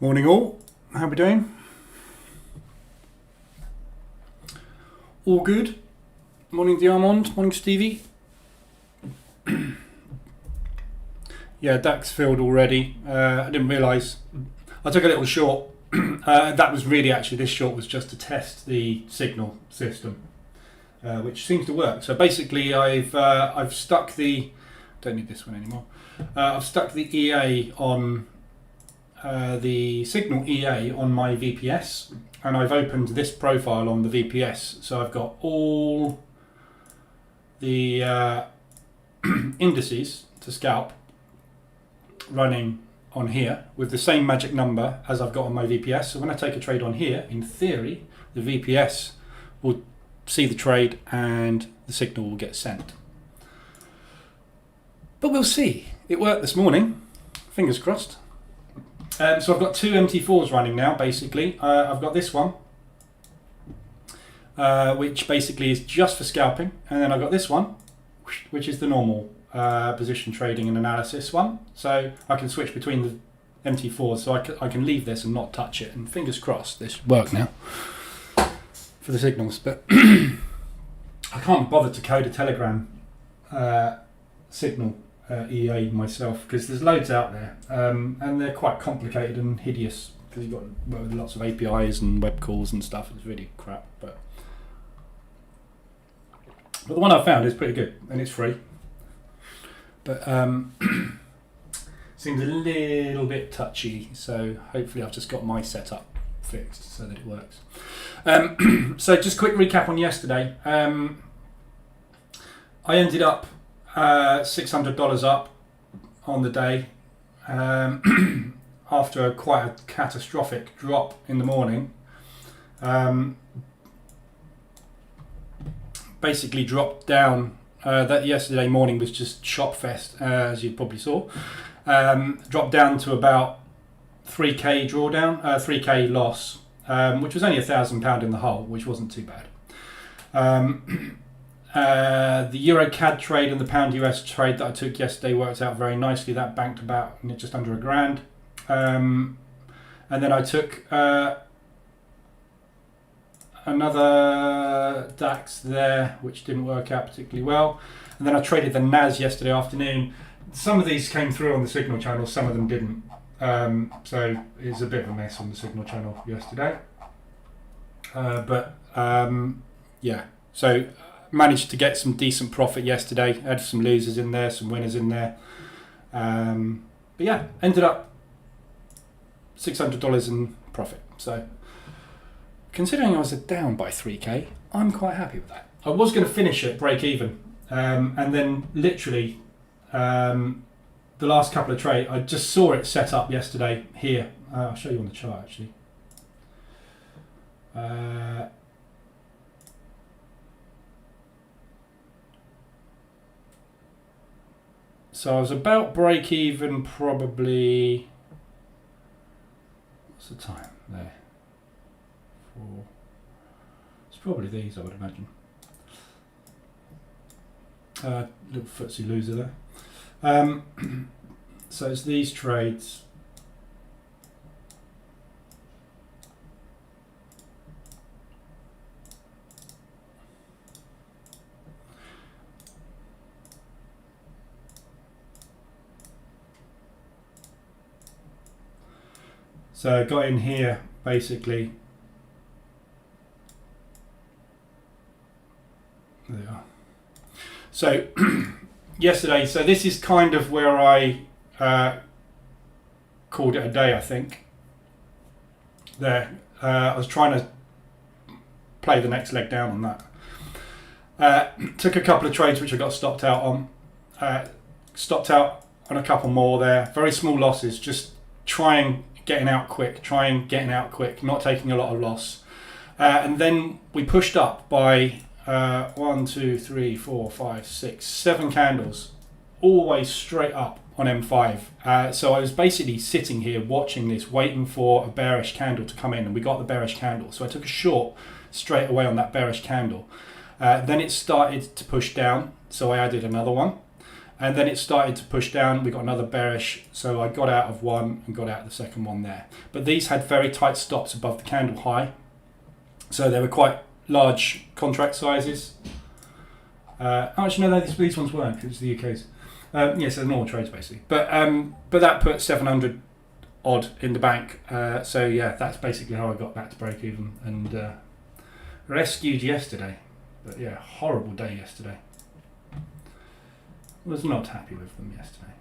Morning all, how we doing? All good? Morning Diamond, morning Stevie. Yeah, DAX filled already. I didn't realise. I took a little short. That was really actually, this short was just to test the signal system, which seems to work. So basically I've stuck the, don't need this one anymore. I've stuck the EA on the signal EA on my VPS, and I've opened this profile on the VPS. So I've got all the indices to scalp running on here with the same magic number as I've got on my VPS. So when I take a trade on here, in theory, the VPS will see the trade and the signal will get sent. But we'll see. It worked this morning, fingers crossed. So I've got two MT4s running now, basically. I've got this one, which basically is just for scalping. And then I've got this one, which is the normal position trading and analysis one. So I can switch between the MT4s, so I can leave this and not touch it. And fingers crossed, this should work now for the signals. But I can't bother to code a Telegram signal EA myself, because there's loads out there, and they're quite complicated and hideous because you've got lots of APIs and web calls and stuff. It's really crap, but the one I found is pretty good and it's free, but seems a little bit touchy, so hopefully I've just got my setup fixed so that it works. So just quick recap on yesterday. I ended up $600 up on the day, after quite a catastrophic drop in the morning. Basically dropped down, that yesterday morning was just shop fest, as you probably saw. Dropped down to about 3k drawdown, 3k loss, which was only £1,000 in the hole, which wasn't too bad. The Euro CAD trade and the pound US trade that I took yesterday worked out very nicely. That banked about just under £1,000. And then I took another DAX there, which didn't work out particularly well. And then I traded the NAS yesterday afternoon. Some of these came through on the signal channel, some of them didn't. So it was a bit of a mess on the signal channel yesterday. Yeah, so managed to get some decent profit yesterday. Had some losers in there, some winners in there. But yeah, ended up $600 in profit. So considering I was down by 3k, I'm quite happy with that. I was going to finish at break even, and then literally the last couple of trades, I just saw it set up yesterday here. I'll show you on the chart actually. So I was about break even, probably, what's the time there? 4. It's probably these, I would imagine. Little footsie loser there. So it's these trades. So I got in here basically. There they are. So yesterday, so this is kind of where I called it a day, I think. There, I was trying to play the next leg down on that. Took a couple of trades which I got stopped out on. Stopped out on a couple more there. Very small losses, just getting out quick, not taking a lot of loss. And then we pushed up by 1, 2, 3, 4, 5, 6, 7 candles, always straight up on M5. So I was basically sitting here watching this, waiting for a bearish candle to come in, and we got the bearish candle. So I took a short straight away on that bearish candle. Then it started to push down, so I added another one. and then it started to push down. We got another bearish, so I got out of one and got out of the second one there. But these had very tight stops above the candle high, so they were quite large contract sizes. Actually, no, these ones weren't, because it's the UK's. Yes, they're normal trades basically. But that put 700 odd in the bank. So yeah, that's basically how I got back to break even and rescued yesterday. But yeah, horrible day yesterday. Was not happy with them yesterday.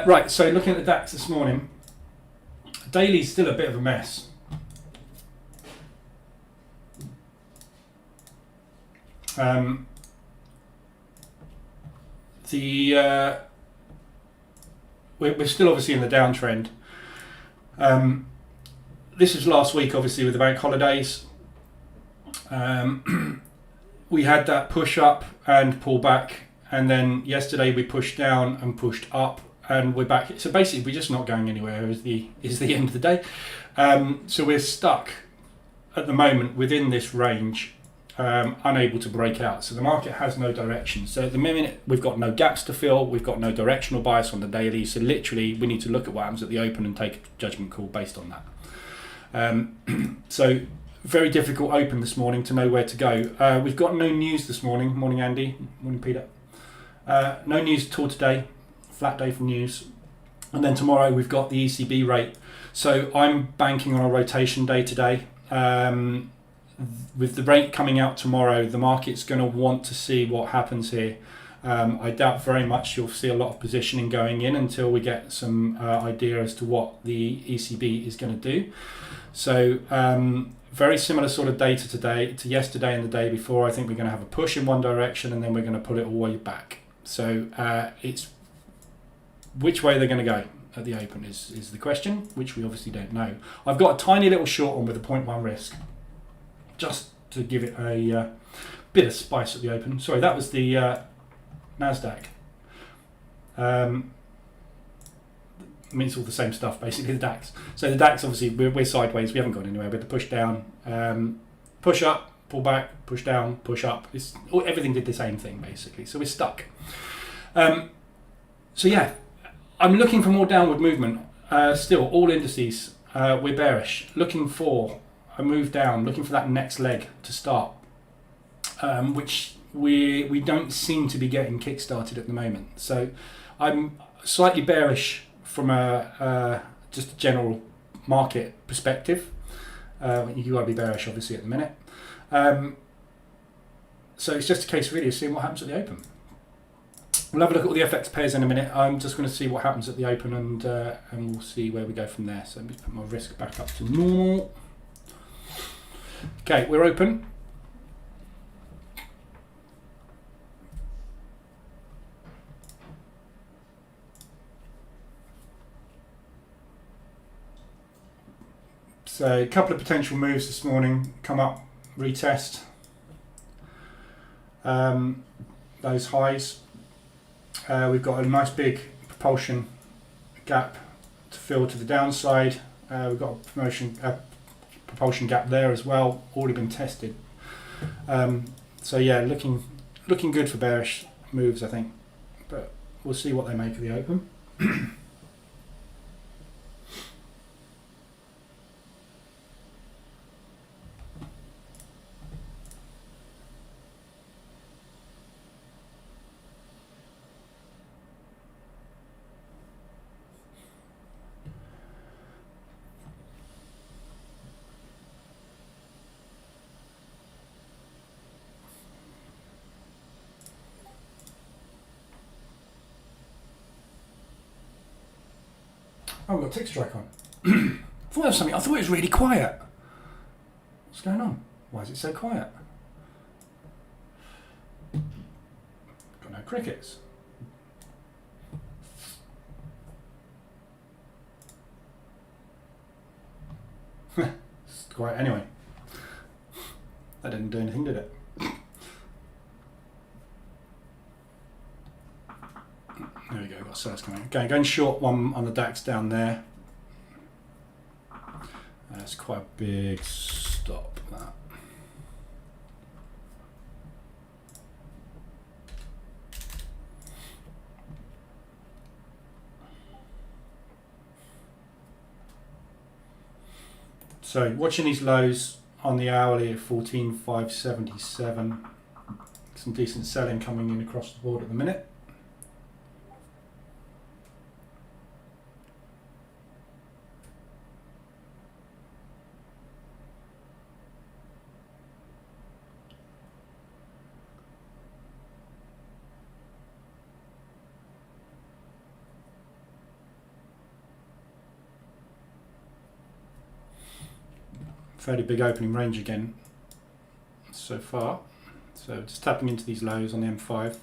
Right, so looking at the DAX this morning, daily's still a bit of a mess. We're still obviously in the downtrend. This was last week, obviously, with the bank holidays. We had that push up and pull back, and then yesterday we pushed down and pushed up, and we're back. So basically, we're just not going anywhere. Is the end of the day. So we're stuck at the moment within this range. Unable to break out, so the market has no direction. So at the minute we've got no gaps to fill, we've got no directional bias on the daily, so literally we need to look at what happens at the open and take a judgment call based on that. So very difficult open this morning to know where to go. We've got no news this morning. Morning Andy, morning Peter. No news at all today, flat day for news. And then tomorrow we've got the ECB rate, so I'm banking on a rotation day today. With the rate coming out tomorrow, the market's going to want to see what happens here. I doubt very much you'll see a lot of positioning going in until we get some idea as to what the ECB is going to do. So very similar sort of data today to yesterday and the day before. I think we're going to have a push in one direction and then we're going to pull it all the way back. So it's which way they're going to go at the open is the question, which we obviously don't know. I've got a tiny little short one with a 0.1 risk, just to give it a bit of spice at the open. Sorry, that was the NASDAQ. I mean, it's all the same stuff, basically, the DAX. So the DAX, obviously, we're sideways. We haven't gone anywhere. We had to push down, push up, pull back, push down, push up. Everything did the same thing, basically. So we're stuck. So yeah, I'm looking for more downward movement. Still, all indices, we're bearish. Looking for a move down, looking for that next leg to start, which we don't seem to be getting kick-started at the moment. So I'm slightly bearish from a just a general market perspective. You got to be bearish, obviously, at the minute. So it's just a case really of seeing what happens at the open. We'll have a look at all the FX pairs in a minute. I'm just going to see what happens at the open, and we'll see where we go from there. So let me put my risk back up to normal. Okay, we're open. So a couple of potential moves this morning, come up, retest those highs. We've got a nice big propulsion gap to fill to the downside. We've got a propulsion gap there as well, already been tested. So yeah, looking good for bearish moves, I think, but we'll see what they make of the open. Oh, we've got tick strike on. I thought there was something. I thought it was really quiet. What's going on? Why is it so quiet? Got no crickets. It's quiet anyway. That didn't do anything, did it? There we go, got sellers coming. Okay, going short one on the DAX down there. That's quite a big stop, that. So watching these lows on the hourly at 14,577. Some decent selling coming in across the board at the minute. Fairly big opening range again so far. So just tapping into these lows on the M5.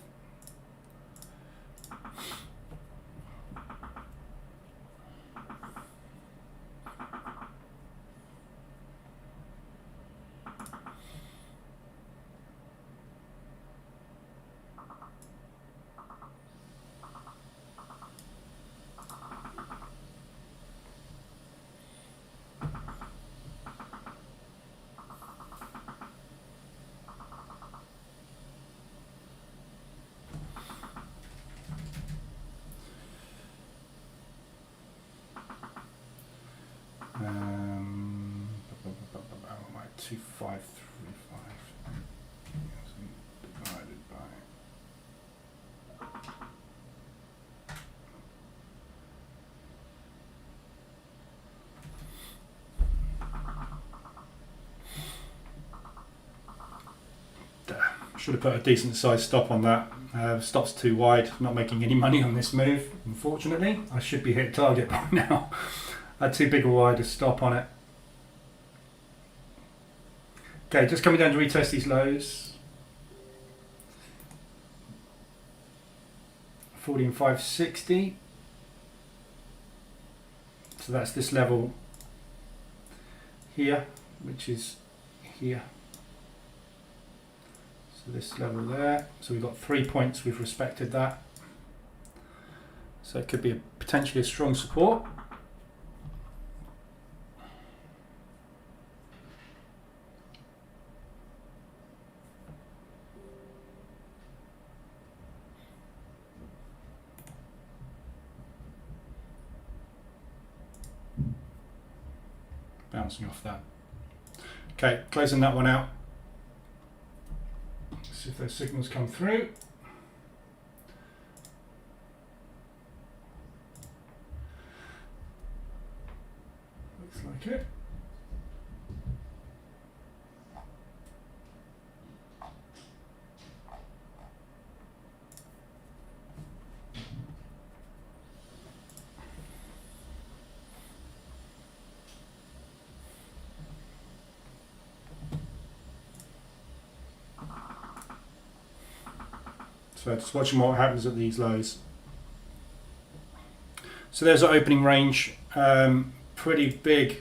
My 2535 divided by should have put a decent sized stop on that. Stop's too wide, not making any money on this move, unfortunately. I should be hit target by now. I had too big a wide a stop on it. Okay, just coming down to retest these lows. 14,560. So that's this level here, which is here. So this level there. So we've got 3 points, we've respected that. So it could be potentially a strong support. Bouncing off that. Okay, closing that one out. Let's see if those signals come through. Looks like it. So just watching what happens at these lows. So there's our opening range. Pretty big,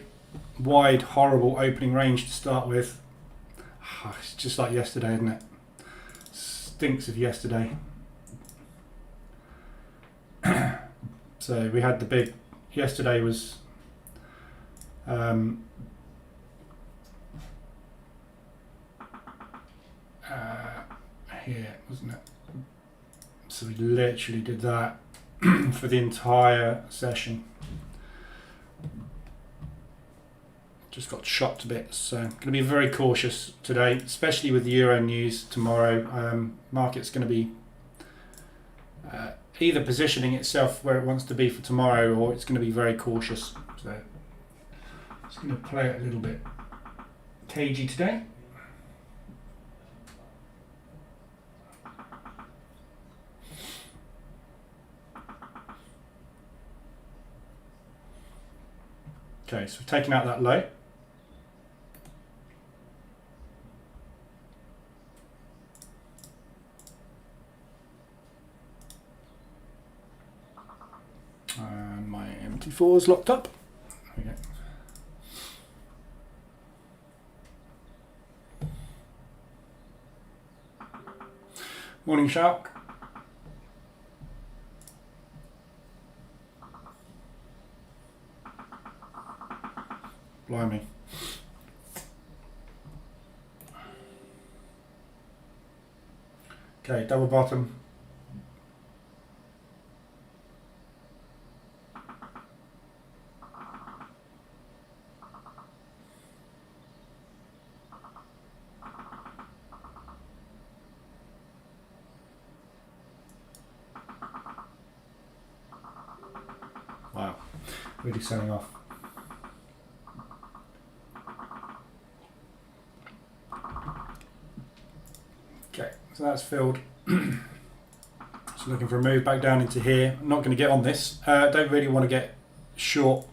wide, horrible opening range to start with. It's just like yesterday, isn't it? Stinks of yesterday. So we had the big, yesterday was here, wasn't it? So we literally did that for the entire session. Just got chopped a bit, so I'm going to be very cautious today, especially with the Euro news tomorrow. Market's going to be either positioning itself where it wants to be for tomorrow, or it's going to be very cautious. So it's going to play it a little bit cagey today. Okay, so we've taken out that low. And my MT4 is locked up. There we go. Morning, Shark. Blimey. Okay, double bottom. really selling off. Okay, so that's filled. So looking for a move back down into here. I'm not going to get on this. Don't really want to get short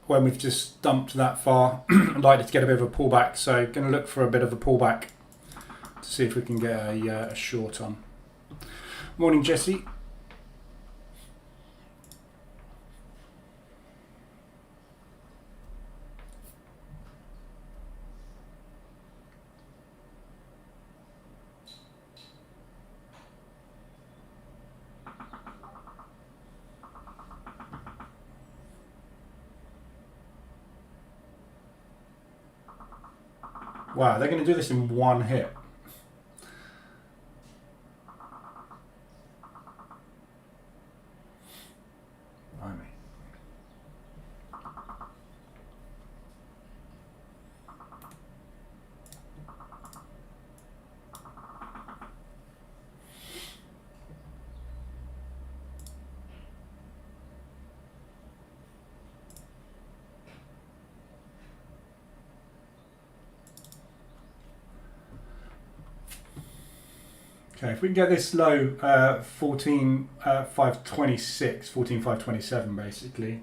when we've just dumped that far. I'd like to get a bit of a pullback, so going to look for a bit of a pullback to see if we can get a short on. Morning, Jesse. Wow, they're going to do this in one hit. Blimey. Okay, if we can get this low, 14,526, 14,527 basically.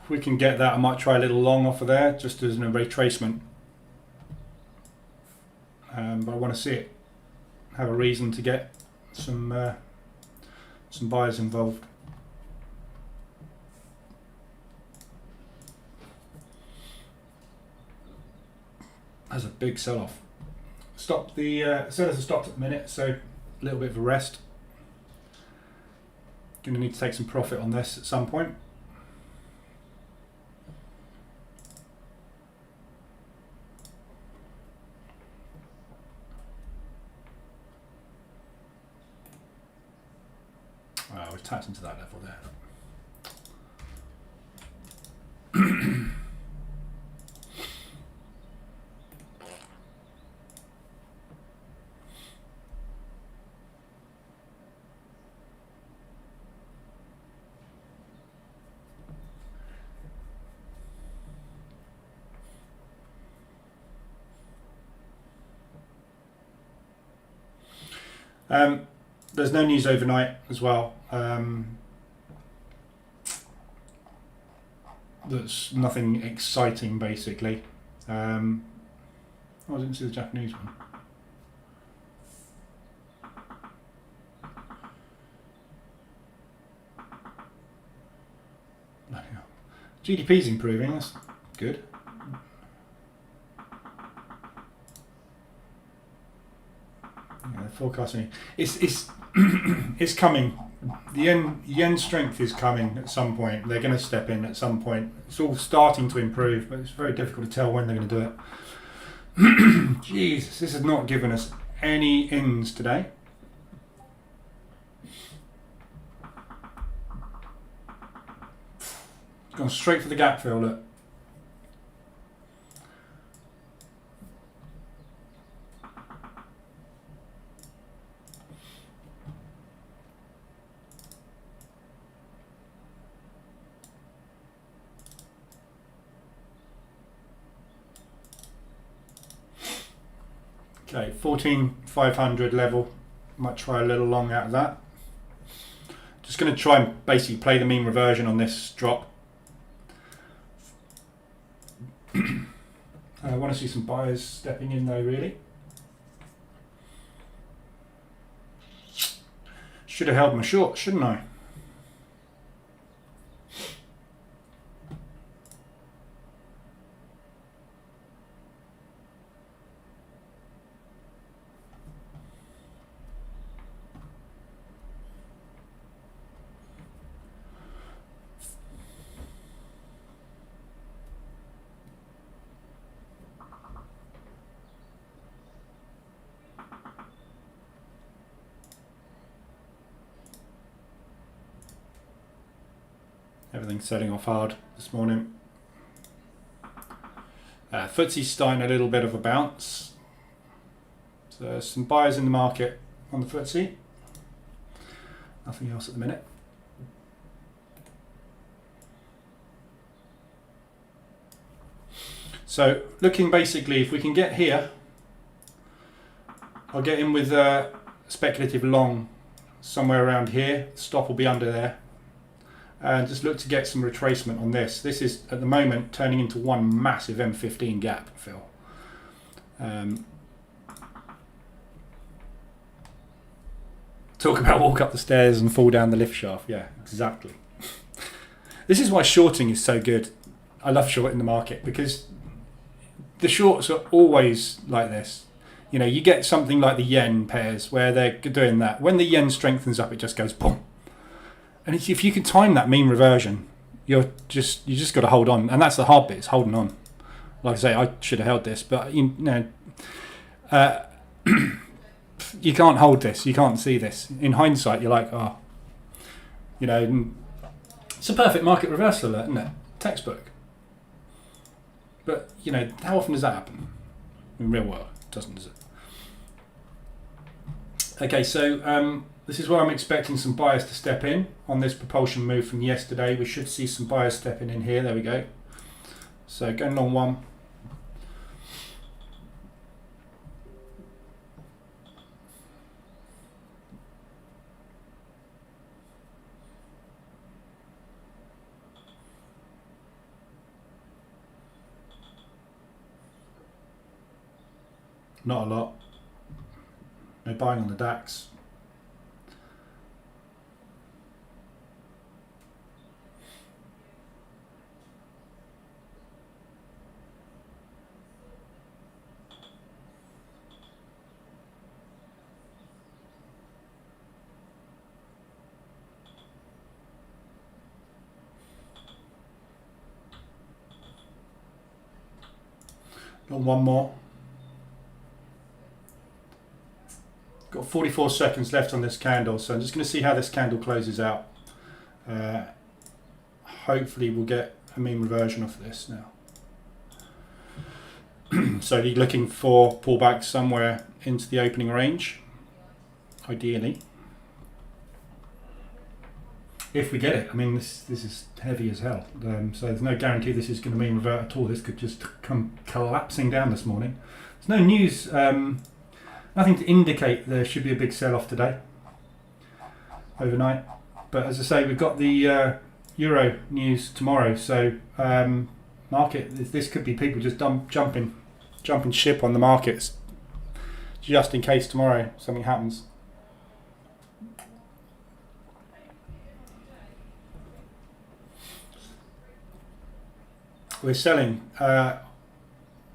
If we can get that, I might try a little long off of there, just as a retracement. But I want to see it have a reason to get some buyers involved. That's a big sell-off. Stop the sellers are stopped at the minute, so a little bit of a rest. Going to need to take some profit on this at some point. Wow, we've tapped into that level there. There's no news overnight as well. That's nothing exciting basically. Oh, I didn't see the Japanese one. GDP's improving, that's good. Yeah, forecasting. It's it's coming. The yen strength is coming at some point. They're going to step in at some point. It's all starting to improve, but it's very difficult to tell when they're going to do it. Jesus, this has not given us any ins today. It's gone straight for the gap fill, look. Okay, 14,500 level. Might try a little long out of that. Just going to try and basically play the mean reversion on this drop. I want to see some buyers stepping in though, really. Should have held my short, shouldn't I? Everything's setting off hard this morning. FTSE's starting a little bit of a bounce. So there's some buyers in the market on the FTSE. Nothing else at the minute. So looking basically, if we can get here, I'll get in with a speculative long somewhere around here. Stop will be under there. And just look to get some retracement on this. This is at the moment turning into one massive M15 gap fill. Talk about walk up the stairs and fall down the lift shaft. Yeah, exactly. This is why shorting is so good. I love shorting the market because the shorts are always like this. You know, you get something like the yen pairs where they're doing that. When the yen strengthens up, it just goes boom. And if you can time that mean reversion, you just got to hold on, and that's the hard bit, is holding on. Like I say, I should have held this, but you know, you can't hold this, you can't see this. In hindsight, you're like, oh, you know, it's a perfect market reversal alert, isn't it? Textbook. But you know, how often does that happen in real world? It doesn't, does it? Okay, so this is where I'm expecting some buyers to step in on this propulsion move from yesterday. We should see some buyers stepping in here. There we go. So going long one. Not a lot. No buying on the DAX. Got one more. Got 44 seconds left on this candle, so I'm just going to see how this candle closes out. Hopefully we'll get a mean reversion off this now. So you're looking for pullback somewhere into the opening range, ideally. If we get it. I mean, this is heavy as hell, so there's no guarantee this is going to mean revert at all. This could just come collapsing down this morning. There's no news, nothing to indicate there should be a big sell-off today, overnight. But as I say, we've got the Euro news tomorrow, so market, this could be people just jumping ship on the markets just in case tomorrow something happens. We're selling,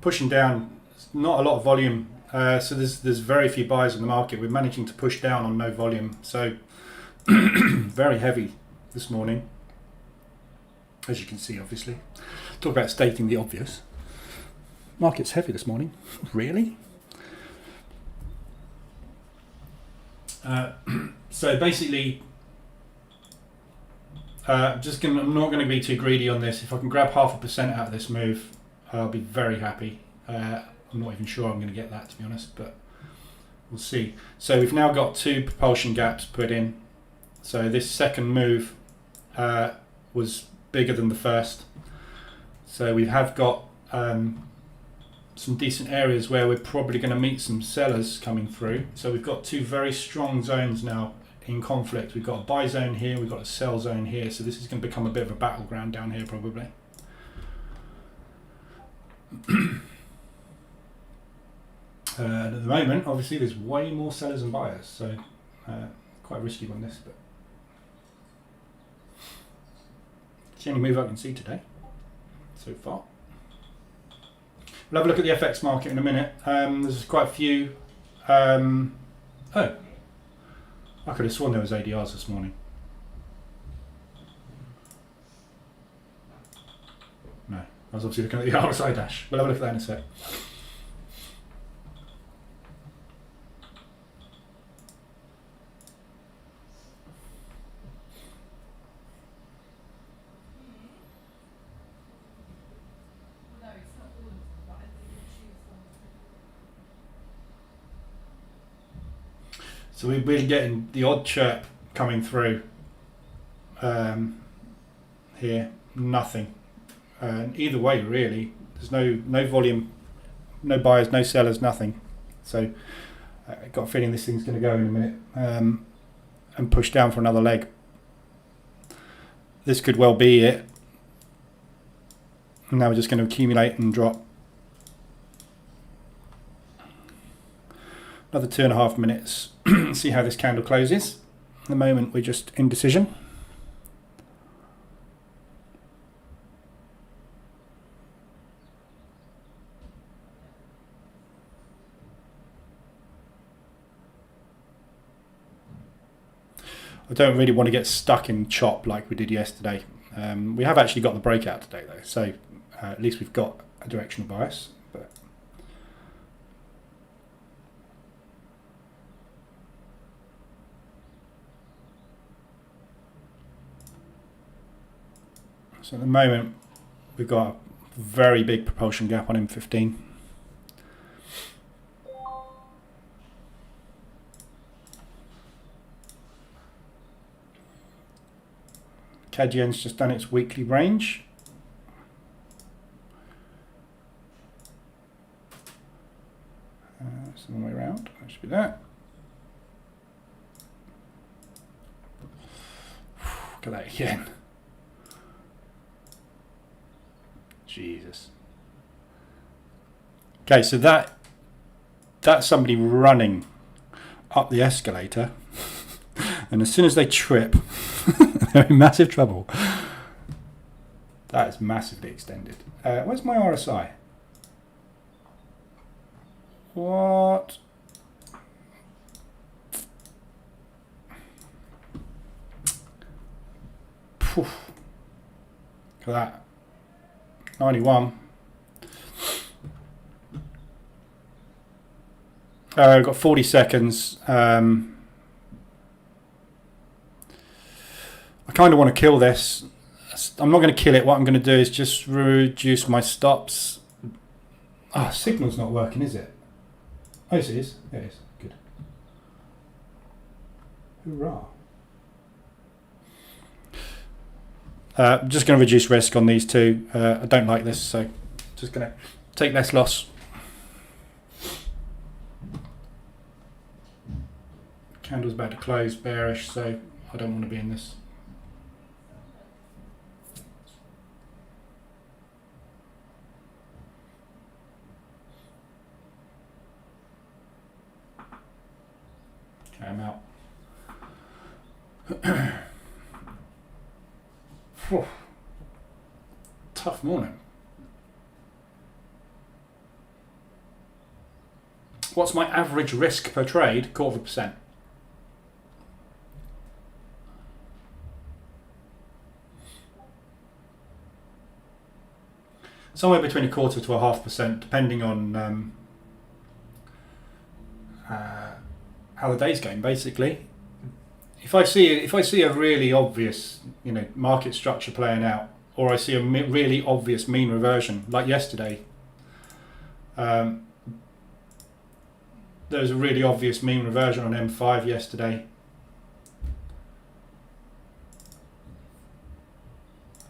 pushing down, not a lot of volume, so there's very few buyers in the market. We're managing to push down on no volume, so very heavy this morning, as you can see. Obviously, talk about stating the obvious. Market's heavy this morning. Really? So basically, I'm not going to be too greedy on this. If I can grab 0.5% out of this move, I'll be very happy. I'm not even sure I'm going to get that, to be honest, but we'll see. So we've now got 2 propulsion gaps put in. So this second move was bigger than the first. So we have got some decent areas where we're probably going to meet some sellers coming through. So we've got 2 very strong zones now in conflict. We've got a buy zone here, we've got a sell zone here, so this is going to become a bit of a battleground down here probably. At the moment, obviously, there's way more sellers than buyers, so quite risky on this, but it's the only move I can see today so far. We'll have a look at the FX market in a minute. There's quite a few. Oh, I could have sworn there was ADRs this morning. No, I was obviously looking at the RSI dash. We'll have a look at that in a sec. So we're getting the odd chirp coming through here, nothing. Either way, really, there's no volume, no buyers, no sellers, nothing. So I've got a feeling this thing's going to go in a minute and push down for another leg. This could well be it. And now we're just going to accumulate and drop. Another 2.5 minutes. See how this candle closes. At the moment we're just indecision. I don't really want to get stuck in chop like we did yesterday. We have actually got the breakout today though, so at least we've got a directional bias. But so at the moment we've got a very big propulsion gap on M15. CAD-Yen's just done its weekly range. That's the way around. That should be that. Look at that again. Jesus. Okay, so that's somebody running up the escalator, and as soon as they trip, they're in massive trouble. That is massively extended. Where's my RSI? What? Poof. Look at that. 91. I've got 40 seconds. I kind of want to kill this. I'm not going to kill it. What I'm going to do is just reduce my stops. Ah, signal's not working, is it? Oh, yes, it is. Yeah, it is. Good. Hoorah. I'm just going to reduce risk on these two. I don't like this, so just going to take less loss. Candle's about to close bearish, so I don't want to be in this. Okay, I'm out. Tough morning. What's my average risk per trade? 0.25%. Somewhere between 0.25% to 0.5%, depending on how the day's going. Basically, if I see a really obvious, market structure playing out, or I see a really obvious mean reversion, like yesterday, there was a really obvious mean reversion on M5 yesterday.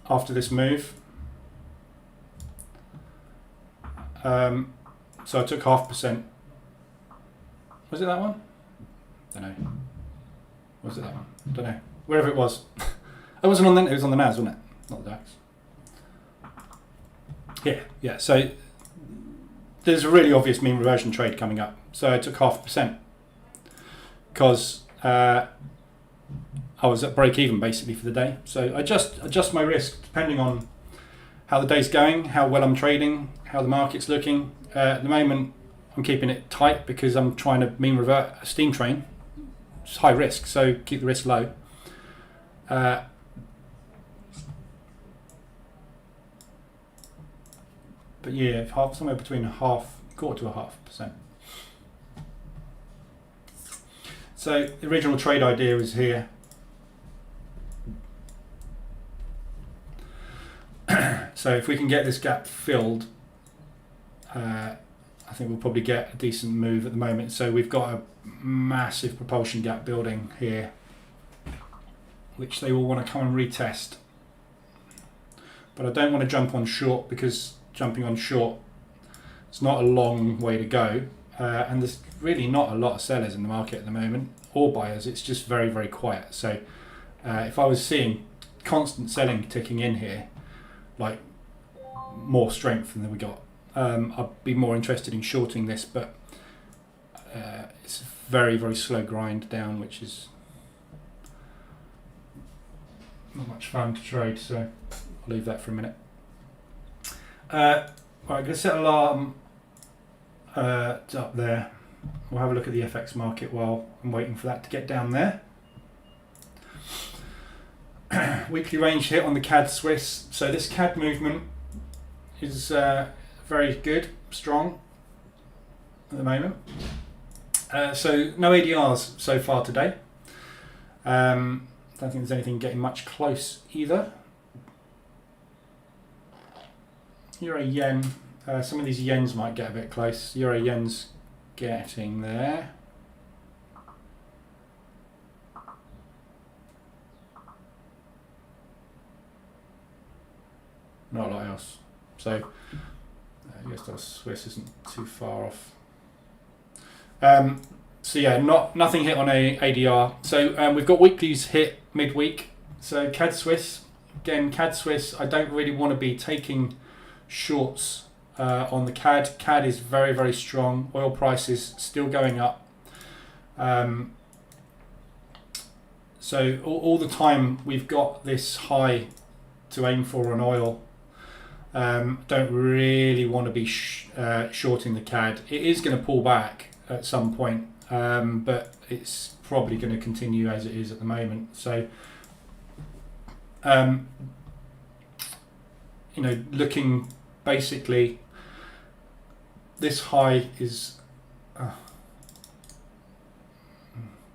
After this move, so I took 0.5%. Was it that one? Don't know. Was it that one? Don't know. Wherever it was. It wasn't on the. It was on the NAS, wasn't it? Not the DAX. Yeah. So there's a really obvious mean reversion trade coming up. So I took 0.5% because I was at break even basically for the day. So I just adjust my risk depending on how the day's going, how well I'm trading, how the market's looking. At the moment, I'm keeping it tight because I'm trying to mean revert a steam train. It's high risk, so keep the risk low. But yeah, somewhere between 0.25% to 0.5%. So the original trade idea was here. So if we can get this gap filled, I think we'll probably get a decent move at the moment. So we've got a massive propulsion gap building here. which they will want to come and retest. But I don't want to jump on short, because jumping on short, it's not a long way to go. And there's really not a lot of sellers in the market at the moment, or buyers. It's just very, very quiet. So if I was seeing constant selling ticking in here, like more strength than we got, I'd be more interested in shorting this, but it's a very, very slow grind down, which is not much fun to trade, so I'll leave that for a minute. Right, I'm going to set alarm up there. We'll have a look at the FX market while I'm waiting for that to get down there. Weekly range hit on the CAD Swiss. So this CAD movement is very good, strong at the moment. So no ADRs so far today. Don't think there's anything getting much close either. Euro yen. Some of these yens might get a bit close. Euro yen's getting there. Not a lot else. So US dollar Swiss isn't too far off. So yeah, nothing hit on a ADR. So we've got weeklies hit midweek. So CAD Swiss, again, CAD Swiss, I don't really want to be taking shorts on the CAD. CAD is very, very strong. Oil prices still going up. So all the time we've got this high to aim for on oil. Don't really want to be shorting the CAD. It is going to pull back at some point, but it's probably going to continue as it is at the moment. So, you know, looking basically, this high is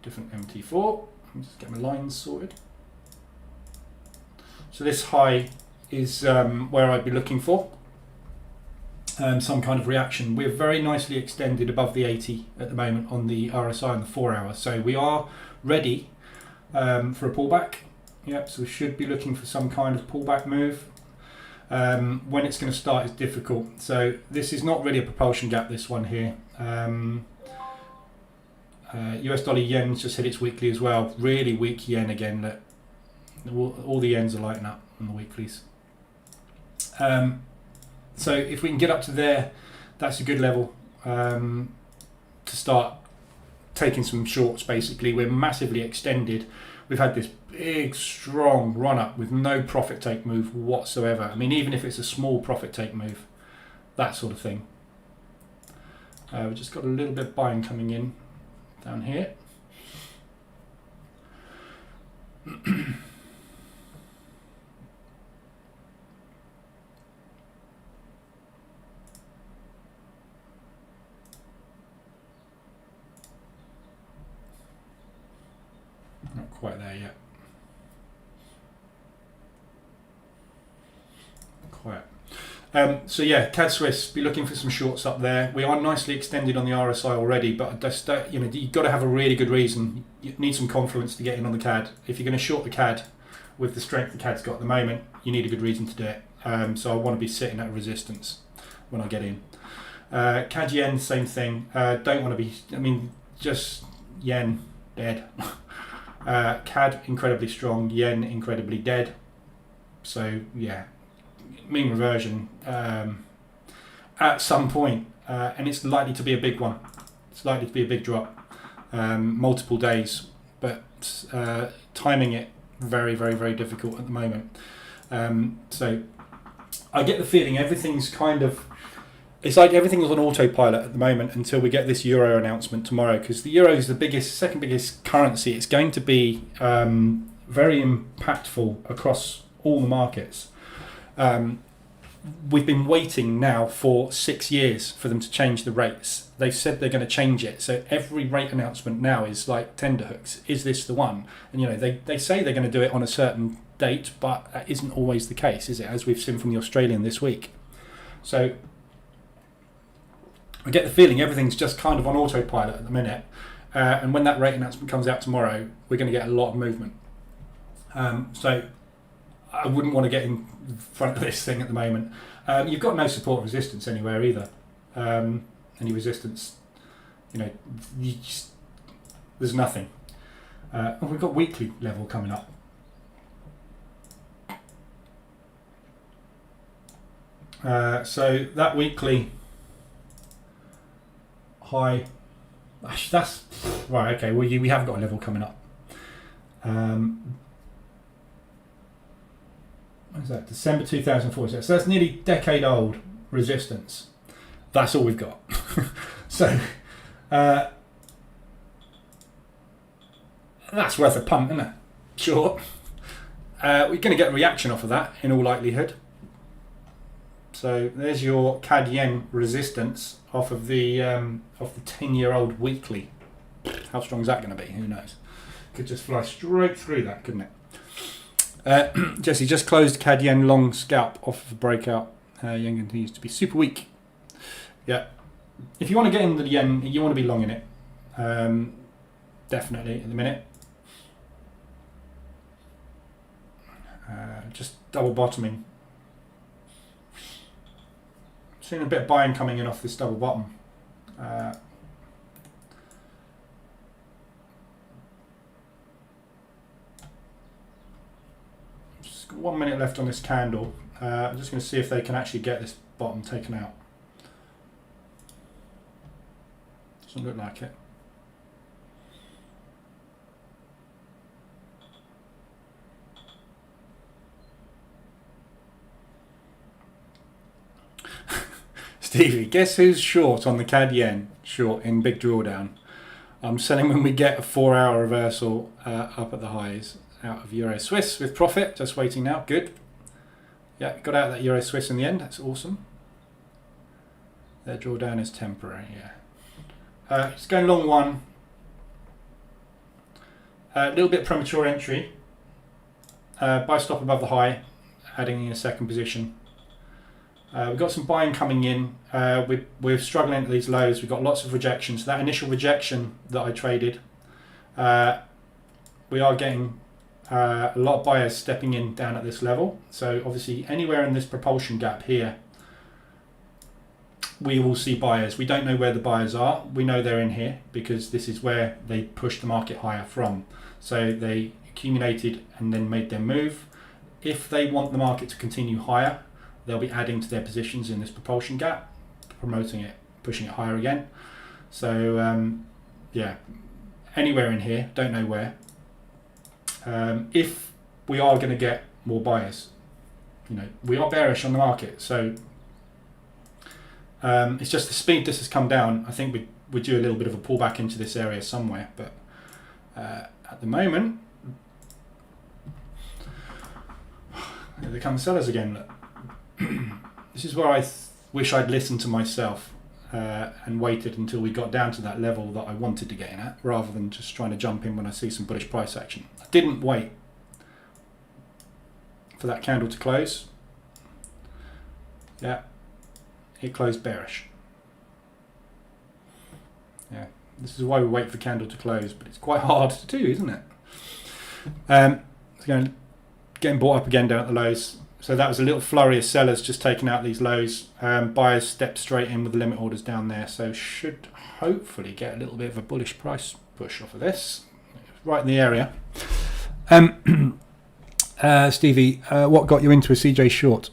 different MT4. Let me just get my lines sorted. So this high is where I'd be looking for some kind of reaction. We're very nicely extended above the 80 at the moment on the RSI and the 4 hour, so we are ready for a pullback. Yep, so we should be looking for some kind of pullback move. When it's going to start is difficult. So this is not really a propulsion gap, this one here. US dollar yen's just hit its weekly as well. Really weak yen again. That all the yens are lighting up on the weeklies. So if we can get up to there, that's a good level to start taking some shorts. Basically, we're massively extended. We've had this big, strong run up with no profit take move whatsoever. I mean, even if it's a small profit take move, that sort of thing. We've just got a little bit of buying coming in down here. Not quite there yet. Quite. So yeah, CAD Swiss, be looking for some shorts up there. We are nicely extended on the RSI already, but just, you know, you've got to have a really good reason. You need some confluence to get in on the CAD. If you're going to short the CAD with the strength the CAD's got at the moment, you need a good reason to do it. So I want to be sitting at resistance when I get in. CAD yen, same thing. Don't want to be, I mean, just yen dead. CAD incredibly strong, yen incredibly dead. So yeah, mean reversion at some point, and it's likely to be a big one. It's likely to be a big drop, multiple days, but timing it very, very, very difficult at the moment. So I get the feeling everything's kind of, it's like everything's on autopilot at the moment until we get this euro announcement tomorrow, because the euro is the biggest, second biggest currency. It's going to be very impactful across all the markets. We've been waiting now for 6 years for them to change the rates. They've said they're going to change it. So every rate announcement now is like tenterhooks. Is this the one? And you know, they say they're going to do it on a certain date, but that isn't always the case, is it? As we've seen from the Australian this week. So I get the feeling everything's just kind of on autopilot at the minute. And when that rate announcement comes out tomorrow, we're going to get a lot of movement. So I wouldn't want to get in front of this thing at the moment. You've got no support resistance anywhere either. Any resistance, there's nothing. And we've got weekly level coming up. So that weekly high, that's right. Okay, well we haven't got a level coming up. What is that? December 2004. So that's nearly decade old resistance. That's all we've got. So that's worth a punt, isn't it? Sure. We're going to get a reaction off of that in all likelihood. So there's your CAD yen resistance off of the 10-year-old weekly. How strong is that going to be? Who knows? Could just fly straight through that, couldn't it? Jesse just closed CAD yen long scalp off of a breakout. Yen continues to be super weak. Yeah. If you want to get into the yen, you want to be long in it. Definitely at the minute. Just double bottoming. Seeing a bit of buying coming in off this double bottom. Just got 1 minute left on this candle. I'm just going to see if they can actually get this bottom taken out. Doesn't look like it. Stevie, guess who's short on the CAD yen? Short in big drawdown. I'm selling when we get a 4-hour reversal up at the highs out of Euro Swiss with profit. Just waiting now. Good. Yeah, got out of that Euro Swiss in the end. That's awesome. Their drawdown is temporary. Yeah. It's going long one. A little bit premature entry. Buy stop above the high, adding in a second position. We've got some buying coming in. We're struggling at these lows. We've got lots of rejection. So that initial rejection that I traded, we are getting a lot of buyers stepping in down at this level. So obviously anywhere in this propulsion gap here, we will see buyers. We don't know where the buyers are. We know they're in here because this is where they pushed the market higher from. So they accumulated and then made their move. If they want the market to continue higher, they'll be adding to their positions in this propulsion gap, promoting it, pushing it higher again. So yeah, anywhere in here, don't know where. If we are going to get more buyers, we are bearish on the market. So it's just the speed this has come down. I think we do a little bit of a pullback into this area somewhere, but at the moment, here they come sellers again. Look. This is where I wish I'd listened to myself and waited until we got down to that level that I wanted to get in at, rather than just trying to jump in when I see some bullish price action. I didn't wait for that candle to close. Yeah, it closed bearish. Yeah, this is why we wait for the candle to close, but it's quite hard to do, isn't it? It's getting bought up again down at the lows. So that was a little flurry of sellers just taking out these lows. Buyers stepped straight in with the limit orders down there. So should hopefully get a little bit of a bullish price push off of this. Right in the area. Stevie, what got you into a CJ short?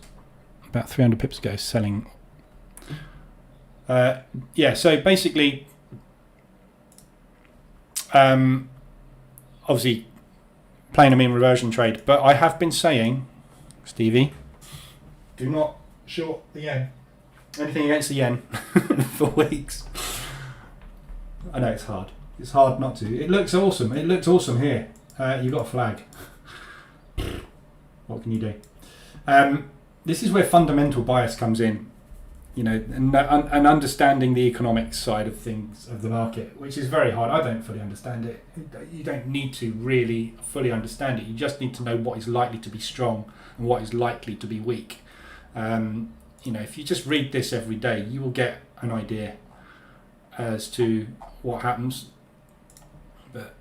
About 300 pips ago, selling. Yeah, so basically, obviously playing a mean reversion trade. But I have been saying, Stevie, do not short the yen. Anything against the yen for weeks. I know it's hard. It's hard not to. It looks awesome. It looked awesome here. You got a flag. What can you do? This is where fundamental bias comes in, and understanding the economic side of things of the market, which is very hard. I don't fully understand it. You don't need to really fully understand it. You just need to know what is likely to be strong and what is likely to be weak. If you just read this every day, you will get an idea as to what happens. But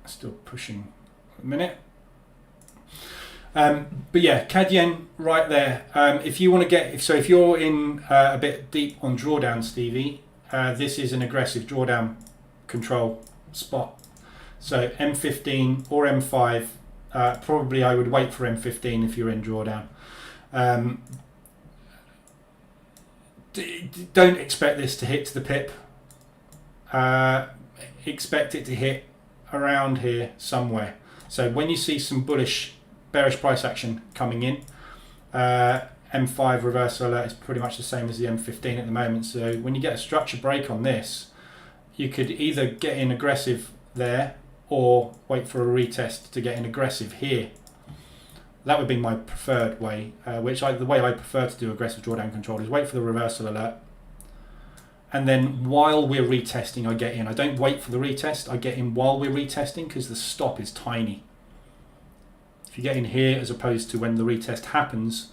Still pushing a minute. But yeah, CAD yen right there. If you want to get, if you're in a bit deep on drawdown, Stevie, this is an aggressive drawdown control spot. So M15 or M5, probably I would wait for M15 if you're in drawdown. Don't expect this to hit to the pip. Expect it to hit around here somewhere. So when you see some bearish price action coming in, M5 reversal alert is pretty much the same as the M15 at the moment. So when you get a structure break on this, you could either get in aggressive there or wait for a retest to get in aggressive here. That would be my preferred way, the way I prefer to do aggressive drawdown control is wait for the reversal alert, and then while we're retesting I get in. I don't wait for the retest, I get in while we're retesting because the stop is tiny. If you get in here as opposed to when the retest happens,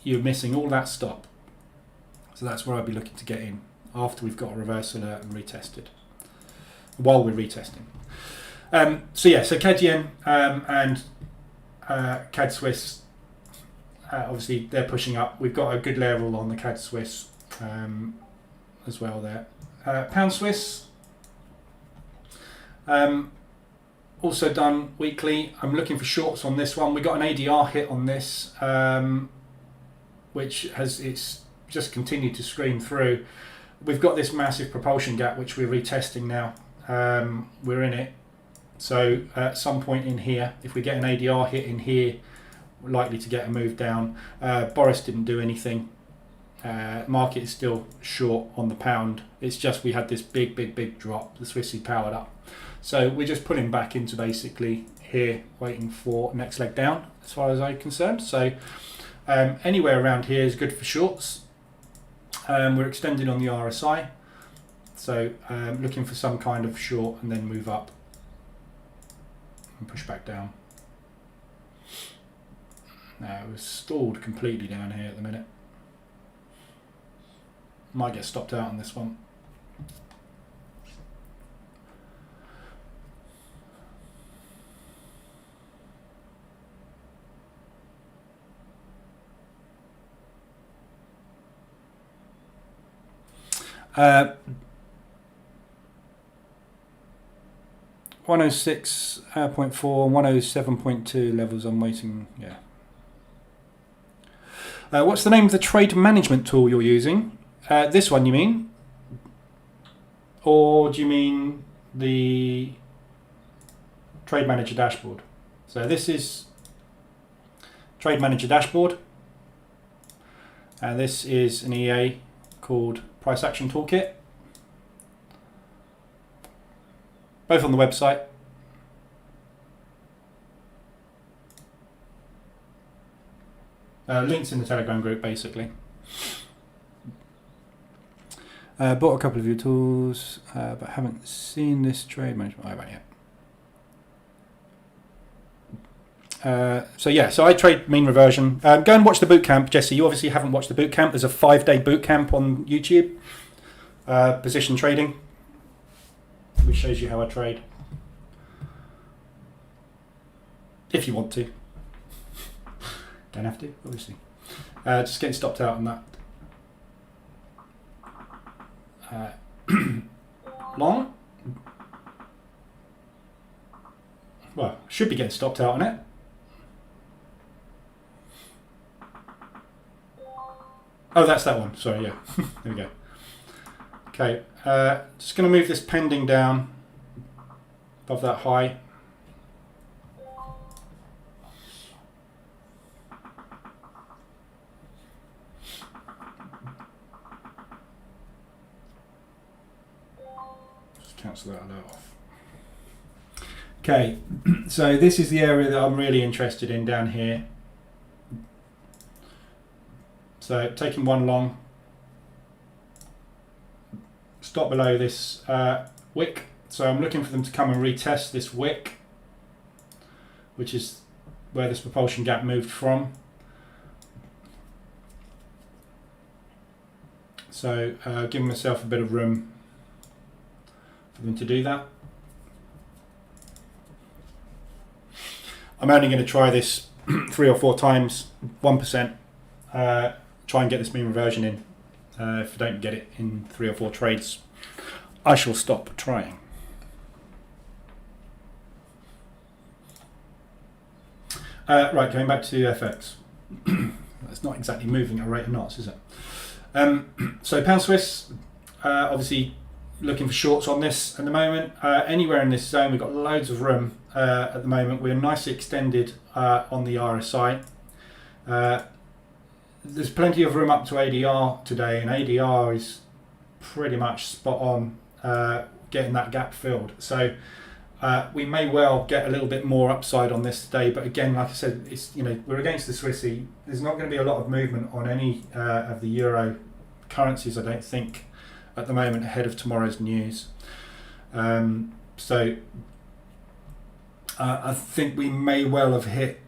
you're missing all that stop. So that's where I'd be looking to get in after we've got a reversal alert and retested, while we're retesting. So CAD yen and CAD Swiss, obviously they're pushing up. We've got a good level on the CAD Swiss as well there. Pound Swiss, also done weekly. I'm looking for shorts on this one. We got an ADR hit on this, which it's just continued to scream through. We've got this massive propulsion gap which we're retesting now. We're in it. So at some point in here, if we get an ADR hit in here, we're likely to get a move down. Boris didn't do anything. Market is still short on the pound. It's just we had this big drop. The Swissy powered up. So we're just pulling back into basically here, waiting for next leg down as far as I'm concerned. So anywhere around here is good for shorts. We're extended on the RSI. So looking for some kind of short and then move up and push back down. Now it was stalled completely down here at the minute. Might get stopped out on this one. Uh, 106.4, 107.2 levels I'm waiting, yeah. What's the name of the trade management tool you're using? This one you mean? Or do you mean the Trade Manager dashboard? So this is Trade Manager dashboard. And this is an EA called Price Action Toolkit. Both on the website. Links in the Telegram group, basically. Bought a couple of your tools, but haven't seen this trade management. I haven't yet. So I trade mean reversion. Go and watch the bootcamp, Jesse. You obviously haven't watched the bootcamp. There's a 5-day bootcamp on YouTube. Position trading, which shows you how I trade. If you want to. Don't have to, obviously. Just getting stopped out on that. Long. Well, should be getting stopped out on it. Oh, that's that one. Sorry, yeah. There we go. Okay, just going to move this pending down above that high. Just cancel that alert off. Okay, so this is the area that I'm really interested in down here. So taking one long, stop below this wick. So I'm looking for them to come and retest this wick, which is where this propulsion gap moved from. So giving myself a bit of room for them to do that. I'm only going to try this 3 or 4 times, 1%. Try and get this mean reversion in. If I don't get it in 3 or 4 trades, I shall stop trying. Right, going back to FX. It's not exactly moving at a rate of knots, is it? So pound Swiss, obviously looking for shorts on this at the moment. Anywhere in this zone, we've got loads of room at the moment. We're nicely extended on the RSI. There's plenty of room up to ADR today, and ADR is pretty much spot on getting that gap filled. So we may well get a little bit more upside on this today, but again, like I said, it's, you know, we're against the Swissy. There's not going to be a lot of movement on any of the euro currencies, I don't think, at the moment ahead of tomorrow's news. So I think we may well have hit.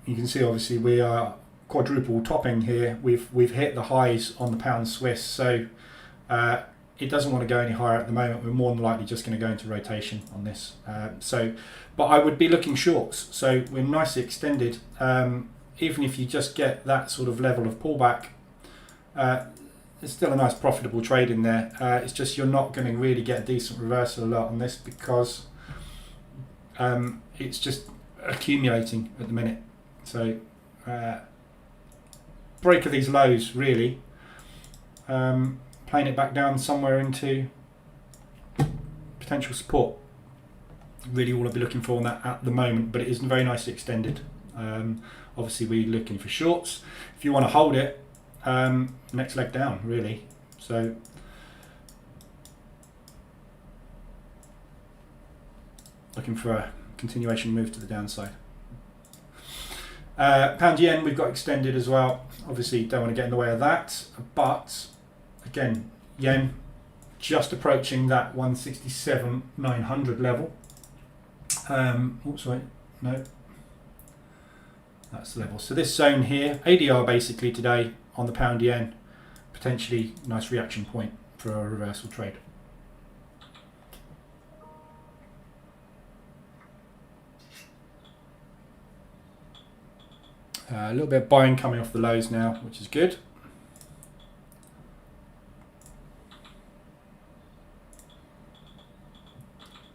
You can see, obviously, we are quadruple topping here. We've hit the highs on the pound Swiss, so it doesn't want to go any higher at the moment. We're more than likely just going to go into rotation on this. But I would be looking shorts. So we're nicely extended. Even if you just get that sort of level of pullback, there's still a nice profitable trade in there. It's just you're not going to really get a decent reversal a lot on this because it's just accumulating at the minute. So break of these lows, really. Playing it back down somewhere into potential support. Really all I'll be looking for on that at the moment, but it is very nicely extended. Obviously we're looking for shorts. If you want to hold it, next leg down, really. So looking for a continuation move to the downside. Pound yen, we've got extended as well. Obviously don't want to get in the way of that, but again, yen just approaching that 167.900 level. Oops, wait, no, that's the level. So this zone here, ADR basically today on the pound yen, potentially nice reaction point for a reversal trade. A little bit of buying coming off the lows now, which is good.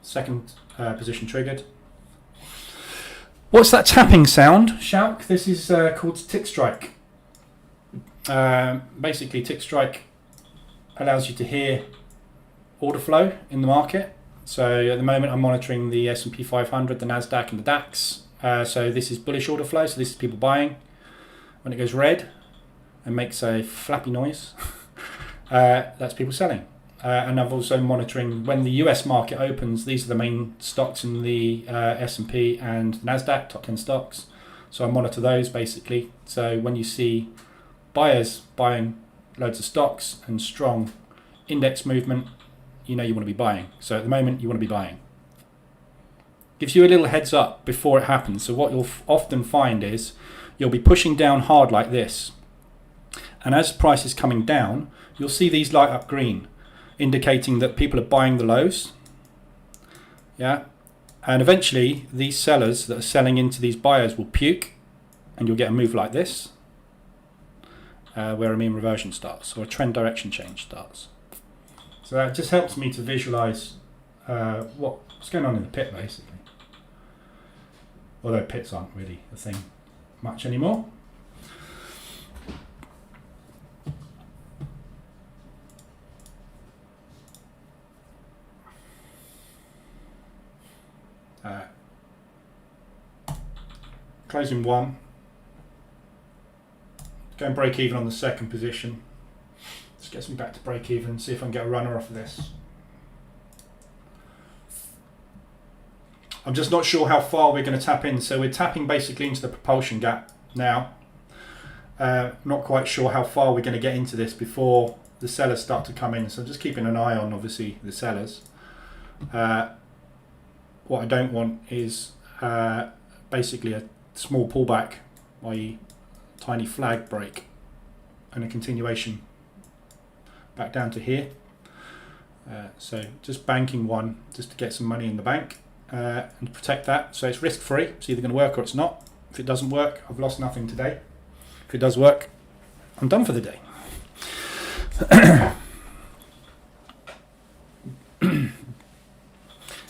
Second position triggered. What's that tapping sound, Shauk? This is called tick strike. Basically, tick strike allows you to hear order flow in the market. So at the moment, I'm monitoring the S&P 500, the Nasdaq, and the DAX. So this is bullish order flow. So this is people buying. When it goes red and makes a flappy noise, that's people selling. And I'm also monitoring when the US market opens. These are the main stocks in the S&P and Nasdaq, top 10 stocks. So I monitor those basically. So when you see buyers buying loads of stocks and strong index movement, you know you want to be buying. So at the moment you want to be buying. Gives you a little heads up before it happens. So what you'll often find is you'll be pushing down hard like this. And as price is coming down, you'll see these light up green, indicating that people are buying the lows. Yeah, and eventually these sellers that are selling into these buyers will puke, and you'll get a move like this, where a mean reversion starts or a trend direction change starts. So that just helps me to visualize what's going on in the pit, basically. Although pits aren't really a thing much anymore. Closing one. Go and break even on the second position. This gets me back to break even, see if I can get a runner off of this. I'm just not sure how far we're going to tap in. So we're tapping basically into the propulsion gap now. Not quite sure how far we're going to get into this before the sellers start to come in. So I'm just keeping an eye on, obviously, the sellers. What I don't want is basically a small pullback, i.e. tiny flag break, and a continuation back down to here. So just banking one just to get some money in the bank. and protect that. So it's risk free. It's either going to work or it's not. If it doesn't work, I've lost nothing today. If it does work, I'm done for the day.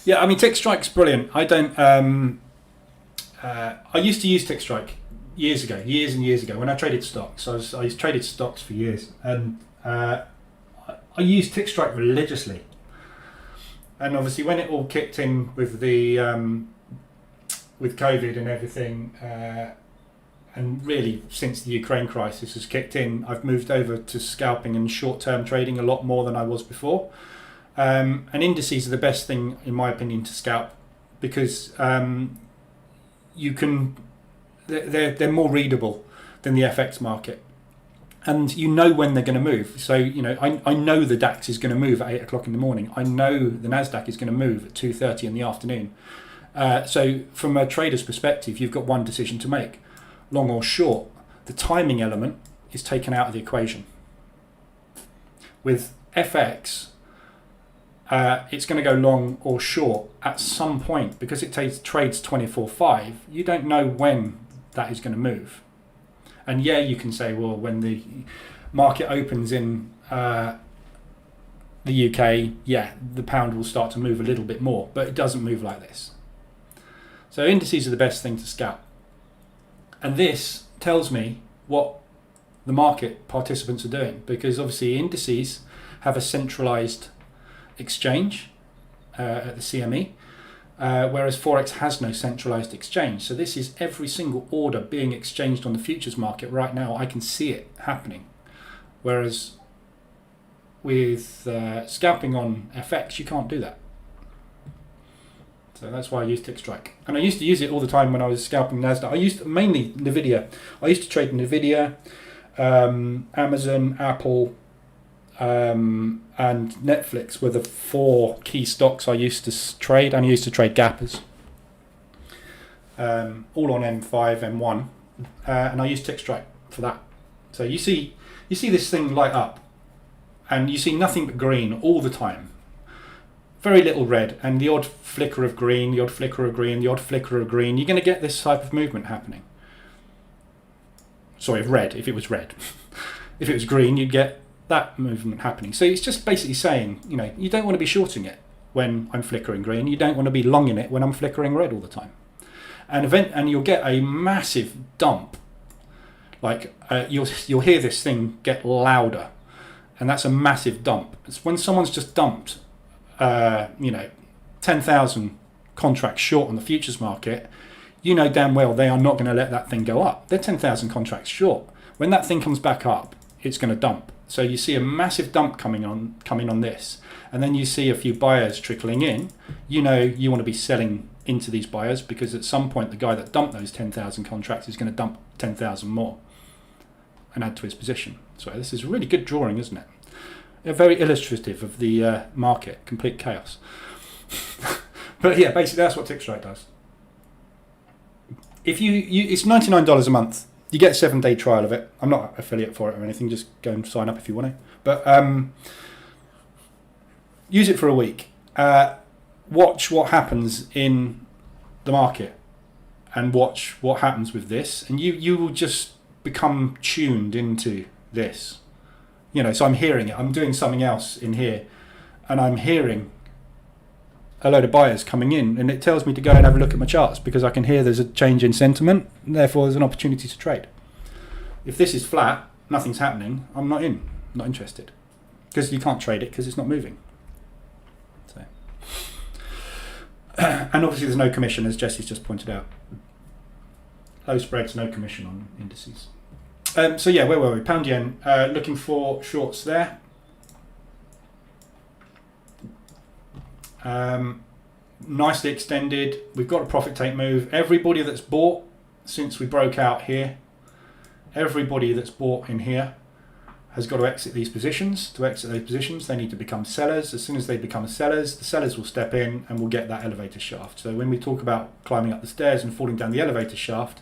Yeah, I mean, Tick Strike's brilliant. I don't. I used to use Tick Strike years and years ago when I traded stocks. I traded stocks for years, and I used Tick Strike religiously. And obviously, when it all kicked in with the with COVID and everything, and really since the Ukraine crisis has kicked in, I've moved over to scalping and short-term trading a lot more than I was before. And indices are the best thing, in my opinion, to scalp because you can. They're more readable than the FX market, and you know when they're going to move. So I know the DAX is going to move at 8 o'clock in the morning. I know the Nasdaq is going to move at 2:30 in the afternoon. So from a trader's perspective, you've got one decision to make: long or short. The timing element is taken out of the equation. With FX, it's going to go long or short at some point because it trades 24/5. You don't know when that is going to move. And yeah, you can say, well, when the market opens in the UK, yeah, the pound will start to move a little bit more, but it doesn't move like this. So indices are the best thing to scalp. And this tells me what the market participants are doing, because obviously indices have a centralized exchange at the CME, whereas Forex has no centralized exchange. So this is every single order being exchanged on the futures market right now. I can see it happening. Whereas with scalping on FX, you can't do that. So that's why I use Tick Strike. And I used to use it all the time when I was scalping Nasdaq. I used mainly Nvidia. I used to trade Nvidia, Amazon, Apple, and Netflix were the 4 key stocks I used to trade, and I used to trade gappers, all on M5, M1, and I used Tick Strike for that. So you see this thing light up, and you see nothing but green all the time. Very little red, and the odd flicker of green, the odd flicker of green, the odd flicker of green. You're going to get this type of movement happening. Sorry, of red, if it was red. If it was green, you'd get that movement happening. So it's just basically saying, you don't want to be shorting it when I'm flickering green. You don't want to be longing it when I'm flickering red all the time. And you'll get a massive dump. Like you'll hear this thing get louder, and that's a massive dump. It's when someone's just dumped 10,000 contracts short on the futures market. You know damn well they are not going to let that thing go up. They're 10,000 contracts short. When that thing comes back up, it's going to dump. So you see a massive dump coming on this, and then you see a few buyers trickling in. You want to be selling into these buyers, because at some point the guy that dumped those 10,000 contracts is going to dump 10,000 more and add to his position. So this is a really good drawing, isn't it? Very illustrative of the market, complete chaos. But yeah, basically that's what Tick Strike does. If it's $99 a month. You get a 7-day trial of it. I'm not an affiliate for it or anything. Just go and sign up if you want to. But use it for a week. Watch what happens in the market, and watch what happens with this, and you will just become tuned into this. So I'm hearing it. I'm doing something else in here, and I'm hearing a load of buyers coming in, and it tells me to go and have a look at my charts, because I can hear there's a change in sentiment, and therefore there's an opportunity to trade. If this is flat, nothing's happening, I'm not interested, because you can't trade it because it's not moving. So, and obviously there's no commission, as Jesse's just pointed out. Low spreads, no commission on indices. So yeah, where were we? Pound yen, looking for shorts there. Nicely extended. We've got a profit take move. Everybody that's bought since we broke out here, everybody that's bought in here has got to exit these positions. To exit those positions, they need to become sellers. As soon as they become sellers, the sellers will step in and we'll get that elevator shaft. So when we talk about climbing up the stairs and falling down the elevator shaft,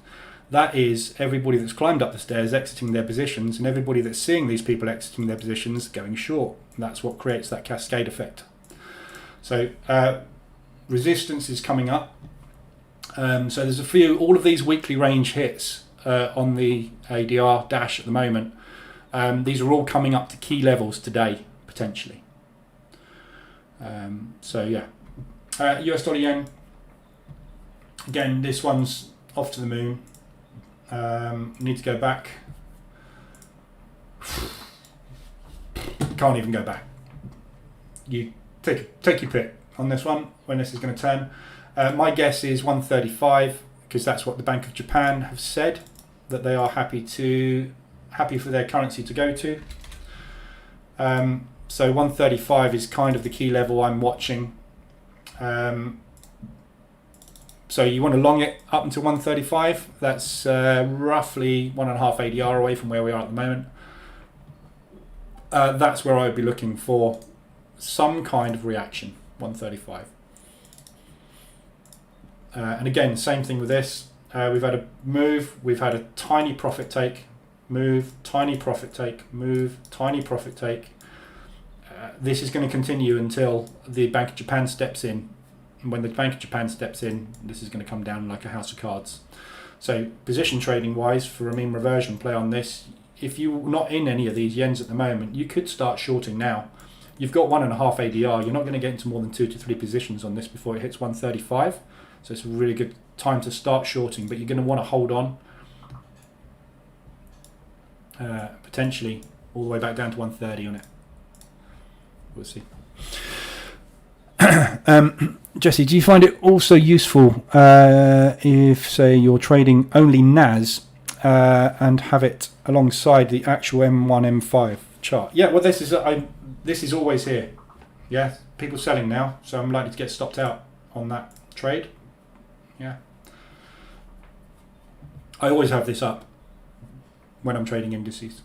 that is everybody that's climbed up the stairs exiting their positions, and everybody that's seeing these people exiting their positions going short. And that's what creates that cascade effect. So resistance is coming up. So there's all of these weekly range hits on the ADR dash at the moment. These are all coming up to key levels today, potentially. So yeah, US dollar yen. Again, this one's off to the moon. Need to go back. Can't even go back. You take your pick on this one when this is going to turn. My guess is 135, because that's what the Bank of Japan have said that they are happy for their currency to go to. So 135 is kind of the key level I'm watching. So you want to long it up until 135. That's roughly 1.5 ADR away from where we are at the moment. That's where I would be looking for some kind of reaction, 135. And again, same thing with this. We've had a move, we've had a tiny profit take, move, tiny profit take, move, tiny profit take. This is going to continue until the Bank of Japan steps in. And when the Bank of Japan steps in, this is going to come down like a house of cards. So position trading wise, for a mean reversion play on this, if you're not in any of these yens at the moment, you could start shorting now. You've got 1.5 ADR. You're not going to get into more than 2 to 3 positions on this before it hits 135. So it's a really good time to start shorting, but you're going to want to hold on potentially all the way back down to 130 on it. We'll see. Jesse, do you find it also useful if, say, you're trading only NAS and have it alongside the actual M1, M5 chart? Yeah, well, this is always here. Yeah, people selling now, so I'm likely to get stopped out on that trade. Yeah, I always have this up when I'm trading indices.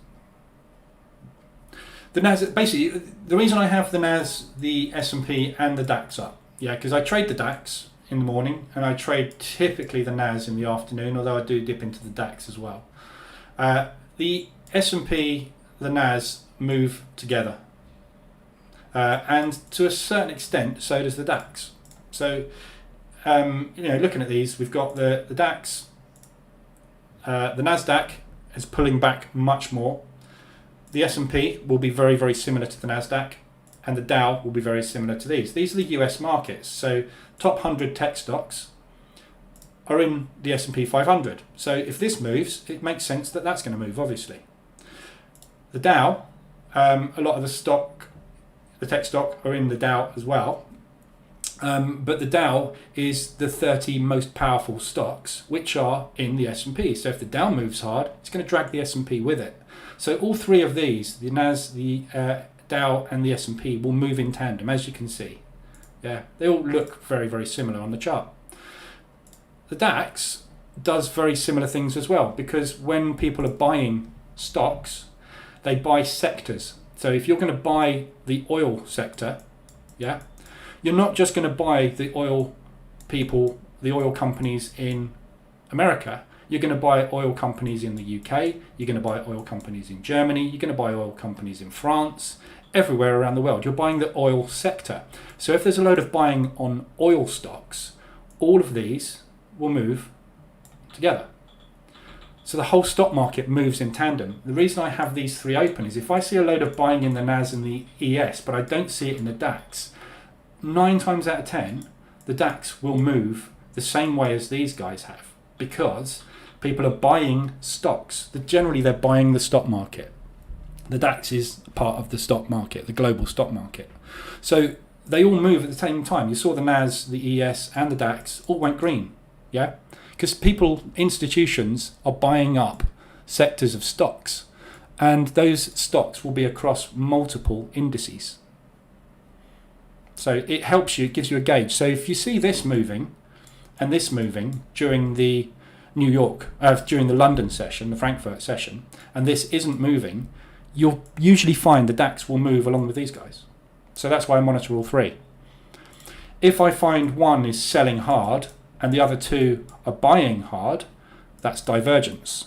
The NAS, basically, the reason I have the NAS, the S&P, and the DAX up, yeah, because I trade the DAX in the morning, and I trade typically the NAS in the afternoon, although I do dip into the DAX as well. The S&P, the NAS move together, and to a certain extent, so does the DAX. So, looking at these, we've got the DAX, the NASDAQ is pulling back much more. The S&P will be very, very similar to the NASDAQ, and the Dow will be very similar to these. These are the US markets. So top 100 tech stocks are in the S&P 500. So if this moves, it makes sense that that's going to move, obviously. The Dow, a lot of the tech stock are in the Dow as well. But the Dow is the 30 most powerful stocks, which are in the S&P. So if the Dow moves hard, it's going to drag the S&P with it. So all three of these, the NAS, the Dow and the S&P, will move in tandem, as you can see. Yeah, they all look very, very similar on the chart. The DAX does very similar things as well, because when people are buying stocks, they buy sectors. So if you're going to buy the oil sector, yeah, you're not just going to buy the oil companies in America. You're going to buy oil companies in the UK, you're going to buy oil companies in Germany, you're going to buy oil companies in France, everywhere around the world. You're buying the oil sector. So if there's a load of buying on oil stocks, all of these will move together. So the whole stock market moves in tandem. The reason I have these three open is if I see a load of buying in the NAS and the ES, but I don't see it in the DAX, 9 times out of 10, the DAX will move the same way as these guys have, because people are buying stocks. Generally, they're buying the stock market. The DAX is part of the stock market, the global stock market. So they all move at the same time. You saw the NAS, the ES, and the DAX all went green, yeah? Because institutions are buying up sectors of stocks, and those stocks will be across multiple indices. So it helps you, it gives you a gauge. So if you see this moving and this moving during the during the London session, the Frankfurt session, and this isn't moving, you'll usually find the DAX will move along with these guys. So that's why I monitor all three. If I find one is selling hard and the other two are buying hard, that's divergence.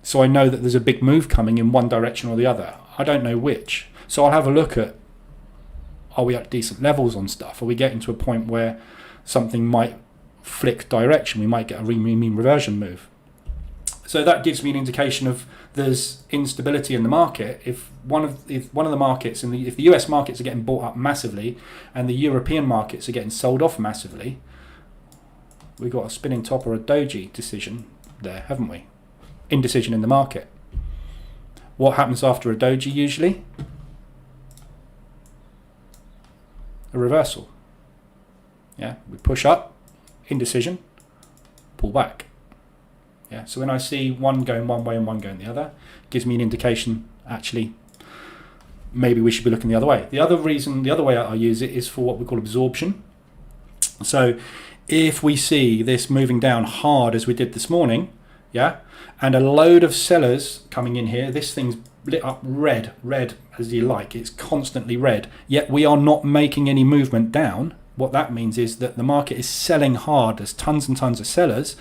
So I know that there's a big move coming in one direction or the other. I don't know which. So I'll have a look at, are we at decent levels on stuff? Are we getting to a point where something might flick direction. We might get a mean reversion move. So that gives me an indication of there's instability in the market. If one of the markets, if the US markets are getting bought up massively and the European markets are getting sold off massively, we've got a spinning top or a doji decision there, haven't we? Indecision in the market. What happens after a doji usually? A reversal. Yeah, we push up, indecision, pull back. Yeah, so when I see one going one way and one going the other, it gives me an indication, actually, maybe we should be looking the other way. The other way I use it is for what we call absorption. So if we see this moving down hard as we did this morning, yeah, and a load of sellers coming in here, this thing's lit up red as you like, it's constantly red, yet we are not making any movement down. What that means is that the market is selling hard. There's tons and tons of sellers,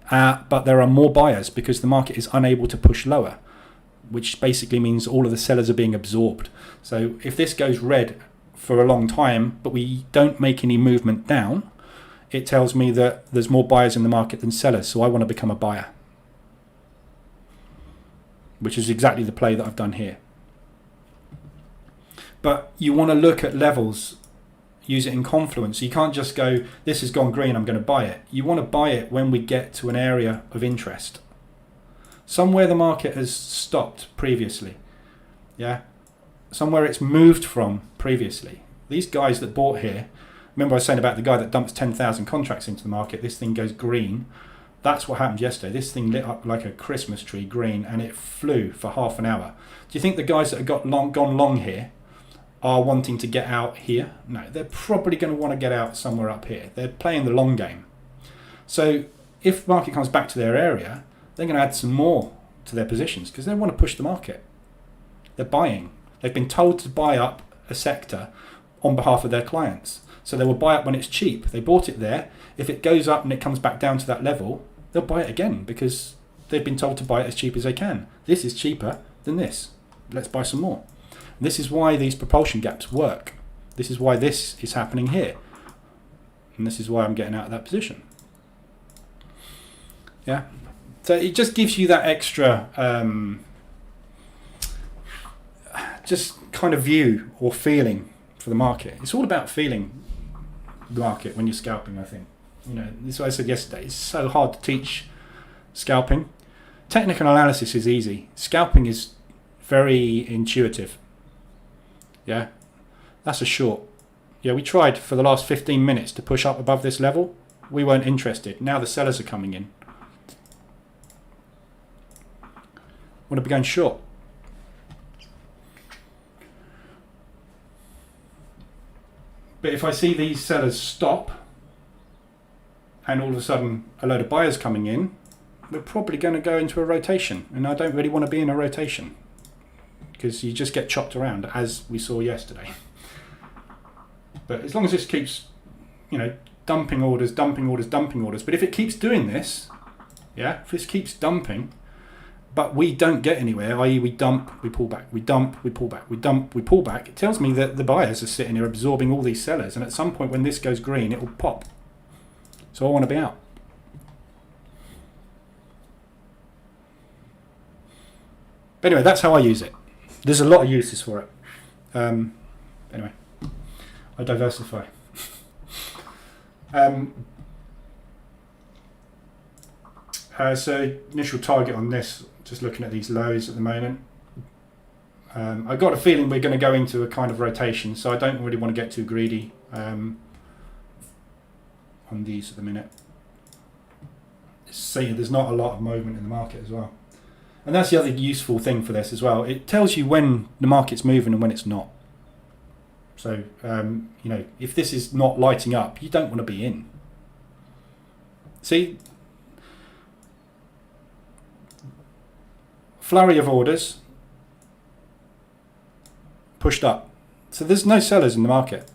but there are more buyers because the market is unable to push lower, which basically means all of the sellers are being absorbed. So if this goes red for a long time, but we don't make any movement down, it tells me that there's more buyers in the market than sellers. So I want to become a buyer, which is exactly the play that I've done here. But you want to look at levels, use it in confluence. You can't just go, this has gone green, I'm going to buy it. You want to buy it when we get to an area of interest, somewhere the market has stopped previously, yeah, somewhere it's moved from previously. These guys that bought here, remember I was saying about the guy that dumps 10,000 contracts into the market, this thing goes green. That's what happened yesterday. This thing lit up like a Christmas tree green and it flew for half an hour. Do you think the guys that have gone long here are wanting to get out here? No, they're probably going to want to get out somewhere up here. They're playing the long game. So if market comes back to their area, they're going to add some more to their positions because they want to push the market. They're buying. They've been told to buy up a sector on behalf of their clients. So they will buy up when it's cheap. They bought it there. If it goes up and it comes back down to that level, they'll buy it again because they've been told to buy it as cheap as they can. This is cheaper than this. Let's buy some more. This is why these propulsion gaps work. This is why this is happening here. And this is why I'm getting out of that position. Yeah. So it just gives you that extra just kind of view or feeling for the market. It's all about feeling the market when you're scalping, I think. You know, this is what I said yesterday. It's so hard to teach scalping. Technical analysis is easy. Scalping is very intuitive. Yeah, that's a short. Yeah, we tried for the last 15 minutes to push up above this level. We weren't interested. Now the sellers are coming in. Want to be going short. But if I see these sellers stop and all of a sudden a load of buyers coming in, we're probably going to go into a rotation. And I don't really want to be in a rotation because you just get chopped around as we saw yesterday. But as long as this keeps, you know, dumping orders. But if it keeps doing this, yeah, if this keeps dumping, but we don't get anywhere, i.e. we dump, we pull back, we dump, we pull back, we dump, we pull back, it tells me that the buyers are sitting here absorbing all these sellers, and at some point when this goes green, it will pop. So I want to be out. But anyway, that's how I use it. There's a lot of uses for it. Anyway, I diversify. So initial target on this, just looking at these lows at the moment. I've got a feeling we're going to go into a kind of rotation, so I don't really want to get too greedy on these at the minute. See, there's not a lot of movement in the market as well. And that's the other useful thing for this as well. It tells you when the market's moving and when it's not. So, you know, if this is not lighting up, you don't want to be in. See? Flurry of orders. Pushed up. So there's no sellers in the market.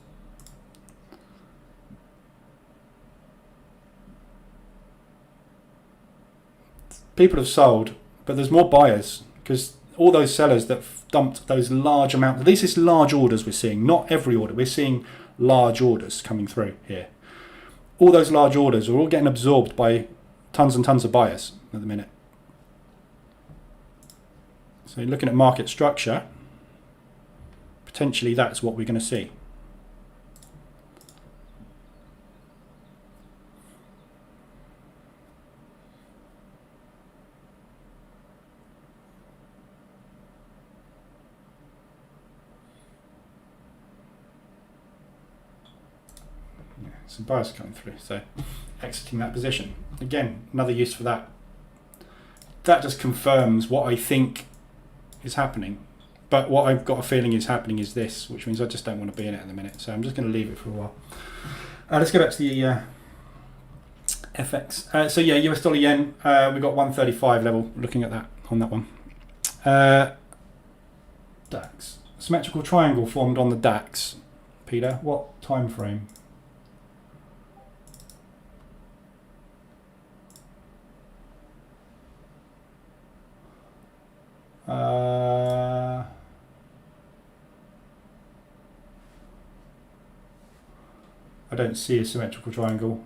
People have sold, but there's more buyers because all those sellers that dumped those large amounts, these is large orders we're seeing, not every order, we're seeing large orders coming through here. all those large orders are all getting absorbed by tons and tons of buyers at the minute. So looking at market structure, potentially that's what we're going to see. Some buyers coming through, so exiting that position. Again, another use for that. That just confirms what I think is happening. But what I've got a feeling is happening is this, which means I just don't want to be in it at the minute. So I'm just going to leave it for a while. Let's go back to the FX. So yeah, US dollar yen, we've got 135 level, looking at that on that one. DAX. Symmetrical triangle formed on the DAX. Peter, what time frame? I don't see a symmetrical triangle.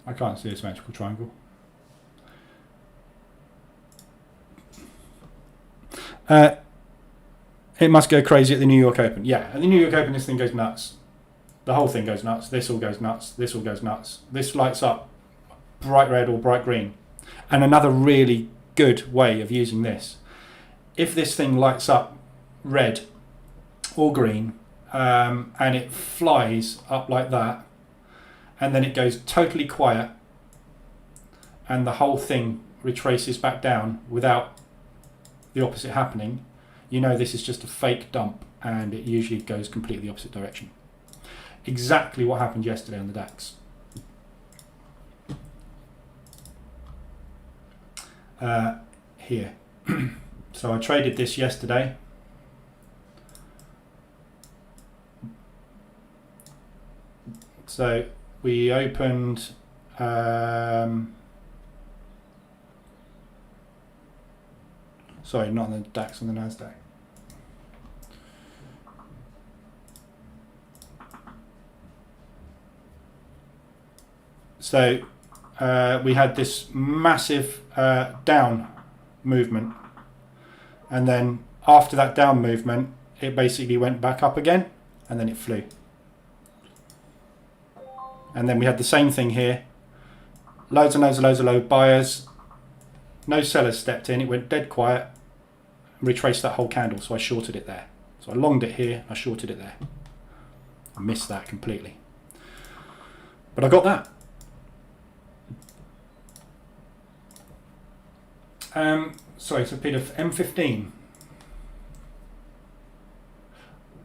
I can't see a symmetrical triangle. It must go crazy at the New York Open. Yeah, at the New York Open this thing goes nuts. The whole thing goes nuts. This all goes nuts. This all goes nuts. This lights up bright red or bright green. And another really good way of using this. If this thing lights up red or green and it flies up like that and then it goes totally quiet and the whole thing retraces back down without the opposite happening, you know this is just a fake dump and it usually goes completely the opposite direction. Exactly what happened yesterday on the DAX. Here. So I traded this yesterday. So we opened sorry, not on the DAX, on the Nasdaq. So we had this massive down movement, and then after that down movement it basically went back up again and then it flew. And then we had the same thing here, loads and loads and loads of low buyers, no sellers stepped in, it went dead quiet, retraced that whole candle, so I shorted it there. So I longed it here, I shorted it there. I missed that completely, but I got that. Sorry, so Peter, M15.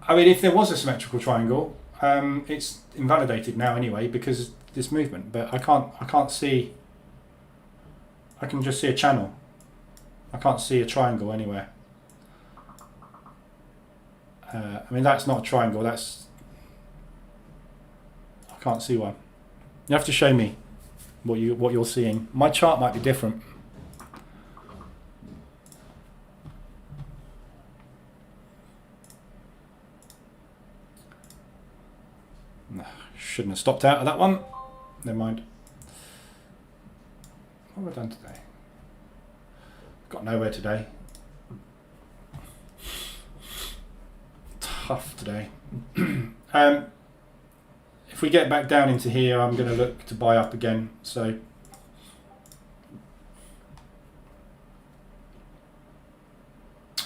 I mean, if there was a symmetrical triangle, it's invalidated now anyway because of this movement. But I can't see. I can just see a channel. I can't see a triangle anywhere. I mean, that's not a triangle. That's. I can't see one. You have to show me what you're seeing. My chart might be different. Shouldn't have stopped out of that one. Never mind. What have I done today? Got nowhere today. Tough today. If we get back down into here, I'm going to look to buy up again. So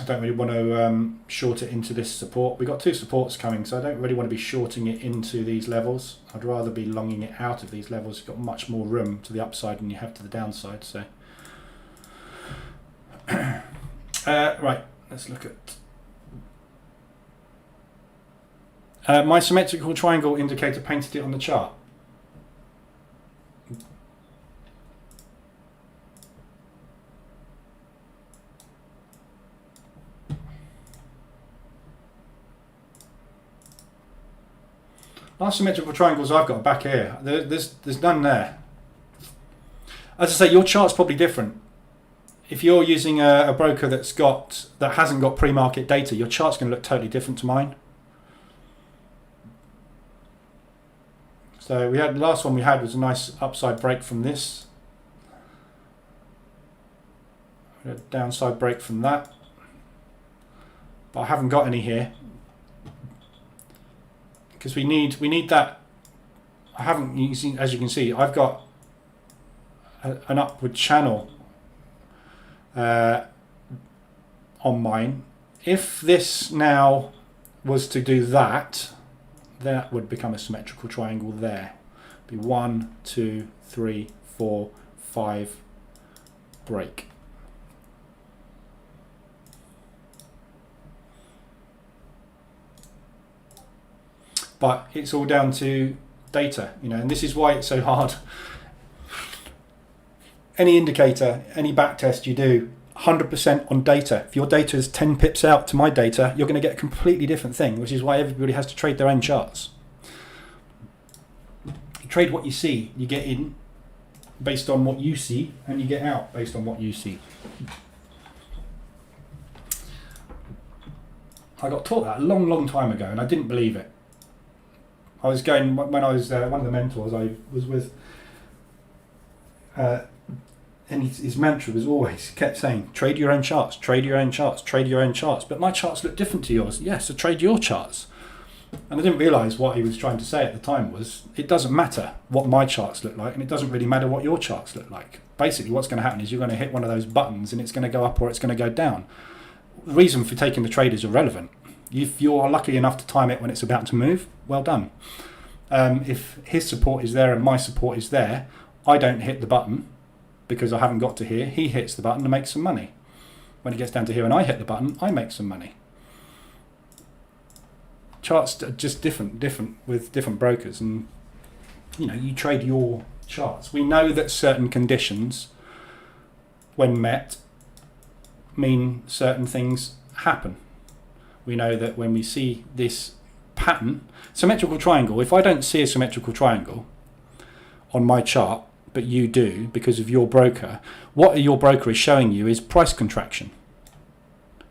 I don't really want to short it into this support. We've got two supports coming, so I don't really want to be shorting it into these levels. I'd rather be longing it out of these levels. You've got much more room to the upside than you have to the downside. So, right, let's look at my symmetrical triangle indicator. Painted it on the chart. Last symmetrical triangles I've got back here. There's none there. As I say, your chart's probably different. If you're using a broker that hasn't got pre-market data, your chart's going to look totally different to mine. So the last one we had was a nice upside break from this. A downside break from that. But I haven't got any here. Because we need that. I haven't, as you can see, I've got an upward channel on mine. If this now was to do that, that would become a symmetrical triangle there. Be 1, 2, 3, 4, 5, break. But it's all down to data, and this is why it's so hard. Any indicator, any backtest you do, 100% on data. If your data is 10 pips out to my data, you're going to get a completely different thing, which is why everybody has to trade their own charts. You trade what you see, you get in based on what you see, and you get out based on what you see. I got taught that a long time ago, and I didn't believe it. I was going, when I was one of the mentors I was with, and his mantra was always, kept saying, trade your own charts, trade your own charts, trade your own charts. But my charts look different to yours. Yes, so trade your charts. And I didn't realise what he was trying to say at the time was, it doesn't matter what my charts look like, and it doesn't really matter what your charts look like. Basically, what's going to happen is you're going to hit one of those buttons, and it's going to go up or it's going to go down. The reason for taking the trade is irrelevant. If you are lucky enough to time it when it's about to move, well done. If his support is there and my support is there, I don't hit the button because I haven't got to here. He hits the button and makes some money. When it gets down to here and I hit the button, I make some money. Charts are just different with different brokers, and you trade your charts. We know that certain conditions, when met, mean certain things happen. We know that when we see this pattern, symmetrical triangle, if I don't see a symmetrical triangle on my chart, but you do because of your broker, what your broker is showing you is price contraction.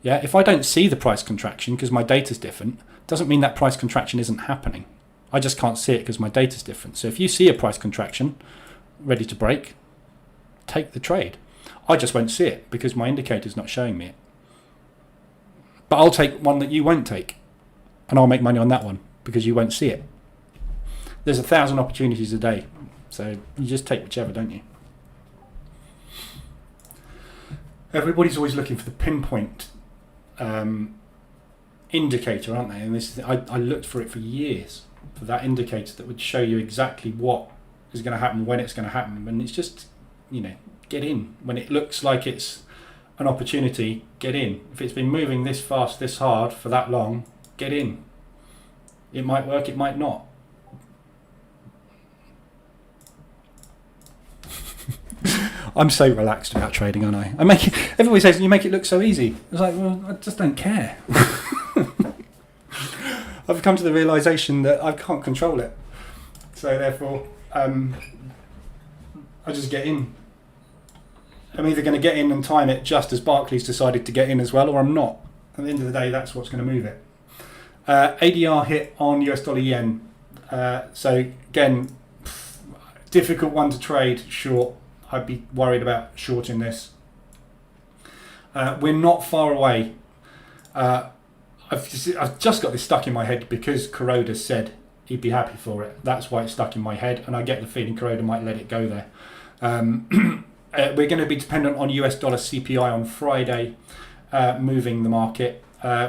Yeah, if I don't see the price contraction because my data's different, doesn't mean that price contraction isn't happening. I just can't see it because my data's different. So if you see a price contraction ready to break, take the trade. I just won't see it because my indicator's not showing me it. But I'll take one that you won't take, and I'll make money on that one because you won't see it. There's 1,000 opportunities a day, so you just take whichever, don't you? Everybody's always looking for the pinpoint indicator, aren't they? And I looked for it for years, for that indicator that would show you exactly what is going to happen, when it's going to happen, and it's just, get in when it looks like it's an opportunity. Get in. If it's been moving this fast, this hard for that long, get in. It might work, it might not. I'm so relaxed about trading, aren't I? Everybody says you make it look so easy. It's like, well, I just don't care. I've come to the realisation that I can't control it. So therefore, I just get in. I'm either going to get in and time it just as Barclays decided to get in as well, or I'm not. At the end of the day, that's what's going to move it. ADR hit on US dollar yen. So again, difficult one to trade short. I'd be worried about shorting this. We're not far away. I've just got this stuck in my head because Kuroda said he'd be happy for it. That's why it's stuck in my head, and I get the feeling Kuroda might let it go there. We're going to be dependent on US dollar CPI on Friday, moving the market.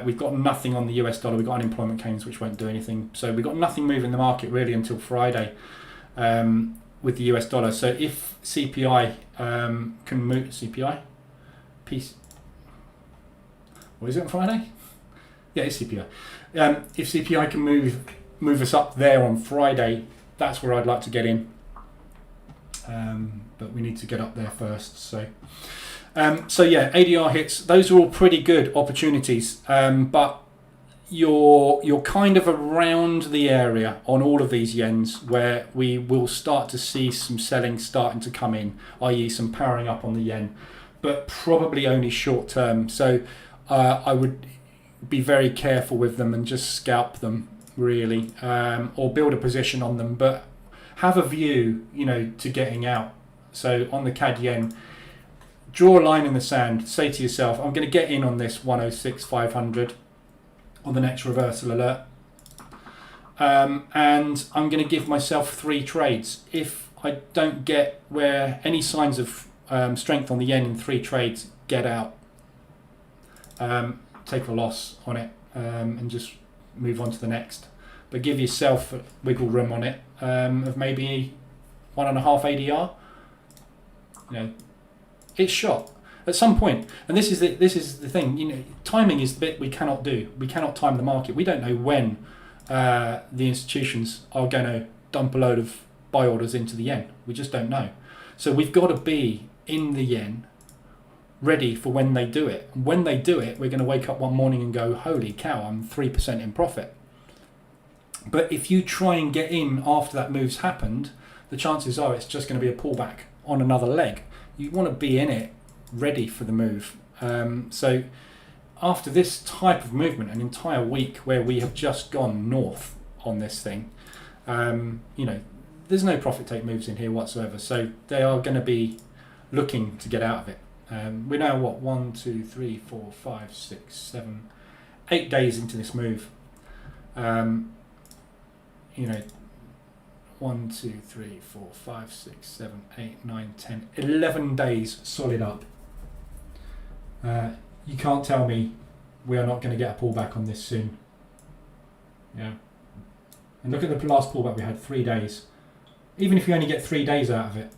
We've got nothing on the US dollar. We've got unemployment claims which won't do anything. So we've got nothing moving the market really until Friday with the US dollar. So if CPI can move, CPI? Peace. What is it on Friday? Yeah, it's CPI. If CPI can move us up there on Friday, that's where I'd like to get in. But we need to get up there first. So yeah, ADR hits. Those are all pretty good opportunities. But you're kind of around the area on all of these yens where we will start to see some selling starting to come in, i.e. some powering up on the yen, but probably only short term. So I would be very careful with them and just scalp them really, or build a position on them, but have a view, to getting out. So on the CAD yen, draw a line in the sand, say to yourself, I'm going to get in on this 106,500 on the next reversal alert, and I'm going to give myself 3 trades. If I don't get where any signs of strength on the yen in 3 trades, get out, take a loss on it, and just move on to the next. But give yourself wiggle room on it, of maybe 1.5 ADR. It's shot at some point, and this is the thing. Timing is the bit we cannot do. We cannot time the market. We don't know when the institutions are going to dump a load of buy orders into the yen. We just don't know. So we've got to be in the yen, ready for when they do it. And when they do it, we're going to wake up one morning and go, "Holy cow! I'm 3% in profit." But if you try and get in after that move's happened, the chances are it's just going to be a pullback on another leg. You want to be in it, ready for the move. So after this type of movement, an entire week where we have just gone north on this thing, there's no profit take moves in here whatsoever. So they are going to be looking to get out of it. We're now 1, 2, 3, 4, 5, 6, 7, 8 days into this move. 1, 2, 3, 4, 5, 6, 7, 8, 9, 10, 11 days solid up. You can't tell me we are not going to get a pullback on this soon. Yeah. And look at the last pullback we had, 3 days. Even if you only get 3 days out of it.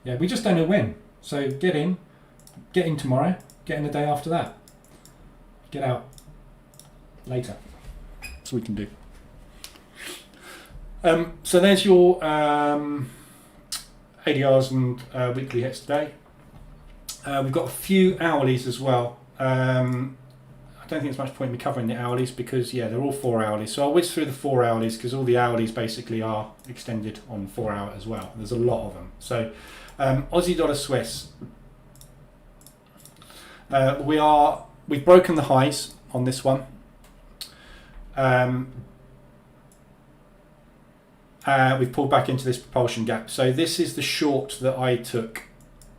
Yeah, we just don't know when. So get in tomorrow, get in the day after that. Get out later. That's what we can do. So there's your ADRs and weekly hits today. We've got a few hourlies as well. I don't think there's much point in me covering the hourlies because, they're all 4 hourlies. So I'll whiz through the 4 hourlies because all the hourlies basically are extended on 4 hour as well. There's a lot of them. So Aussie dollar Swiss. We've broken the highs on this one. We've pulled back into this propulsion gap. So this is the short that I took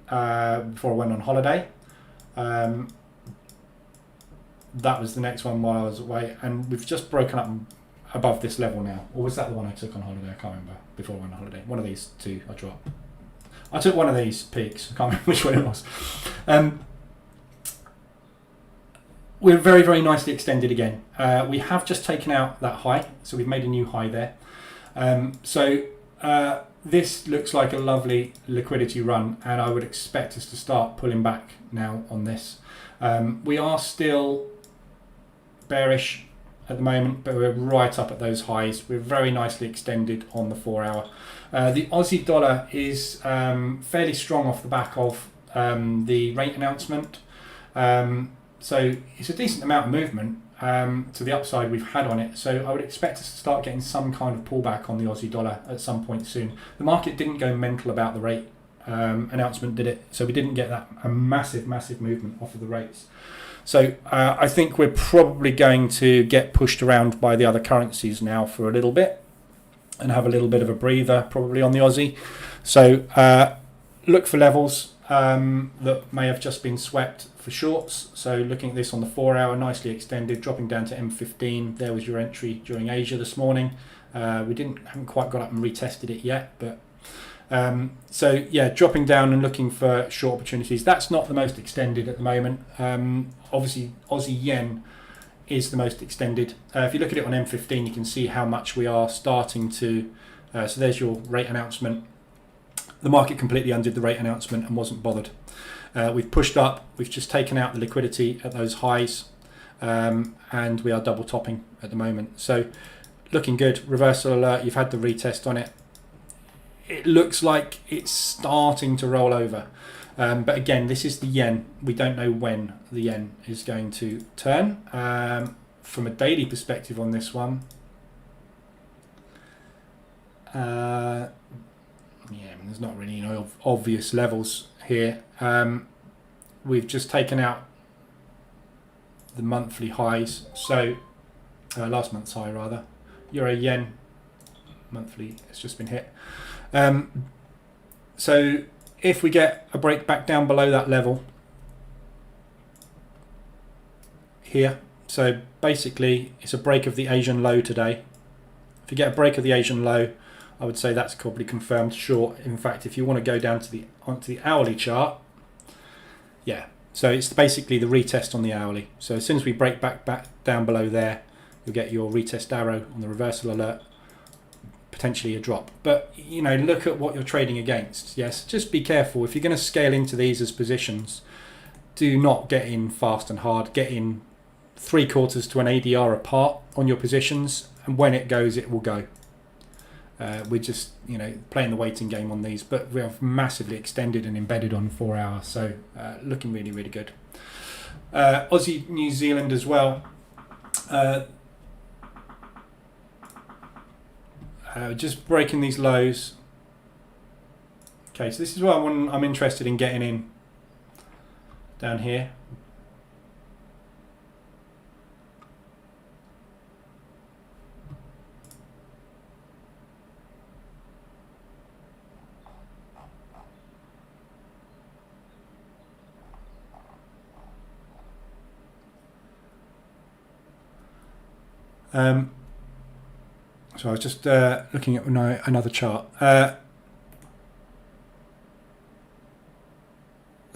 before I went on holiday. That was the next one while I was away, and we've just broken up above this level now. Or was that the one I took on holiday? I can't remember. Before I went on holiday, one of these two I dropped. I took one of these peaks. I can't remember which one it was. We're very, very nicely extended again. We have just taken out that high, so we've made a new high there. This looks like a lovely liquidity run, and I would expect us to start pulling back now on this. We are still bearish at the moment, but we're right up at those highs. We're very nicely extended on the 4 hour. The Aussie dollar is fairly strong off the back of the rate announcement. So it's a decent amount of movement to the upside we've had on it. So I would expect us to start getting some kind of pullback on the Aussie dollar at some point soon. The market didn't go mental about the rate announcement, did it? So we didn't get a massive movement off of the rates. So I think we're probably going to get pushed around by the other currencies now for a little bit and have a little bit of a breather probably on the Aussie. So look for levels that may have just been swept for shorts. So looking at this on the 4 hour, nicely extended, dropping down to M15. There was your entry during Asia this morning. We haven't quite got up and retested it yet, but dropping down and looking for short opportunities. That's not the most extended at the moment. Obviously Aussie yen is the most extended. If you look at it on M15, you can see how much we are starting to so there's your rate announcement. The market completely undid the rate announcement and wasn't bothered. We've pushed up, we've just taken out the liquidity at those highs, and we are double topping at the moment. So looking good. Reversal alert, you've had the retest on it. It looks like it's starting to roll over. But again, this is the yen. We don't know when the yen is going to turn. From a daily perspective on this one, yeah, there's not really obvious levels here. We've just taken out the monthly highs, so last month's high rather. Euro yen monthly, it's just been hit. So if we get a break back down below that level here, so basically it's a break of the Asian low today. If you get a break of the Asian low, I would say that's probably confirmed short. In fact, if you want to go down to onto the hourly chart, yeah, so it's basically the retest on the hourly. So as soon as we break back down below there, you'll get your retest arrow on the reversal alert, potentially a drop. But look at what you're trading against. Yes, just be careful. If you're going to scale into these as positions, do not get in fast and hard. Get in 3/4 to an ADR apart on your positions, and when it goes, it will go. We're just playing the waiting game on these, but we have massively extended and embedded on 4 hours, so looking really, really good. Aussie New Zealand as well. Just breaking these lows. Okay, so this is what I'm interested in getting in down here. So I was just looking at another chart. So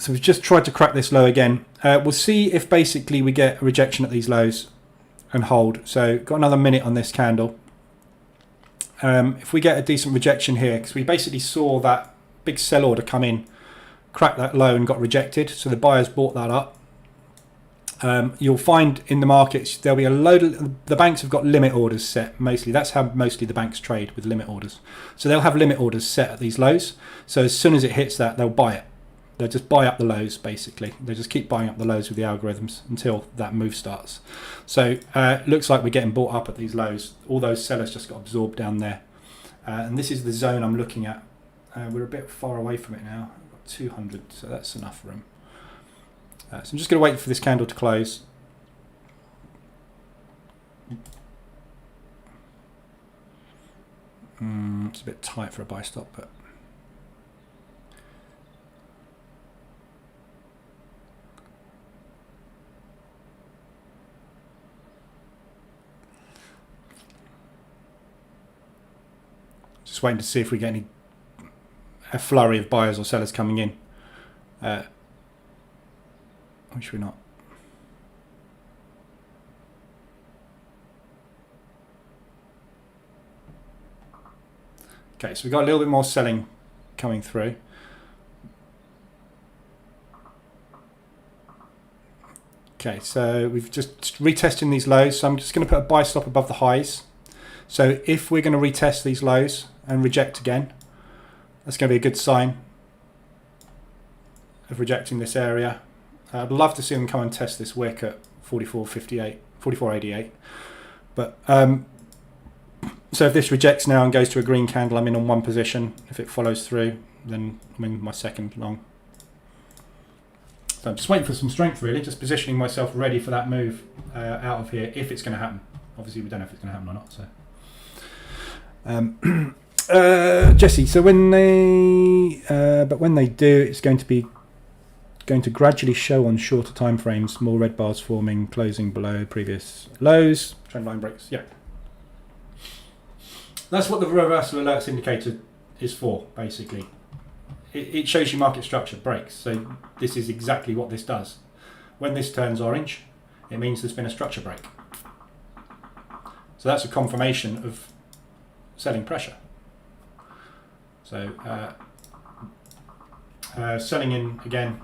we've just tried to crack this low again. We'll see if basically we get a rejection at these lows and hold. So got another minute on this candle. If we get a decent rejection here, because we basically saw that big sell order come in, crack that low and got rejected. So the buyers bought that up. You'll find in the markets there'll be a load of the banks have got limit orders set mostly. That's how mostly the banks trade, with limit orders. So they'll have limit orders set at these lows. So as soon as it hits that, they'll buy it. They'll just buy up the lows basically. They just keep buying up the lows with the algorithms until that move starts. So looks like we're getting bought up at these lows. All those sellers just got absorbed down there. And this is the zone I'm looking at. We're a bit far away from it now. We've got 200, so that's enough room. So I'm just going to wait for this candle to close. It's a bit tight for a buy stop, but just waiting to see if we get a flurry of buyers or sellers coming in. Which we're not. Okay, so we've got a little bit more selling coming through. Okay, so we've just retesting these lows. So I'm just going to put a buy stop above the highs. So if we're going to retest these lows and reject again, that's going to be a good sign of rejecting this area. I'd love to see them come and test this wick at 44.88. But so if this rejects now and goes to a green candle, I'm in on one position. If it follows through, then I'm in my second long. So I'm just waiting for some strength, really, just positioning myself ready for that move out of here, if it's going to happen. Obviously, we don't know if it's going to happen or not. So, Jesse. So when they do, it's going to gradually show on shorter time frames, more red bars forming, closing below previous lows, trend line breaks. Yeah, that's what the reversal alerts indicator is for, basically. It shows you market structure breaks. So this is exactly what this does. When this turns orange, it means there's been a structure break. So that's a confirmation of selling pressure. So selling in again.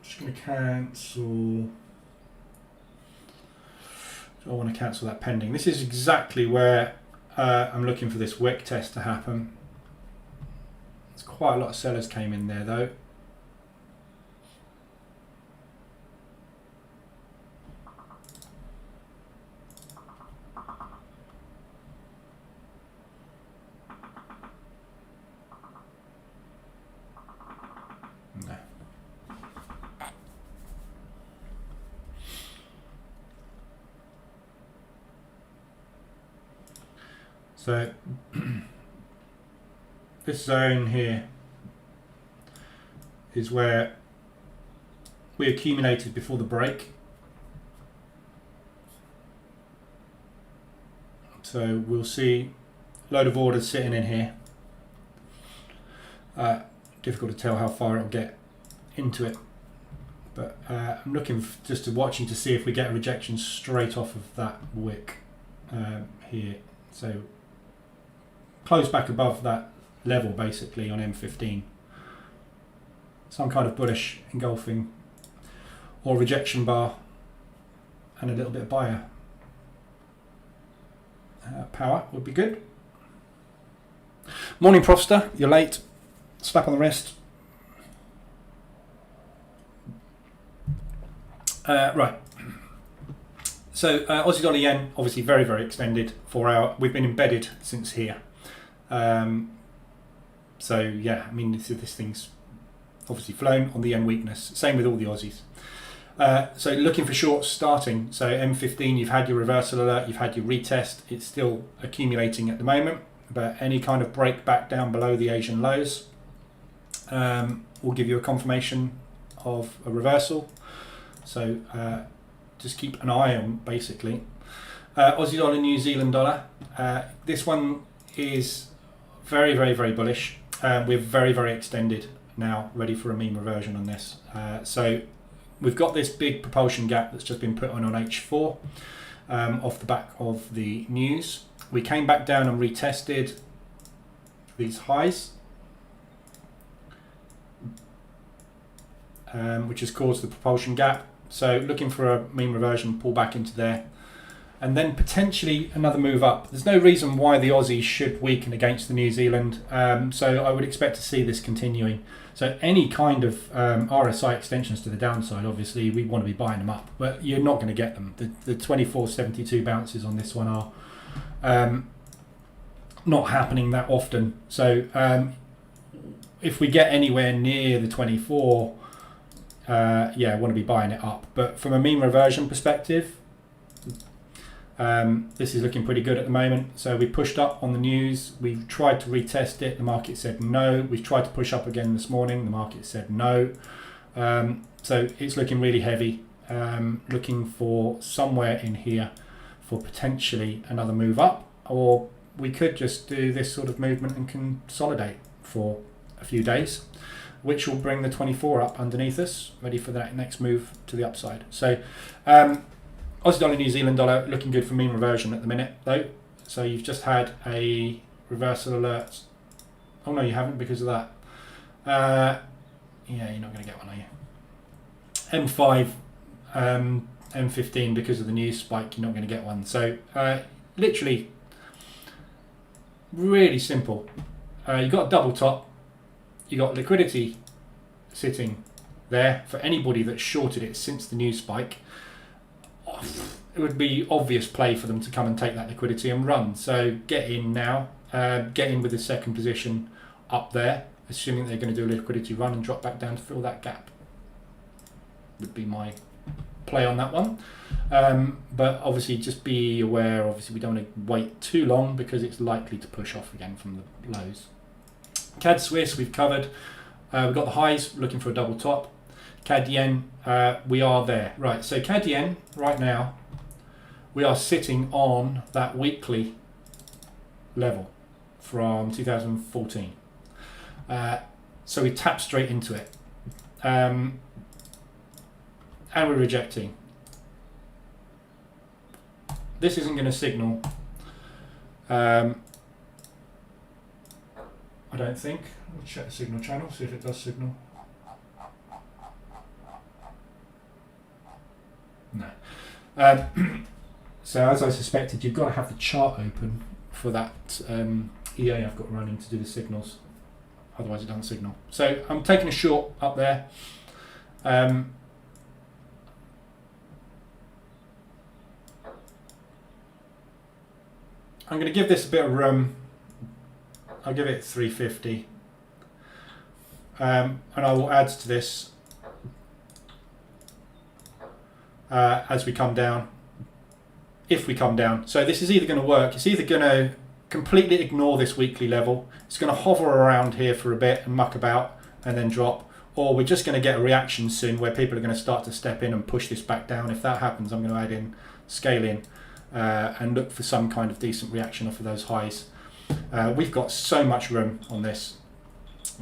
Just going to cancel. So I want to cancel that pending. This is exactly where I'm looking for this wick test to happen. There's quite a lot of sellers came in there though. No. So this zone here is where we accumulated before the break. So we'll see a load of orders sitting in here. Difficult to tell how far it'll get into it, but I'm looking just watching to see if we get a rejection straight off of that wick here. So close back above that level basically on M15. Some kind of bullish engulfing or rejection bar and a little bit of buyer power would be good. Morning Profster, you're late. Slap on the wrist. Right. So Aussie dollar yen, obviously very, very extended 4 hour. We've been embedded since here. So yeah, I mean, this thing's obviously flown on the yen weakness. Same with all the Aussies. So looking for shorts starting. So M15, you've had your reversal alert, you've had your retest. It's still accumulating at the moment, but any kind of break back down below the Asian lows will give you a confirmation of a reversal. So just keep an eye on basically. Aussie dollar, New Zealand dollar. This one is very, very, very bullish. We're very, very extended now, ready for a mean reversion on this. So we've got this big propulsion gap that's just been put on H4 off the back of the news. We came back down and retested these highs, which has caused the propulsion gap. So looking for a mean reversion, pull back into there, and then potentially another move up. There's no reason why the Aussie should weaken against the New Zealand, so I would expect to see this continuing. So any kind of RSI extensions to the downside, obviously we want to be buying them up, but you're not going to get them. The 24.72 bounces on this one are not happening that often. So if we get anywhere near the 24, yeah, I want to be buying it up. But from a mean reversion perspective, this is looking pretty good at the moment. So we pushed up on the news. We've tried to retest it. The market said no. We've tried to push up again this morning. The market said no. So it's looking really heavy. Looking for somewhere in here for potentially another move up, or we could just do this sort of movement and consolidate for a few days, which will bring the 24 up underneath us, ready for that next move to the upside. So Aussie dollar, New Zealand dollar, looking good for mean reversion at the minute though. So you've just had a reversal alert. Oh no, you haven't because of that. Yeah, you're not going to get one, are you? M5, M15 because of the news spike, you're not going to get one. So literally really simple. You've got a double top. You got liquidity sitting there for anybody that's shorted it since the news spike. It would be obvious play for them to come and take that liquidity and run. So get in now, get in with the second position up there, assuming they're going to do a liquidity run and drop back down to fill that gap. Would be my play on that one. But obviously just be aware, obviously we don't want to wait too long because it's likely to push off again from the lows. CAD Swiss we've covered. We've got the highs, looking for a double top. CAD Yen, we are there. Right, so CAD Yen, right now, we are sitting on that weekly level from 2014. So we tap straight into it. And we're rejecting. This isn't going to signal. I don't think. We'll check the signal channel, see if it does signal. No. So as I suspected, you've got to have the chart open for that EA I've got running to do the signals. Otherwise it doesn't signal. So I'm taking a short up there. I'm going to give this a bit of room. I'll give it 350. And I will add to this as we come down. If we come down. So this is either going to work. It's either going to completely ignore this weekly level. It's going to hover around here for a bit and muck about and then drop. Or we're just going to get a reaction soon where people are going to start to step in and push this back down. If that happens, I'm going to add in scaling and look for some kind of decent reaction off of those highs. We've got so much room on this.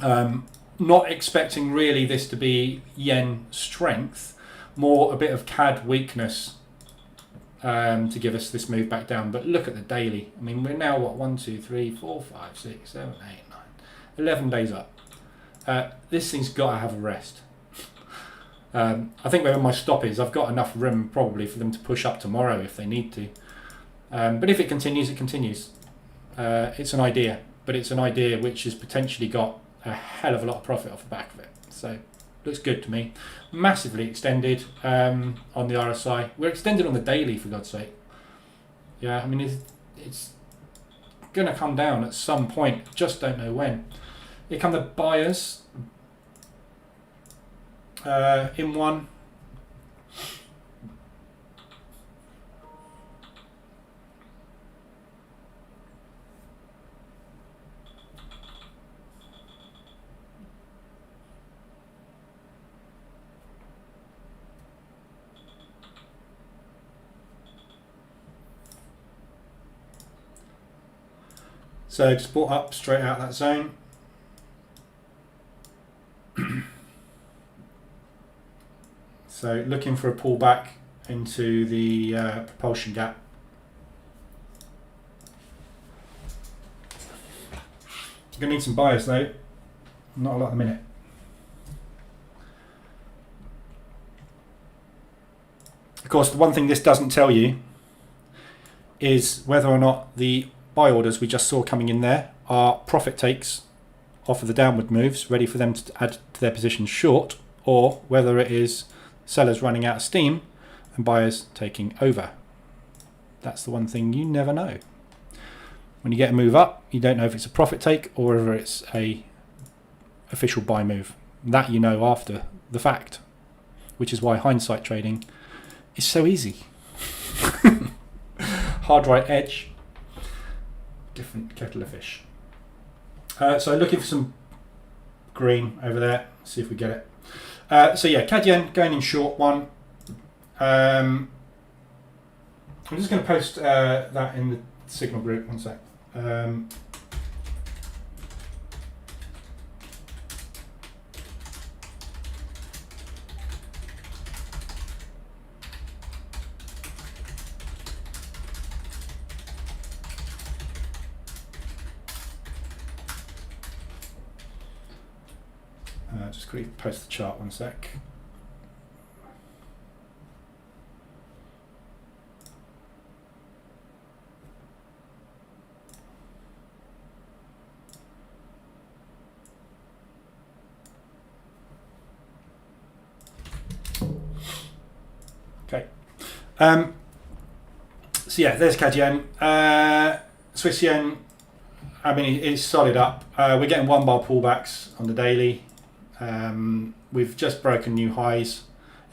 Not expecting really this to be yen strength, more a bit of CAD weakness to give us this move back down. But look at the daily. I mean, we're now what, 1, 2, 3, 4, 5, 6, 7, 8, 9, 11 days up. This thing's got to have a rest. I think where my stop is, I've got enough room probably for them to push up tomorrow if they need to. But if it continues, it continues. It's an idea, but it's an idea which has potentially got a hell of a lot of profit off the back of it. So looks good to me. Massively extended on the RSI. We're extended on the daily, for God's sake. Yeah, I mean, it's going to come down at some point. Just don't know when. Here come the buyers. In one. So just bought up straight out of that zone. So looking for a pullback into the propulsion gap. You're going to need some buyers though, not a lot at the minute. Of course, the one thing this doesn't tell you is whether or not the buy orders we just saw coming in there are profit takes off of the downward moves, ready for them to add to their position short, or whether it is sellers running out of steam and buyers taking over. That's the one thing you never know. When you get a move up, you don't know if it's a profit take or whether it's a official buy move. That you know after the fact, which is why hindsight trading is so easy. Hard right edge, different kettle of fish. So looking for some green over there, see if we get it. So yeah, CAD yen going in short one. I'm just going to post that in the signal group, one sec. Just quickly post the chart, one sec. Okay. So yeah, there's CAD yen. Swiss yen, I mean, it's solid up. We're getting 1 bar pullbacks on the daily. We've just broken new highs.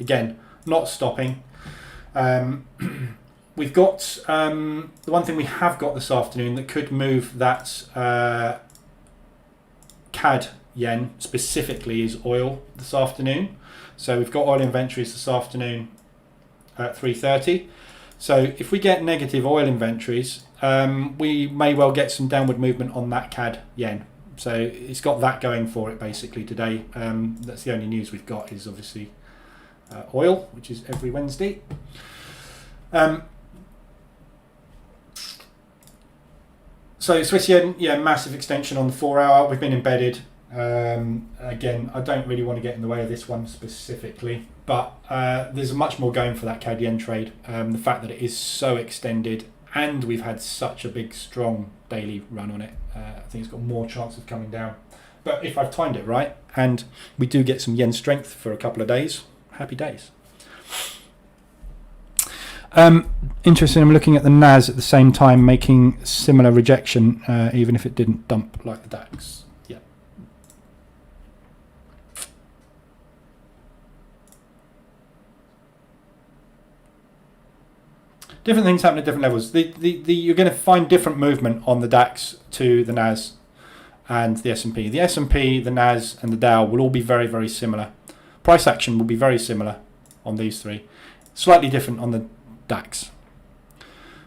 Again, not stopping. We've got the one thing we have got this afternoon that could move that CAD yen specifically is oil this afternoon. So we've got oil inventories this afternoon at 3:30. So if we get negative oil inventories, we may well get some downward movement on that CAD yen. So it's got that going for it basically today. That's the only news we've got is obviously oil, which is every Wednesday. So Swiss yen, yeah, massive extension on the 4 hour. We've been embedded. Again, I don't really want to get in the way of this one specifically, but there's much more going for that CAD yen trade. The fact that it is so extended and we've had such a big strong daily run on it, I think it's got more chance of coming down. But if I've timed it right and we do get some yen strength for a couple of days, happy days. Interesting, I'm looking at the NAS at the same time making similar rejection, even if it didn't dump like the DAX. Yeah. Different things happen at different levels. You're going to find different movement on the DAX to the NAS and the S&P. The S&P, the NAS and the Dow will all be very, very similar. Price action will be very similar on these three. Slightly different on the DAX.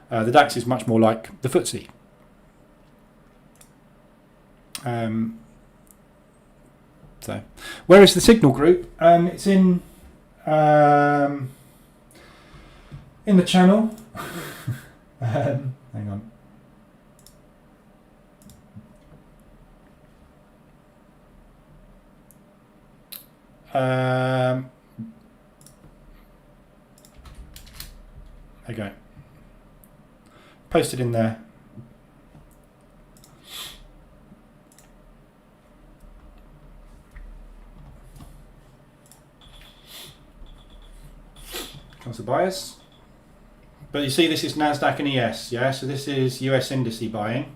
The DAX is much more like the FTSE. So, where is the signal group? It's in the channel. Hang on. There you go. Posted in there. Comes the bias. But you see this is NASDAQ and ES, yeah? So this is US indices buying.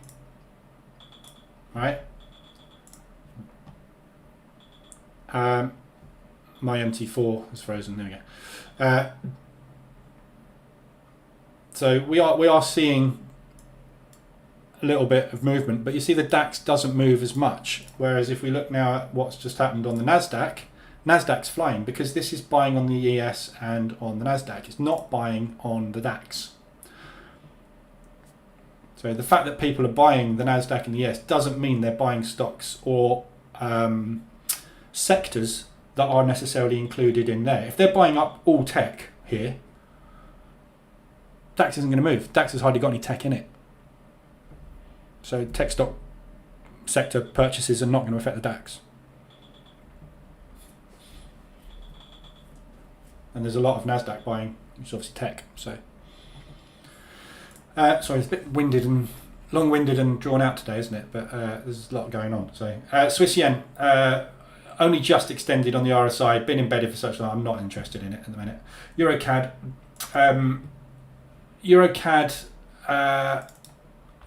Right? My MT4 is frozen, there we go. So we are seeing a little bit of movement, but you see the DAX doesn't move as much. Whereas if we look now at what's just happened on the NASDAQ's flying because this is buying on the ES and on the NASDAQ. It's not buying on the DAX. So the fact that people are buying the NASDAQ and the ES doesn't mean they're buying stocks or sectors that are necessarily included in there. If they're buying up all tech here, DAX isn't going to move. DAX has hardly got any tech in it. So tech stock sector purchases are not going to affect the DAX. And there's a lot of NASDAQ buying, which is obviously tech. So, sorry, it's a bit long-winded and drawn out today, isn't it? But there's a lot going on. So, Swiss yen only just extended on the RSI, been embedded for such long. I'm not interested in it at the minute. EuroCAD.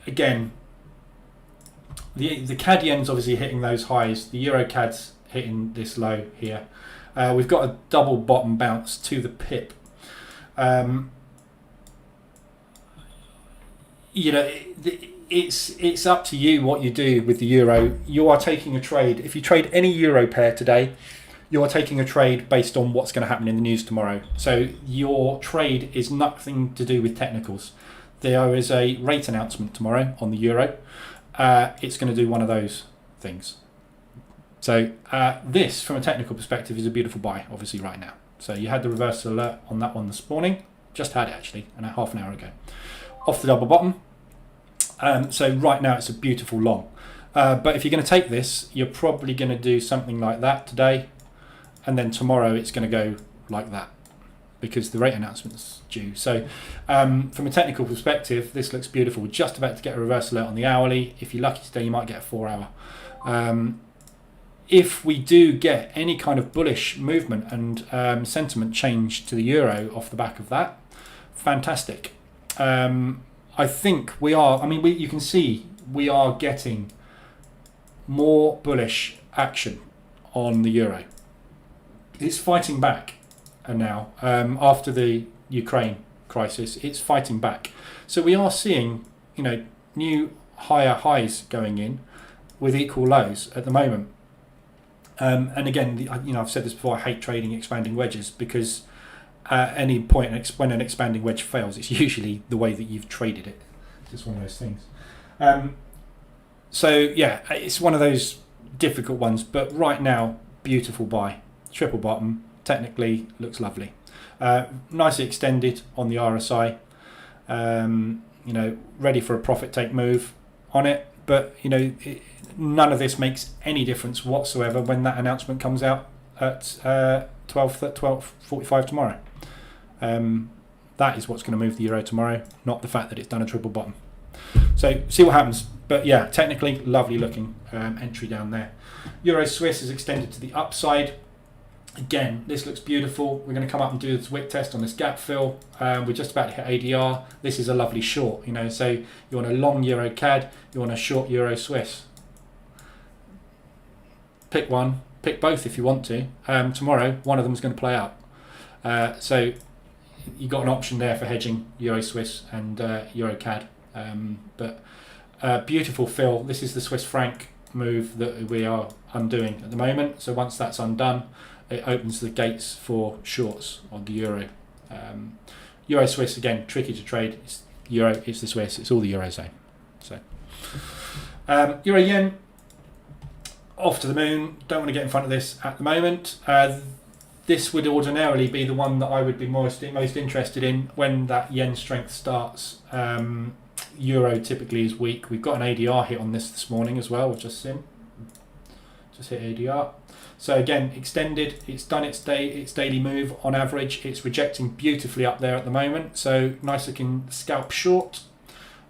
Again, the CAD yen's obviously hitting those highs. The EuroCAD's hitting this low here. We've got a double bottom bounce to the pip. You know, it's up to you what you do with the euro. You are taking a trade. If you trade any euro pair today, you are taking a trade based on what's going to happen in the news tomorrow. So your trade is nothing to do with technicals. There is a rate announcement tomorrow on the euro. It's going to do one of those things. So this, from a technical perspective, is a beautiful buy, obviously, right now. So you had the reversal alert on that one this morning. Just had it, actually, and half an hour ago. Off the double bottom. So right now, it's a beautiful long. But if you're going to take this, you're probably going to do something like that today. And then tomorrow, it's going to go like that because the rate announcement's due. So from a technical perspective, this looks beautiful. We're just about to get a reversal alert on the hourly. If you're lucky today, you might get a 4 hour. If we do get any kind of bullish movement and sentiment change to the euro off the back of that, fantastic. I think we are, I mean, you can see we are getting more bullish action on the euro. It's fighting back now after the Ukraine crisis. It's fighting back. So we are seeing, new higher highs going in with equal lows at the moment. And again, I've said this before, I hate trading expanding wedges because at any point when an expanding wedge fails, it's usually the way that you've traded it. It's just one of those things. So yeah, it's one of those difficult ones, but right now, beautiful buy. Triple bottom, technically looks lovely. Nicely extended on the RSI. Ready for a profit take move on it. but you know, none of this makes any difference whatsoever when that announcement comes out at 12:45 tomorrow. That is what's going to move the euro tomorrow, not the fact that it's done a triple bottom. So see what happens. But yeah, technically lovely looking entry down there. Euro Swiss is extended to the upside. Again, this looks beautiful. We're going to come up and do this wick test on this gap fill. We're just about to hit ADR. This is a lovely short, you know. So you want a long Euro CAD, you want a short Euro Swiss. Pick one, pick both if you want to. Tomorrow, one of them is going to play out. So you've got an option there for hedging Euro Swiss and Euro CAD. But beautiful fill. This is the Swiss franc move that we are undoing at the moment. So once that's undone, it opens the gates for shorts on the euro. Euro Swiss, again, tricky to trade. It's euro, it's the Swiss, it's all the eurozone. So euro yen, off to the moon. Don't want to get in front of this at the moment. This would ordinarily be the one that I would be most interested in when that yen strength starts. Euro typically is weak. We've got an ADR hit on this morning as well. We've just seen. Just hit ADR. So again, extended. It's done its daily move on average. It's rejecting beautifully up there at the moment. So nice looking scalp short.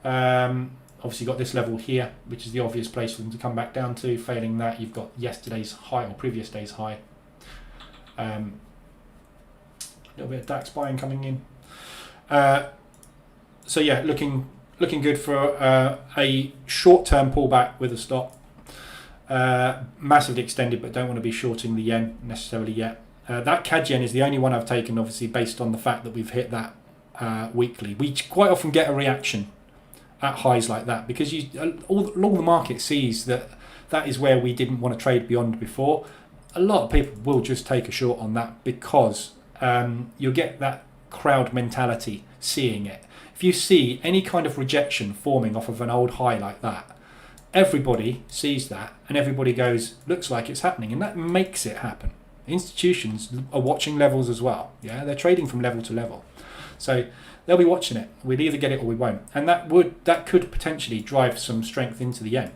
Obviously got this level here, which is the obvious place for them to come back down to. Failing that, you've got yesterday's high or previous day's high. A little bit of DAX buying coming in. So yeah, looking good for a short-term pullback with a stop. Massively extended, but don't want to be shorting the yen necessarily yet. That CAD yen is the only one I've taken, obviously based on the fact that we've hit that weekly. We quite often get a reaction at highs like that because all the market sees that is where we didn't want to trade beyond before. A lot of people will just take a short on that because you'll get that crowd mentality seeing it. If you see any kind of rejection forming off of an old high like that, everybody sees that and everybody goes, looks like it's happening, and that makes it happen. Institutions are watching levels as well. Yeah, they're trading from level to level. So they'll be watching it. We'll either get it or we won't. And that could potentially drive some strength into the yen.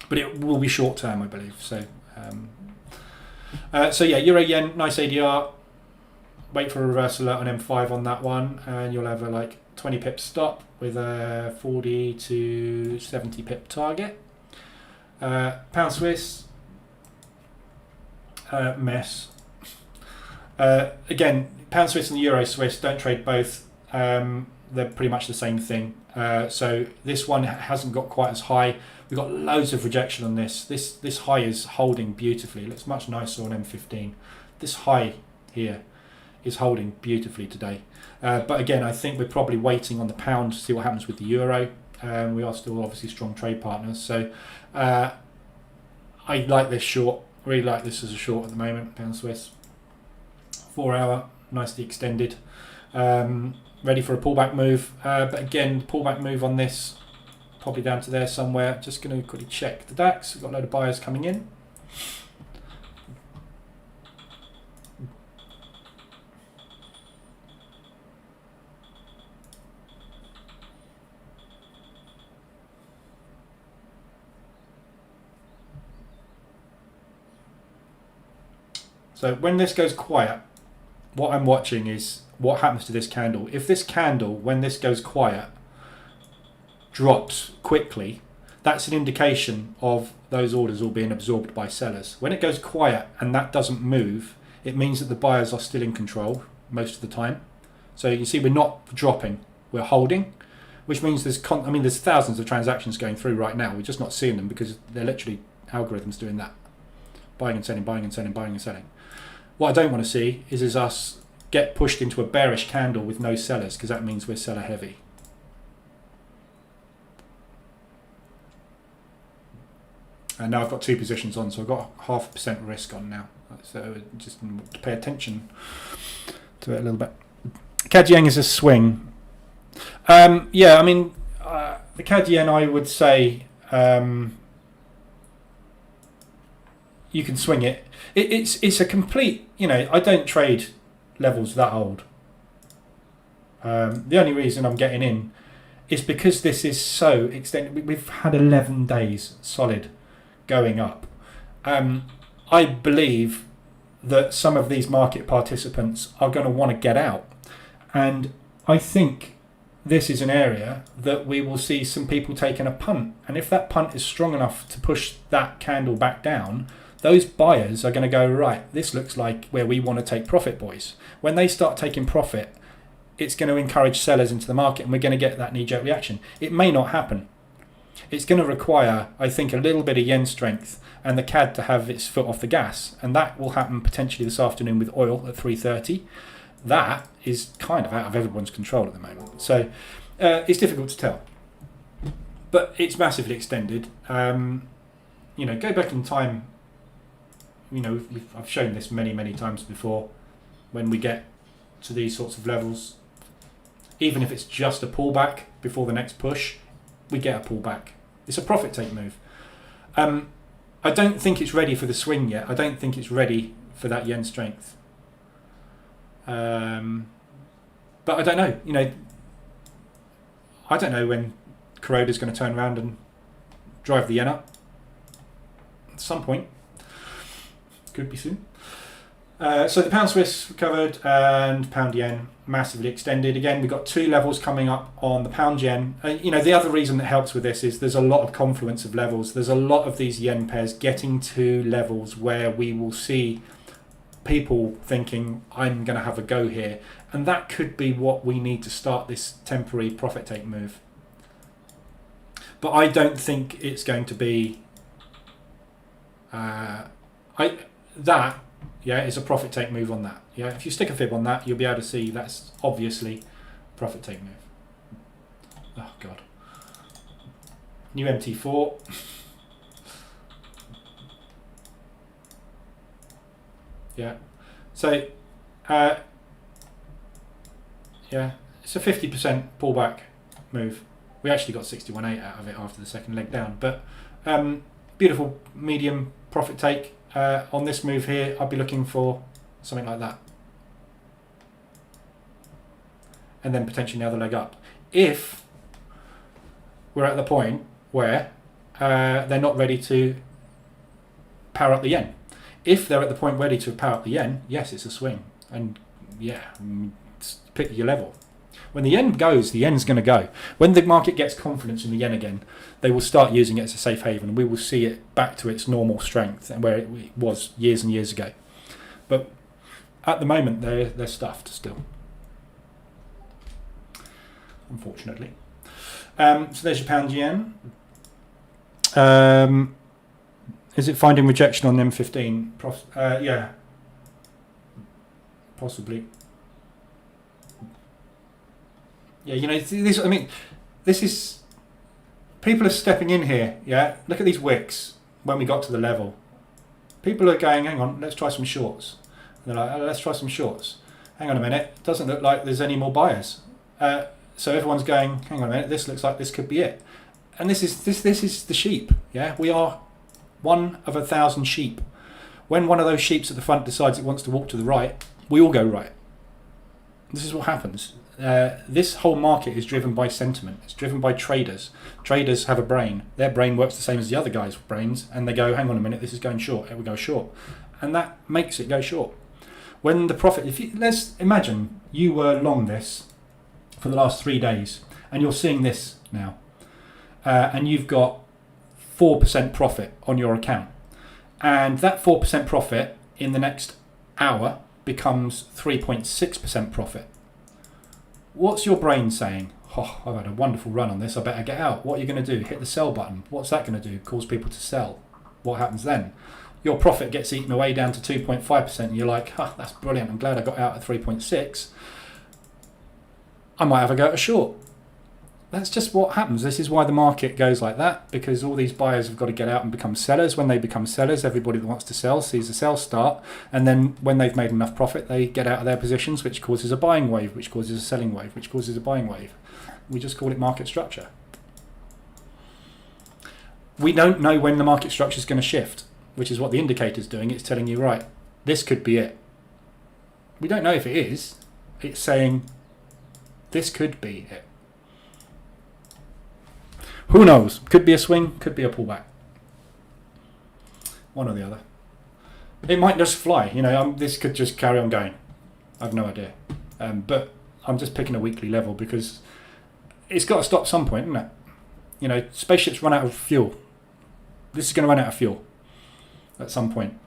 But it will be short term, I believe. So so yeah, Euro Yen, nice ADR. Wait for a reversal on M5 on that one, and you'll have a like 20 pip stop with a 40 to 70 pip target. Pound Swiss, mess. Again, Pound Swiss and the Euro Swiss, don't trade both. They're pretty much the same thing. So this one hasn't got quite as high. We've got loads of rejection on this. This high is holding beautifully. It looks much nicer on M15. This high here is holding beautifully today. But again, I think we're probably waiting on the pound to see what happens with the euro. We are still obviously strong trade partners. So I like this short. Really like this as a short at the moment, Pound Swiss. 4 hour, nicely extended. Ready for a pullback move. But again, pullback move on this, probably down to there somewhere. Just going to quickly check the DAX. We've got a load of buyers coming in. So when this goes quiet, what I'm watching is what happens to this candle. If this candle, when this goes quiet, drops quickly, that's an indication of those orders all being absorbed by sellers. When it goes quiet and that doesn't move, it means that the buyers are still in control most of the time. So you see we're not dropping, we're holding, which means there's thousands of transactions going through right now. We're just not seeing them because they're literally algorithms doing that. Buying and selling, buying and selling, buying and selling. What I don't want to see is us get pushed into a bearish candle with no sellers, because that means we're seller heavy. And now I've got 2 positions on, so I've got 0.5% risk on now. So just pay attention to it a little bit. CAD Yen is a swing. Yeah, I mean, the CAD Yen, I would say you can swing it. It's a complete, I don't trade levels that old. The only reason I'm getting in is because this is so extended. We've had 11 days solid going up. I believe that some of these market participants are going to want to get out. And I think this is an area that we will see some people taking a punt. And if that punt is strong enough to push that candle back down, those buyers are going to go, right, this looks like where we want to take profit, boys. When they start taking profit, it's going to encourage sellers into the market and we're going to get that knee-jerk reaction. It may not happen. It's going to require, I think, a little bit of yen strength and the CAD to have its foot off the gas. And that will happen potentially this afternoon with oil at 3:30. That is kind of out of everyone's control at the moment. So it's difficult to tell. But it's massively extended. Go back in time. I've shown this many times before. When we get to these sorts of levels, even if it's just a pullback before the next push, we get a pullback. It's a profit take move. I don't think it's ready for the swing yet. I don't think it's ready for that yen strength. But I don't know. I don't know when Kuroda's going to turn around and drive the yen up. At some point. Could be soon. So the pound Swiss recovered and pound yen massively extended. Again, we've got two levels coming up on the pound yen. The other reason that helps with this is there's a lot of confluence of levels. There's a lot of these yen pairs getting to levels where we will see people thinking, I'm going to have a go here. And that could be what we need to start this temporary profit take move. But I don't think it's going to be... is a profit take move on that. Yeah, if you stick a fib on that, you'll be able to see that's obviously profit take move. Oh god. New MT4. Yeah. So it's a 50% pullback move. We actually got 61.8 out of it after the second leg down, but beautiful medium profit take. On this move here, I'd be looking for something like that. And then potentially another leg up. If we're at the point where they're not ready to power up the yen. If they're at the point ready to power up the yen, yes, it's a swing. And pick your level. When the yen goes, the yen's going to go. When the market gets confidence in the yen again, they will start using it as a safe haven. We will see it back to its normal strength and where it was years and years ago. But at the moment, they're stuffed still, unfortunately. So there's your pound yen. Is it finding rejection on M15? Yeah, possibly. Yeah, this is... People are stepping in here, yeah? Look at these wicks when we got to the level. People are going, hang on, let's try some shorts. And they're like, oh, let's try some shorts. Hang on a minute, it doesn't look like there's any more buyers. So everyone's going, hang on a minute, this looks like this could be it. And this is the sheep, yeah? We are one of 1,000 sheep. When one of those sheeps at the front decides it wants to walk to the right, we all go right. This is what happens. This whole market is driven by sentiment. It's driven by traders. Traders have a brain. Their brain works the same as the other guy's brains, and they go, hang on a minute, this is going short. It will go short. And that makes it go short. When the profit... let's imagine you were long this for the last 3 days, and you're seeing this now, and you've got 4% profit on your account. And that 4% profit in the next hour becomes 3.6% profit. What's your brain saying? Oh, I've had a wonderful run on this, I better get out. What are you going to do? Hit the sell button. What's that going to do? Cause people to sell. What happens then? Your profit gets eaten away down to 2.5% and you're like, that's brilliant, I'm glad I got out at 3.6. I might have a go at a short. That's just what happens. This is why the market goes like that, because all these buyers have got to get out and become sellers. When they become sellers, everybody that wants to sell sees the sell start, and then when they've made enough profit, they get out of their positions, which causes a buying wave, which causes a selling wave, which causes a buying wave. We just call it market structure. We don't know when the market structure is going to shift, which is what the indicator's doing. It's telling you, right, this could be it. We don't know if it is. It's saying this could be it. Who knows? Could be a swing, could be a pullback. One or the other. It might just fly. You know, this could just carry on going. I have no idea. But I'm just picking a weekly level because it's got to stop some point, isn't it? You know, spaceships run out of fuel. This is going to run out of fuel at some point.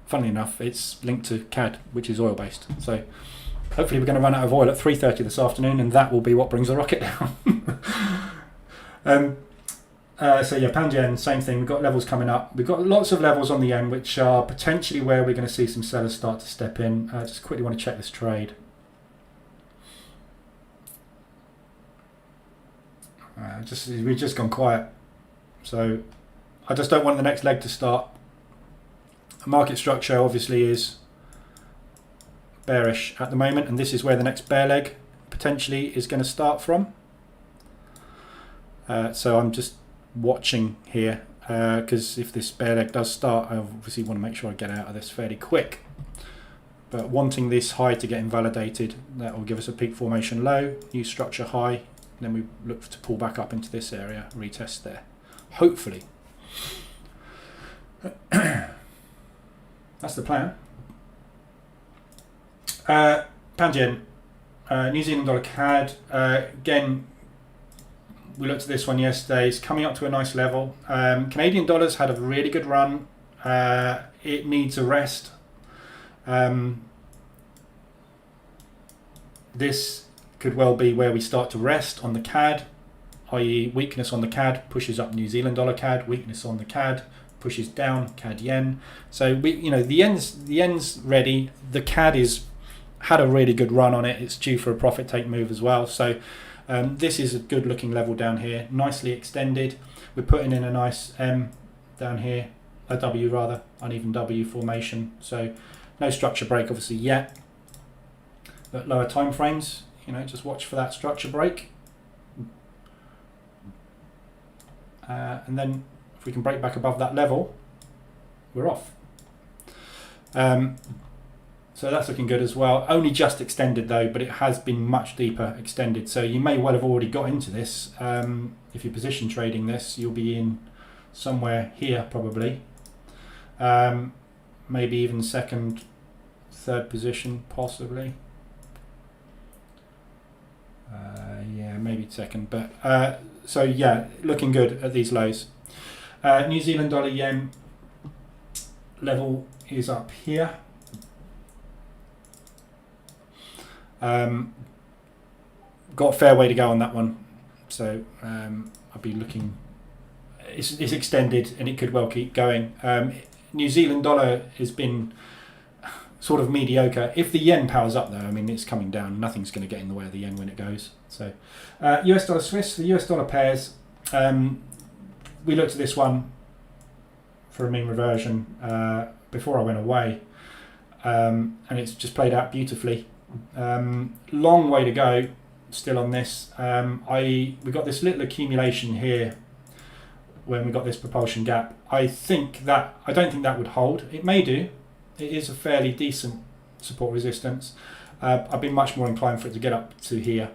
Funnily enough, it's linked to CAD, which is oil-based. So hopefully we're going to run out of oil at 3:30 this afternoon, and that will be what brings the rocket down. So yeah, pound yen, same thing. We've got levels coming up. We've got lots of levels on the yen, which are potentially where we're going to see some sellers start to step in. Just quickly want to check this trade. We've just gone quiet. So I just don't want the next leg to start. Market structure obviously is bearish at the moment, and this is where the next bear leg potentially is going to start from. So I'm just watching here because if this bear leg does start, I obviously want to make sure I get out of this fairly quick. But wanting this high to get invalidated, that will give us a peak formation low, new structure high, then we look to pull back up into this area, retest there, hopefully. That's the plan. Pound yen, New Zealand dollar CAD. Again, we looked at this one yesterday. It's coming up to a nice level. Canadian dollars had a really good run. It needs a rest. This could well be where we start to rest on the CAD, i.e. weakness on the CAD pushes up New Zealand dollar CAD, weakness on the CAD pushes down CAD yen. So we, you know, the yen's ready. The CAD is had a really good run on it. It's due for a profit take move as well. So this is a good looking level down here, nicely extended. We're putting in a nice M down here, a W rather, uneven W formation. So no structure break obviously yet, but lower time frames, you know, just watch for that structure break. And then if we can break back above that level, we're off. So that's looking good as well. Only just extended though, but it has been much deeper extended. So you may well have already got into this. If you're position trading this, you'll be in somewhere here probably. Maybe even second, third position possibly. Yeah, maybe second. But so yeah, looking good at these lows. New Zealand dollar yen level is up here. Got a fair way to go on that one, so I'll be looking. It's extended and it could well keep going. New Zealand dollar has been sort of mediocre. If the yen powers up though, I mean it's coming down. Nothing's going to get in the way of the yen when it goes. So US dollar Swiss, the US dollar pairs. We looked at this one for a mean reversion before I went away, and it's just played out beautifully. Long way to go still on this. We got this little accumulation here when we got this propulsion gap. I don't think that would hold. It may do. It is a fairly decent support resistance. I've been much more inclined for it to get up to here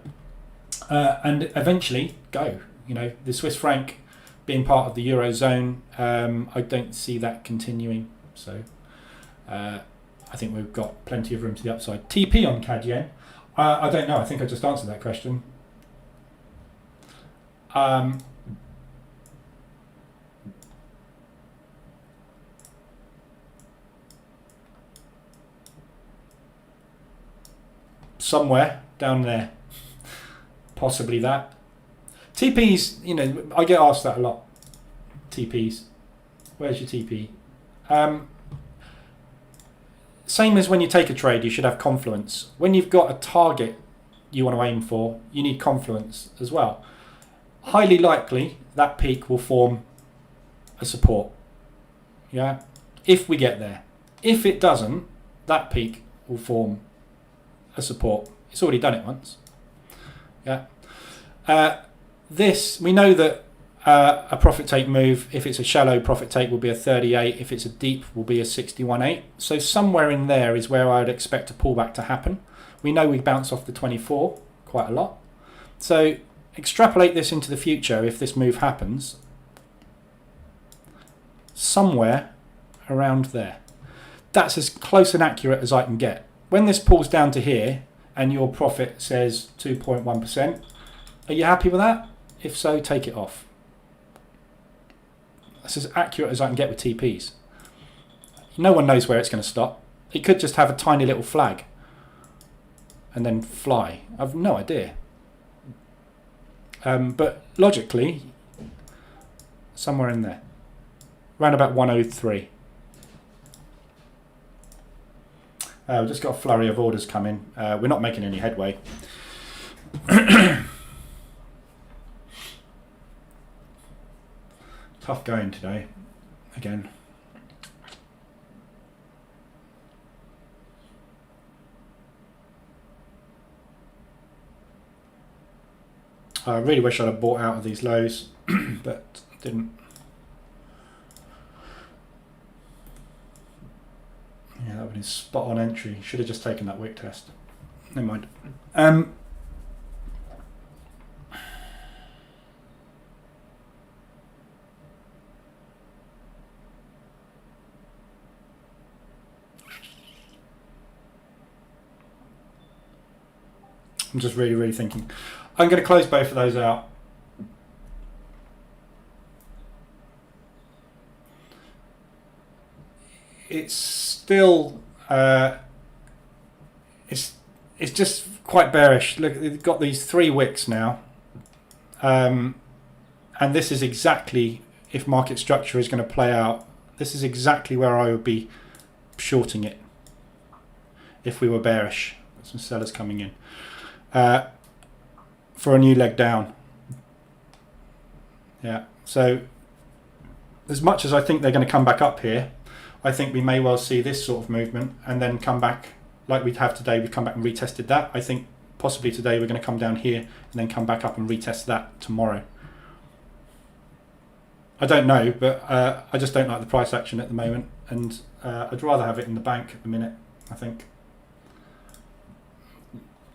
and eventually go. You know, the Swiss franc being part of the Eurozone, I don't see that continuing. So I think we've got plenty of room to the upside. TP on CAD yen, I don't know. I think I just answered that question. Somewhere down there, possibly that. TPs, you know, I get asked that a lot. TPs, where's your TP? Same as when you take a trade, you should have confluence. When you've got a target you want to aim for, you need confluence as well. Highly likely that peak will form a support. Yeah, if we get there. If it doesn't, that peak will form a support. It's already done it once. Yeah. This, we know that a profit take move, if it's a shallow profit take, will be a 38. If it's a deep, will be a 61.8. So somewhere in there is where I would expect a pullback to happen. We know we bounce off the 24 quite a lot. So extrapolate this into the future, if this move happens, somewhere around there. That's as close and accurate as I can get. When this pulls down to here and your profit says 2.1%, are you happy with that? If so, take it off. That's as accurate as I can get with TPs. No one knows where it's going to stop. It could just have a tiny little flag and then fly. I've no idea. But logically, somewhere in there. Around about 103. We've just got a flurry of orders coming. We're not making any headway. Tough going today, again. I really wish I'd have bought out of these lows, but didn't. Yeah, that would be spot on entry. Should have just taken that wick test. Never mind. I'm just really thinking. I'm going to close both of those out. It's still, it's just quite bearish. Look, they've got these 3 wicks now, and this is exactly, if market structure is going to play out, this is exactly where I would be shorting it if we were bearish. There's some sellers coming in for a new leg down. Yeah, so as much as I think they're going to come back up here, I think we may well see this sort of movement and then come back like we have today. We've come back and retested that. I think possibly today we're going to come down here and then come back up and retest that tomorrow. I don't know, but I just don't like the price action at the moment, and I'd rather have it in the bank at the minute, I think.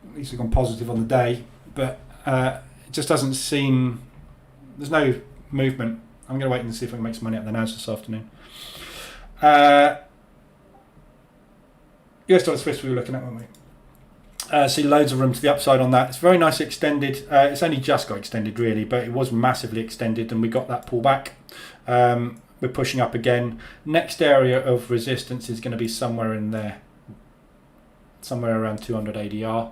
At least we've gone positive on the day, but it just doesn't seem, there's no movement. I'm going to wait and see if I can make some money out of the NAS this afternoon. US dollar Swiss we were looking at, weren't we? See loads of room to the upside on that. It's very nice extended. It's only just got extended really, but it was massively extended and we got that pullback. We're pushing up again. Next area of resistance is going to be somewhere in there. Somewhere around 200 ADR.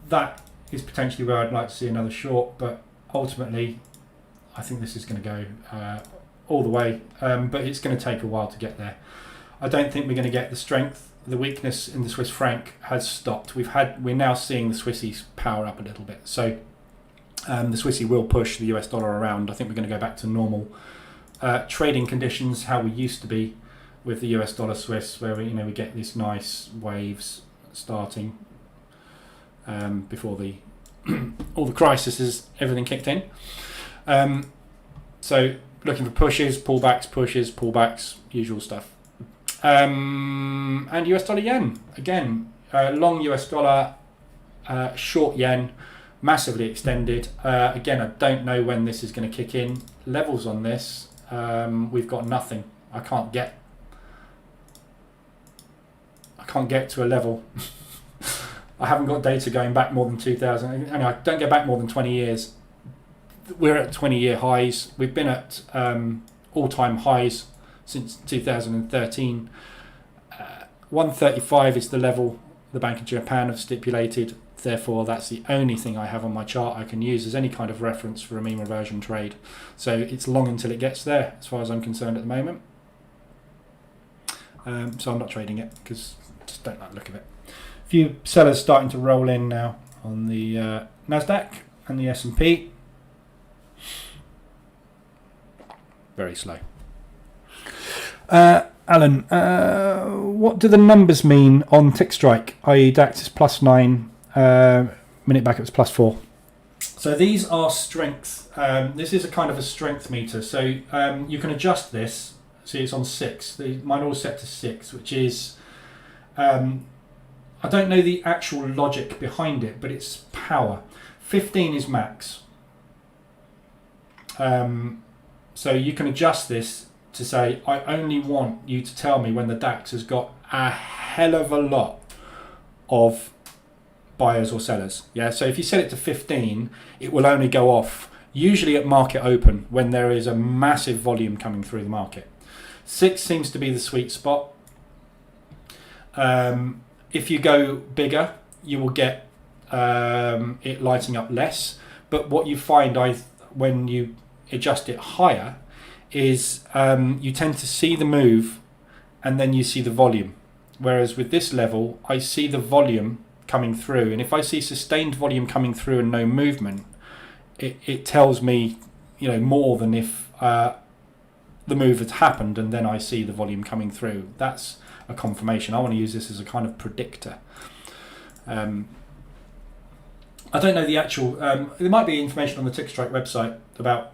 That is potentially where I'd like to see another short, but ultimately I think this is going to go all the way, but it's going to take a while to get there. I don't think we're going to get the strength. The weakness in the Swiss franc has stopped. We're now seeing the Swissies power up a little bit, so the Swissy will push the US dollar around. I think we're going to go back to normal trading conditions, how we used to be with the US dollar Swiss, where we get these nice waves starting before the all the crises, everything kicked in. So looking for pushes, pullbacks, usual stuff. And US dollar yen again, long US dollar, short yen, massively extended. Again, I don't know when this is going to kick in. Levels on this, we've got nothing. I can't get to a level. I haven't got data going back more than 2000. And I don't go back more than 20 years. We're at 20-year highs. We've been at all-time highs since 2013. 135 is the level the Bank of Japan have stipulated. Therefore, that's the only thing I have on my chart I can use as any kind of reference for a mean reversion trade. So it's long until it gets there, as far as I'm concerned at the moment. So I'm not trading it because I just don't like the look of it. A few sellers starting to roll in now on the Nasdaq and the S&P. Very slow. Alan, what do the numbers mean on tick strike? I.e. DAX is +9, minute back it was +4. So these are strength. This is a kind of a strength meter. So you can adjust this. See, it's on 6. Mine are all set to 6, which is I don't know the actual logic behind it, but it's power. 15 is max. So you can adjust this to say, I only want you to tell me when the DAX has got a hell of a lot of buyers or sellers. Yeah. So if you set it to 15, it will only go off usually at market open when there is a massive volume coming through the market. 6 seems to be the sweet spot. If you go bigger, you will get it lighting up less. But what you find when you adjust it higher is you tend to see the move and then you see the volume. Whereas with this level, I see the volume coming through. And if I see sustained volume coming through and no movement, it tells me, more than if the move has happened and then I see the volume coming through. That's a confirmation. I want to use this as a kind of predictor. I don't know the actual. There might be information on the TickStrike website about.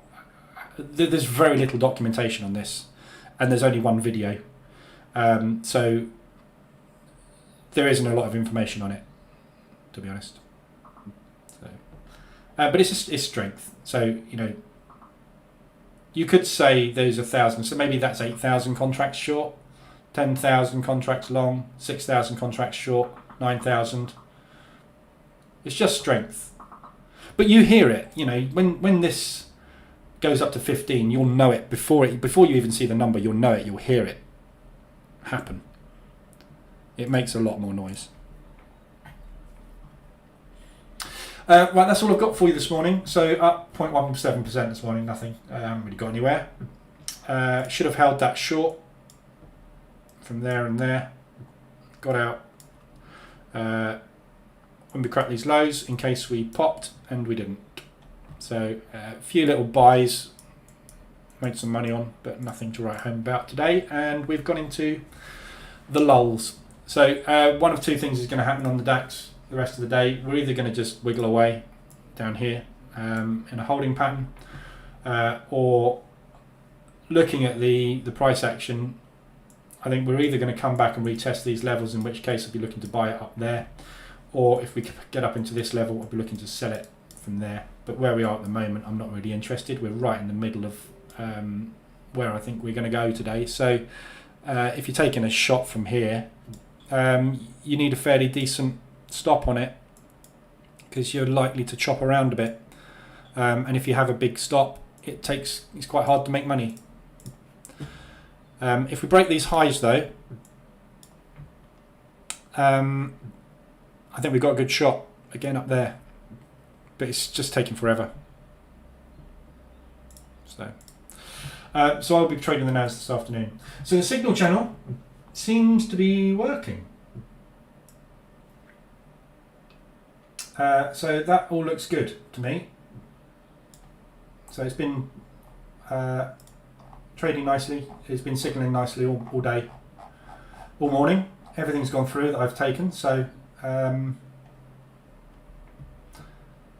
There's very little documentation on this, and there's only one video, so there isn't a lot of information on it, to be honest. So, but it's strength. So you could say there's 1,000. So maybe that's 8,000 contracts short, 10,000 contracts long, 6,000 contracts short, 9,000. It's just strength. But you hear it, when this goes up to 15, you'll know it before you even see the number. You'll know it. You'll hear it happen. It makes a lot more noise. Right, that's all I've got for you this morning. So up 0.17% this morning. Nothing. I haven't really got anywhere. Should have held that short from there and there. Got out when we cracked these lows in case we popped, and we didn't. So a few little buys, made some money on, but nothing to write home about today. And we've gone into the lulls. So one of two things is going to happen on the DAX the rest of the day. We're either going to just wiggle away down here in a holding pattern, or looking at the price action, I think we're either going to come back and retest these levels, in which case I'll be looking to buy it up there, or if we get up into this level, I'll be looking to sell it from there. But where we are at the moment, I'm not really interested. We're right in the middle of where I think we're going to go today. So if you're taking a shot from here, you need a fairly decent stop on it, because you're likely to chop around a bit. And if you have a big stop, it's quite hard to make money. If we break these highs though, I think we've got a good shot again up there, but it's just taking forever. So I'll be trading the NAS this afternoon. So the signal channel seems to be working. So that all looks good to me. So it's been trading nicely. It's been signaling nicely all day, all morning. Everything's gone through that I've taken. So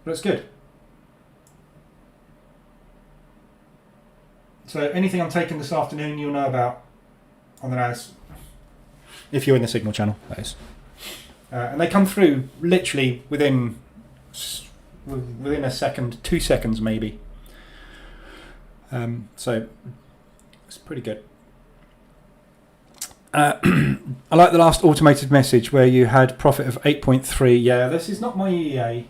looks good. So anything I'm taking this afternoon, you'll know about on the NAS, if you're in the signal channel, that is. And they come through literally within a second, 2 seconds maybe. So it's pretty good. I like the last automated message where you had profit of 8.3. Yeah, this is not my EA.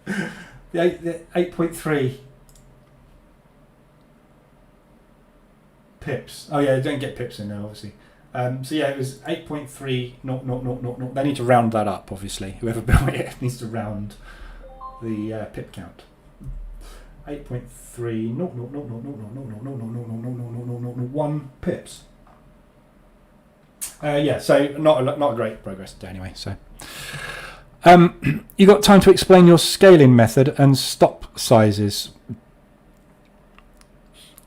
the 8.3 pips. Oh yeah, don't get pips in there, obviously. So yeah, it was 8.3. No. They need to round that up, obviously. Whoever built it needs to round the pip count. 8.3. No. 1 pips. Yeah, so not a great progress today anyway. So you got time to explain your scaling method and stop sizes.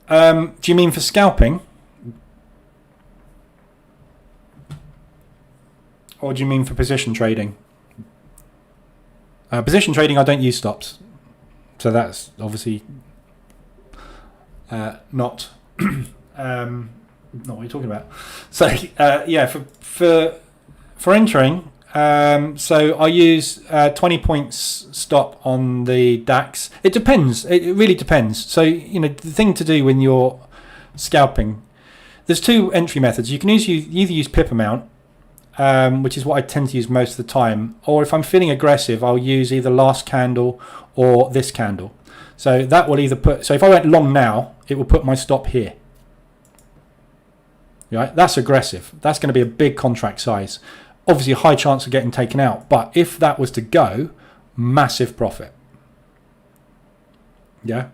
Do you mean for scalping? Or do you mean for position trading? Position trading, I don't use stops. So that's obviously not what you're talking about. So yeah, for entering, So I use 20 points stop on the DAX. It depends. It really depends. So, you know, the thing to do when you're scalping, there's two entry methods. You can either use pip amount, which is what I tend to use most of the time, or if I'm feeling aggressive, I'll use either last candle or this candle. So that will either put, so if I went long now, it will put my stop here. Right? That's aggressive. That's going to be a big contract size. Obviously a high chance of getting taken out, but if that was to go, massive profit. Yeah.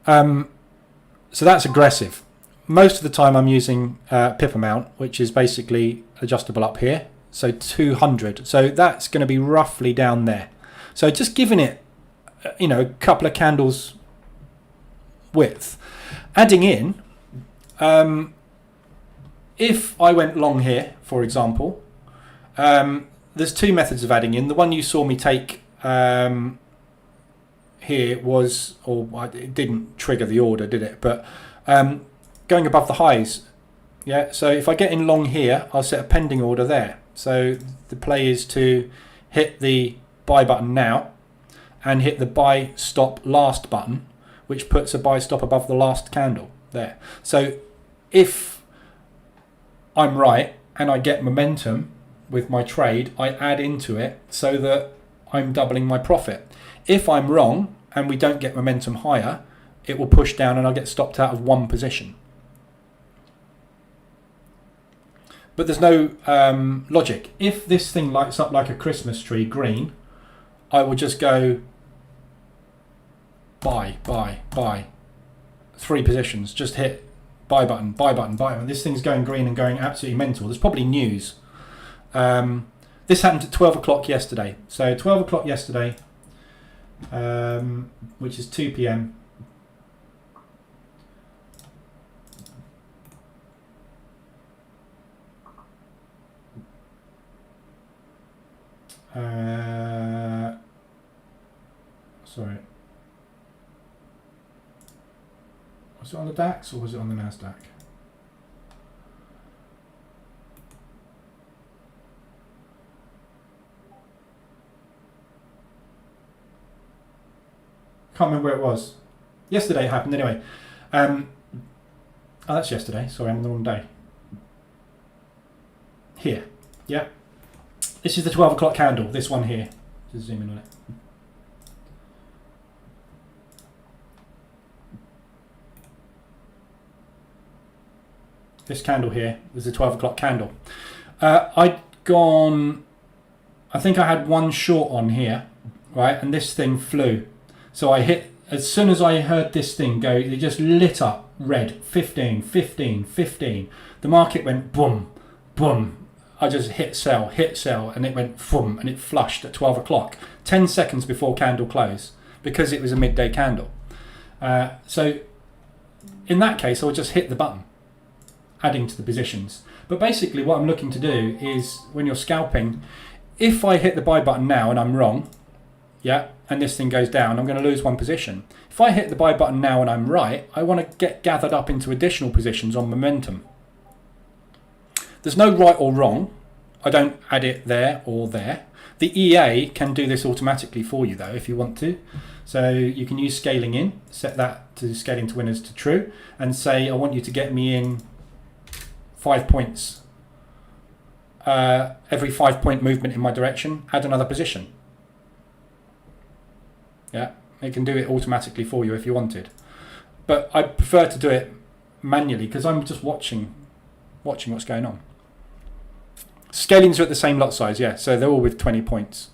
So that's aggressive. Most of the time I'm using pip amount, which is basically adjustable up here. So 200. So that's going to be roughly down there. So just giving it, you know, a couple of candles width. Adding in, if I went long here, for example, there's two methods of adding in. The one you saw me take here was, or it didn't trigger the order, did it? But going above the highs. Yeah, so if I get in long here, I'll set a pending order there. So the play is to hit the buy button now and hit the buy stop last button, which puts a buy stop above the last candle there. So if I'm right and I get momentum with my trade, I add into it so that I'm doubling my profit. If I'm wrong and we don't get momentum higher, it will push down and I'll get stopped out of one position. But there's no logic. If this thing lights up like a Christmas tree green, I will just go buy, buy, buy. 3 positions, just hit buy button, buy button, buy button. This thing's going green and going absolutely mental. There's probably news. This happened at 12 o'clock yesterday. So 12 o'clock yesterday, which is 2 p.m. Sorry. Was it on the DAX or was it on the NASDAQ? Can't remember where it was. Yesterday it happened anyway. Oh, that's yesterday. Sorry, I'm on the wrong day. Here. Yeah. This is the 12 o'clock candle, this one here. Just zoom in on it. This candle here was the 12 o'clock candle. I'd gone, I think I had one short on here, right? And this thing flew. So I hit, as soon as I heard this thing go, it just lit up red, 15, 15, 15. The market went boom, boom. I just hit sell, and it went boom, and it flushed at 12 o'clock, 10 seconds before candle close, because it was a midday candle. So in that case, I'll just hit the button, adding to the positions. But basically what I'm looking to do is, when you're scalping, if I hit the buy button now and I'm wrong, yeah, and this thing goes down, I'm going to lose one position. If I hit the buy button now and I'm right, I want to get gathered up into additional positions on momentum. There's no right or wrong. I don't add it there or there. The EA can do this automatically for you though, if you want to. So you can use scaling in, set that to scaling to winners to true, and say, I want you to get me in 5 points. Every 5 point movement in my direction, add another position. Yeah, it can do it automatically for you if you wanted. But I prefer to do it manually because I'm just watching what's going on. Scalings are at the same lot size, yeah, so they're all with 20 points.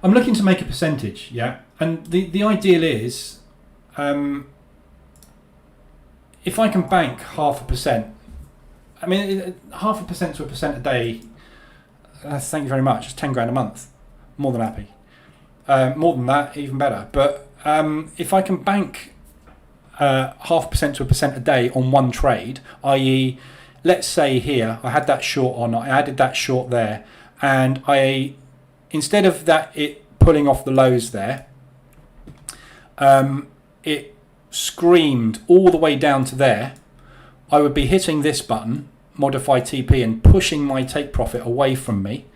I'm looking to make a percentage, yeah, and the ideal is if I can bank 0.5%, I mean 0.5% to 1% a day, thank you very much, it's 10 grand a month, more than happy. More than that, even better. But if I can bank 0.5% to 1% a day on one trade, i.e., let's say here I had that short on, I added that short there, and I, instead of that it pulling off the lows there, it screamed all the way down to there, I would be hitting this button modify TP and pushing my take profit away from me,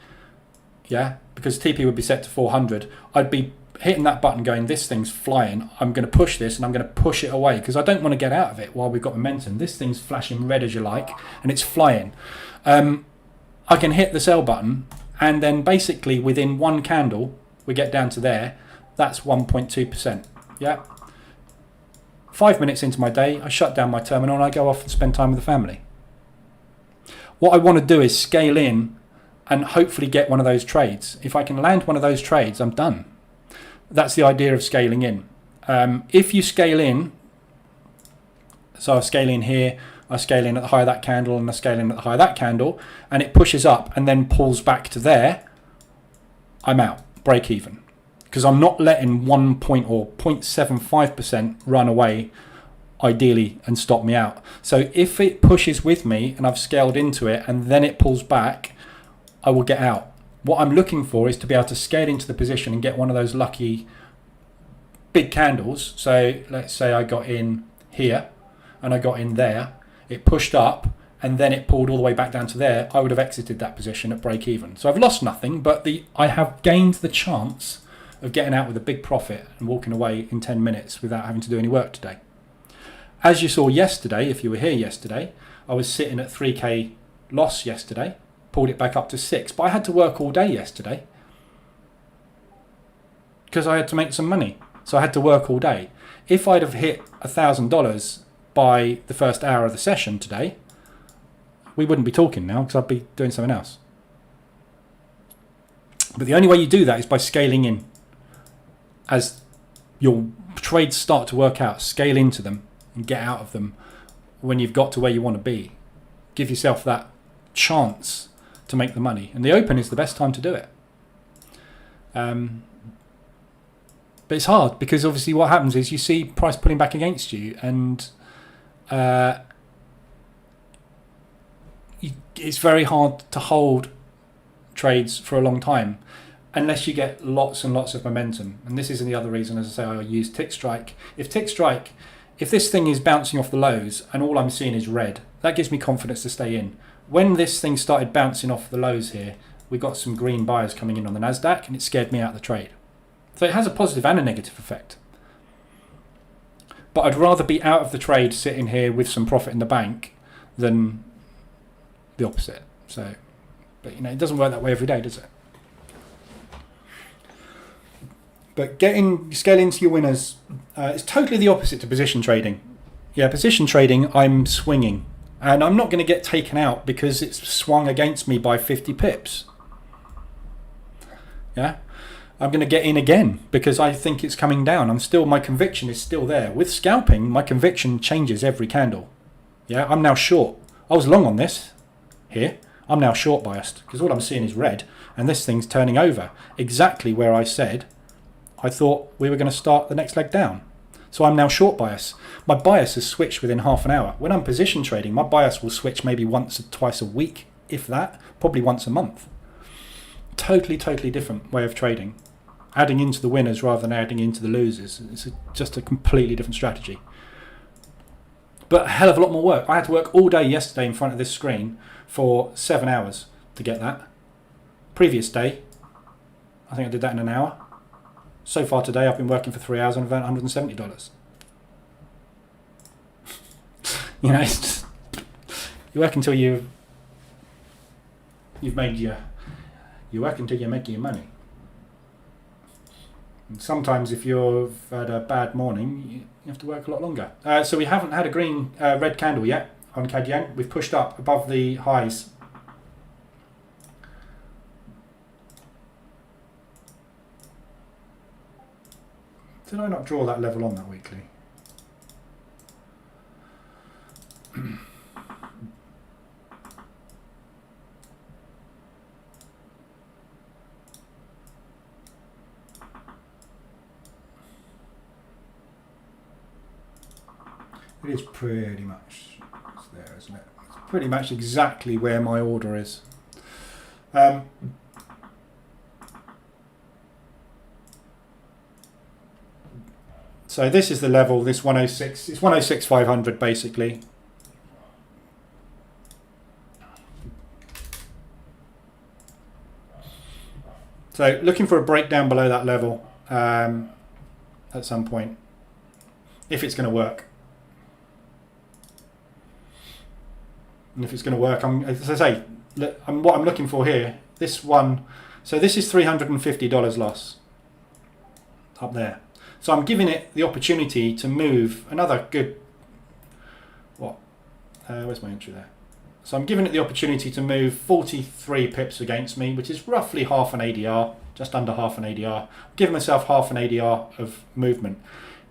yeah, because TP would be set to 400, I'd be hitting that button going, this thing's flying, I'm going to push this and I'm going to push it away because I don't want to get out of it while we've got momentum. This thing's flashing red as you like and it's flying. I can hit the sell button and then basically within one candle we get down to there. That's 1.2%. Yeah. 5 minutes into my day, I shut down my terminal and I go off and spend time with the family. What I want to do is scale in and hopefully get one of those trades. If I can land one of those trades, I'm done. That's the idea of scaling in. If you scale in, so I scale in here, I scale in at the high of that candle and I scale in at the high of that candle, and it pushes up and then pulls back to there, I'm out, break even. Because I'm not letting 1 point or 0.75% run away, ideally, and stop me out. So if it pushes with me and I've scaled into it and then it pulls back, I will get out. What I'm looking for is to be able to scale into the position and get one of those lucky big candles. So let's say I got in here and I got in there, it pushed up and then it pulled all the way back down to there. I would have exited that position at break even. So I've lost nothing, but I have gained the chance of getting out with a big profit and walking away in 10 minutes without having to do any work today. As you saw yesterday, if you were here yesterday, I was sitting at 3k loss yesterday, pulled it back up to 6, but I had to work all day yesterday because I had to make some money. So I had to work all day. If I'd have hit $1,000 by the first hour of the session today, we wouldn't be talking now because I'd be doing something else. But the only way you do that is by scaling in. As your trades start to work out, scale into them and get out of them when you've got to where you want to be. Give yourself that chance to make the money. And the open is the best time to do it. But it's hard because obviously what happens is you see price pulling back against you and it's very hard to hold trades for a long time unless you get lots and lots of momentum. And this is the other reason, as I say, I use tick strike. If this thing is bouncing off the lows and all I'm seeing is red, that gives me confidence to stay in. When this thing started bouncing off the lows here, we got some green buyers coming in on the NASDAQ and it scared me out of the trade. So it has a positive and a negative effect. But I'd rather be out of the trade sitting here with some profit in the bank than the opposite. So, but you know, it doesn't work that way every day, does it? But scale into your winners is totally the opposite to position trading. Yeah, position trading, I'm swinging. And I'm not going to get taken out because it's swung against me by 50 pips. Yeah, I'm going to get in again because I think it's coming down. My conviction is still there. With scalping, my conviction changes every candle. Yeah, I'm now short. I was long on this here. I'm now short biased because all I'm seeing is red and this thing's turning over exactly where I said I thought we were going to start the next leg down. So I'm now short bias. My bias has switched within half an hour. When I'm position trading, my bias will switch maybe once or twice a week, if that, probably once a month. Totally different way of trading. Adding into the winners rather than adding into the losers. It's just a completely different strategy. But a hell of a lot more work. I had to work all day yesterday in front of this screen for 7 hours to get that. Previous day, I think I did that in an hour. So far today, I've been working for 3 hours and I've earned $170. You know, it's just, you work until you've made you work until you're making your money. And sometimes if you've had a bad morning, you have to work a lot longer. So we haven't had a red candle yet on CAD Yen. We've pushed up above the highs. Did I not draw that level on that weekly? It is pretty much there, isn't it? It's pretty much exactly where my order is. So this is the level, this 106, it's 106,500 basically. So looking for a breakdown below that level at some point, if it's going to work. And if it's going to work, as I say, what I'm looking for here, this one, so this is $350 loss up there. So I'm giving it the opportunity to move another good, where's my entry there? So I'm giving it the opportunity to move 43 pips against me, which is roughly half an ADR, just under half an ADR. Give myself half an ADR of movement.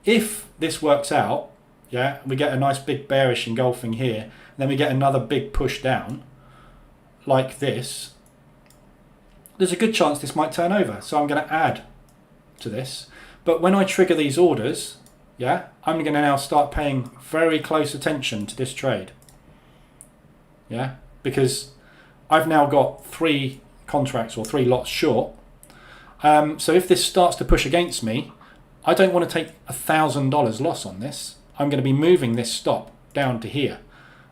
If this works out, yeah, we get a nice big bearish engulfing here, then we get another big push down like this, there's a good chance this might turn over. So I'm going to add to this. But when I trigger these orders, yeah, I'm going to now start paying very close attention to this trade. Yeah, because I've now got 3 contracts or 3 lots short. So if this starts to push against me, I don't want to take $1,000 loss on this. I'm going to be moving this stop down to here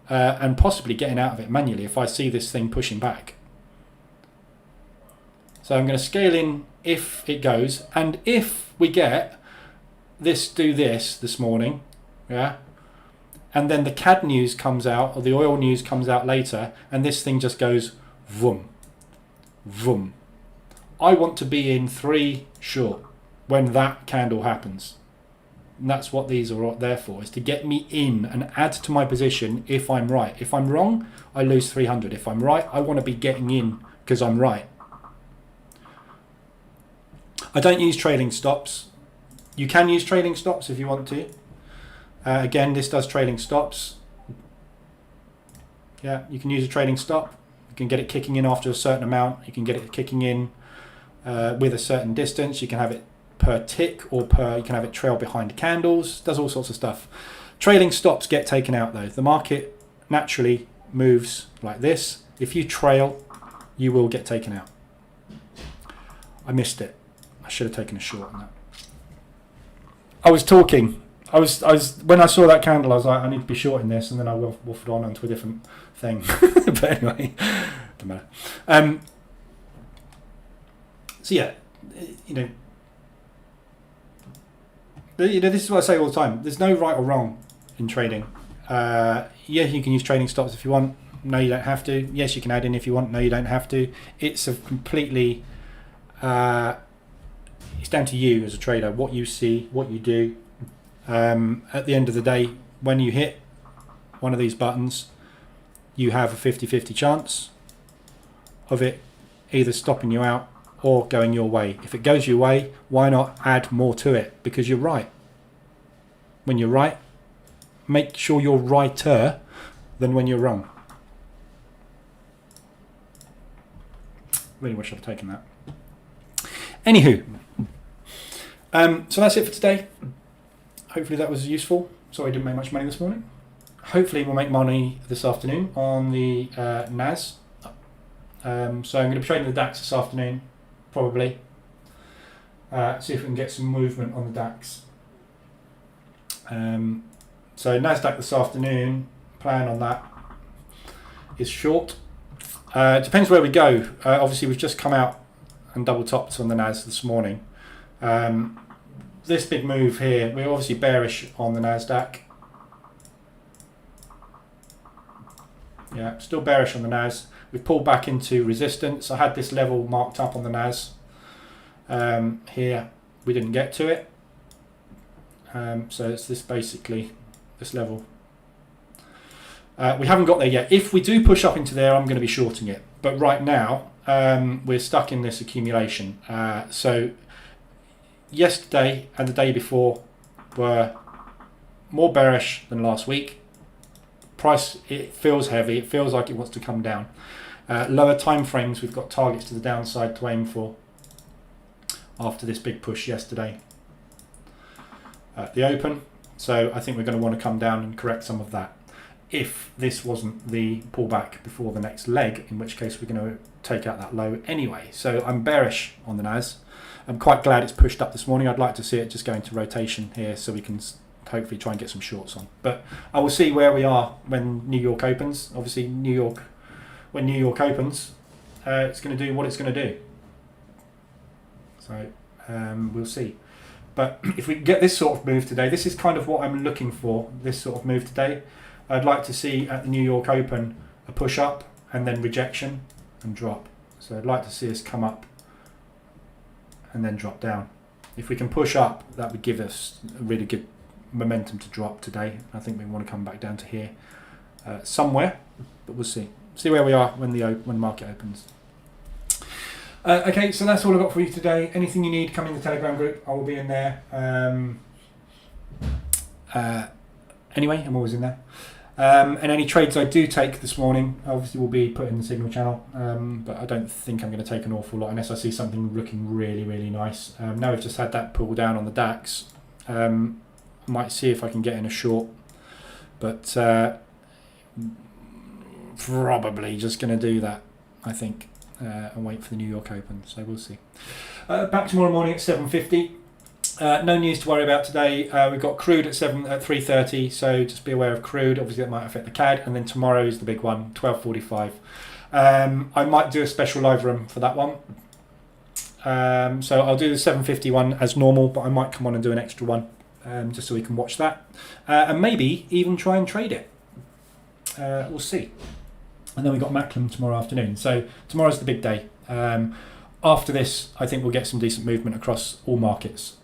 and possibly getting out of it manually if I see this thing pushing back. So I'm going to scale in if it goes, and if we get this do this morning, yeah, and then the CAD news comes out or the oil news comes out later and this thing just goes vroom, vroom. I want to be in 3 short when that candle happens. And that's what these are there for, is to get me in and add to my position if I'm right. If I'm wrong, I lose 300. If I'm right, I want to be getting in because I'm right. I don't use trailing stops. You can use trailing stops if you want to. Again, this does trailing stops. Yeah, you can use a trailing stop. You can get it kicking in after a certain amount. You can get it kicking in with a certain distance. You can have it per tick or you can have it trail behind candles. Does all sorts of stuff. Trailing stops get taken out though. The market naturally moves like this. If you trail, you will get taken out. I missed it. I should have taken a short on that. I was talking. I was when I saw that candle, I was like, I need to be shorting this, and then I waffled on onto a different thing. But anyway, doesn't matter. So yeah, this is what I say all the time. There's no right or wrong in trading. Yeah, you can use trading stops if you want. No, you don't have to. Yes, you can add in if you want. No, you don't have to. It's a completely. It's down to you as a trader. What you see, what you do. At the end of the day, when you hit one of these buttons, you have a 50-50 chance of it either stopping you out or going your way. If it goes your way, why not add more to it? Because you're right. When you're right, make sure you're righter than when you're wrong. Really wish I'd taken that. Anywho, so that's it for today. Hopefully that was useful. Sorry I didn't make much money this morning. Hopefully we'll make money this afternoon on the NAS. So I'm going to be trading the DAX this afternoon, probably. See if we can get some movement on the DAX. So NASDAQ this afternoon, plan on that is short. Depends where we go. Obviously we've just come out and double topped on the NAS this morning. This big move here, we're obviously bearish on the NASDAQ. Yeah, still bearish on the NAS. We've pulled back into resistance. I had this level marked up on the NAS. Here, we didn't get to it. So it's this basically, this level. We haven't got there yet. If we do push up into there, I'm going to be shorting it. But right now, we're stuck in this accumulation. So yesterday and the day before were more bearish than last week. Price, it feels heavy. It feels like it wants to come down. Lower time frames, we've got targets to the downside to aim for after this big push yesterday at the open. So I think we're going to want to come down and correct some of that if this wasn't the pullback before the next leg, in which case we're going to take out that low anyway. So I'm bearish on the NAS. I'm quite glad it's pushed up this morning. I'd like to see it just go into rotation here so we can hopefully try and get some shorts on. But I will see where we are when New York opens. Obviously, when New York opens, it's going to do what it's going to do. So we'll see. But if we get this sort of move today, this is kind of what I'm looking for, this sort of move today. I'd like to see at the New York Open a push up and then rejection and drop. So I'd like to see us come up and then drop down. If we can push up, that would give us a really good momentum to drop today. I think we want to come back down to here somewhere, but we'll see. See where we are when the market opens. Okay, so that's all I've got for you today. Anything you need, come in the Telegram group. I will be in there. Anyway, I'm always in there. And any trades I do take this morning, obviously will be put in the Signal channel. But I don't think I'm going to take an awful lot unless I see something looking really, really nice. Now we've just had that pull down on the DAX. Might see if I can get in a short. But probably just going to do that, I think. And wait for the New York Open, so we'll see. Back tomorrow morning at 7:50. No news to worry about today. We've got crude at 3:30, so just be aware of crude. Obviously that might affect the CAD, and then tomorrow is the big one, 12:45. I might do a special live room for that one. So I'll do the 7:50 one as normal, but I might come on and do an extra one just so we can watch that, and maybe even try and trade it. We'll see. And then we've got Macklem tomorrow afternoon. So tomorrow's the big day. After this, I think we'll get some decent movement across all markets.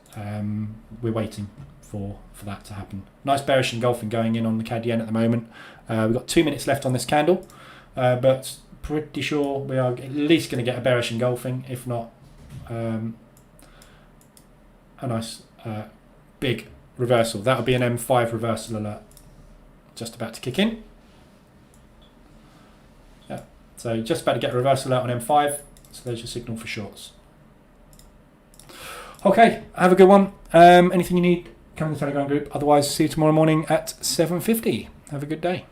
We're waiting for that to happen. Nice bearish engulfing going in on the CAD yen at the moment. We've got 2 minutes left on this candle, but pretty sure we are at least going to get a bearish engulfing, if not a nice big reversal. That'll be an M5 reversal alert just about to kick in. So just about to get a reversal out on M5. So there's your signal for shorts. Okay, have a good one. Anything you need, come in the Telegram group. Otherwise, see you tomorrow morning at 7:50. Have a good day.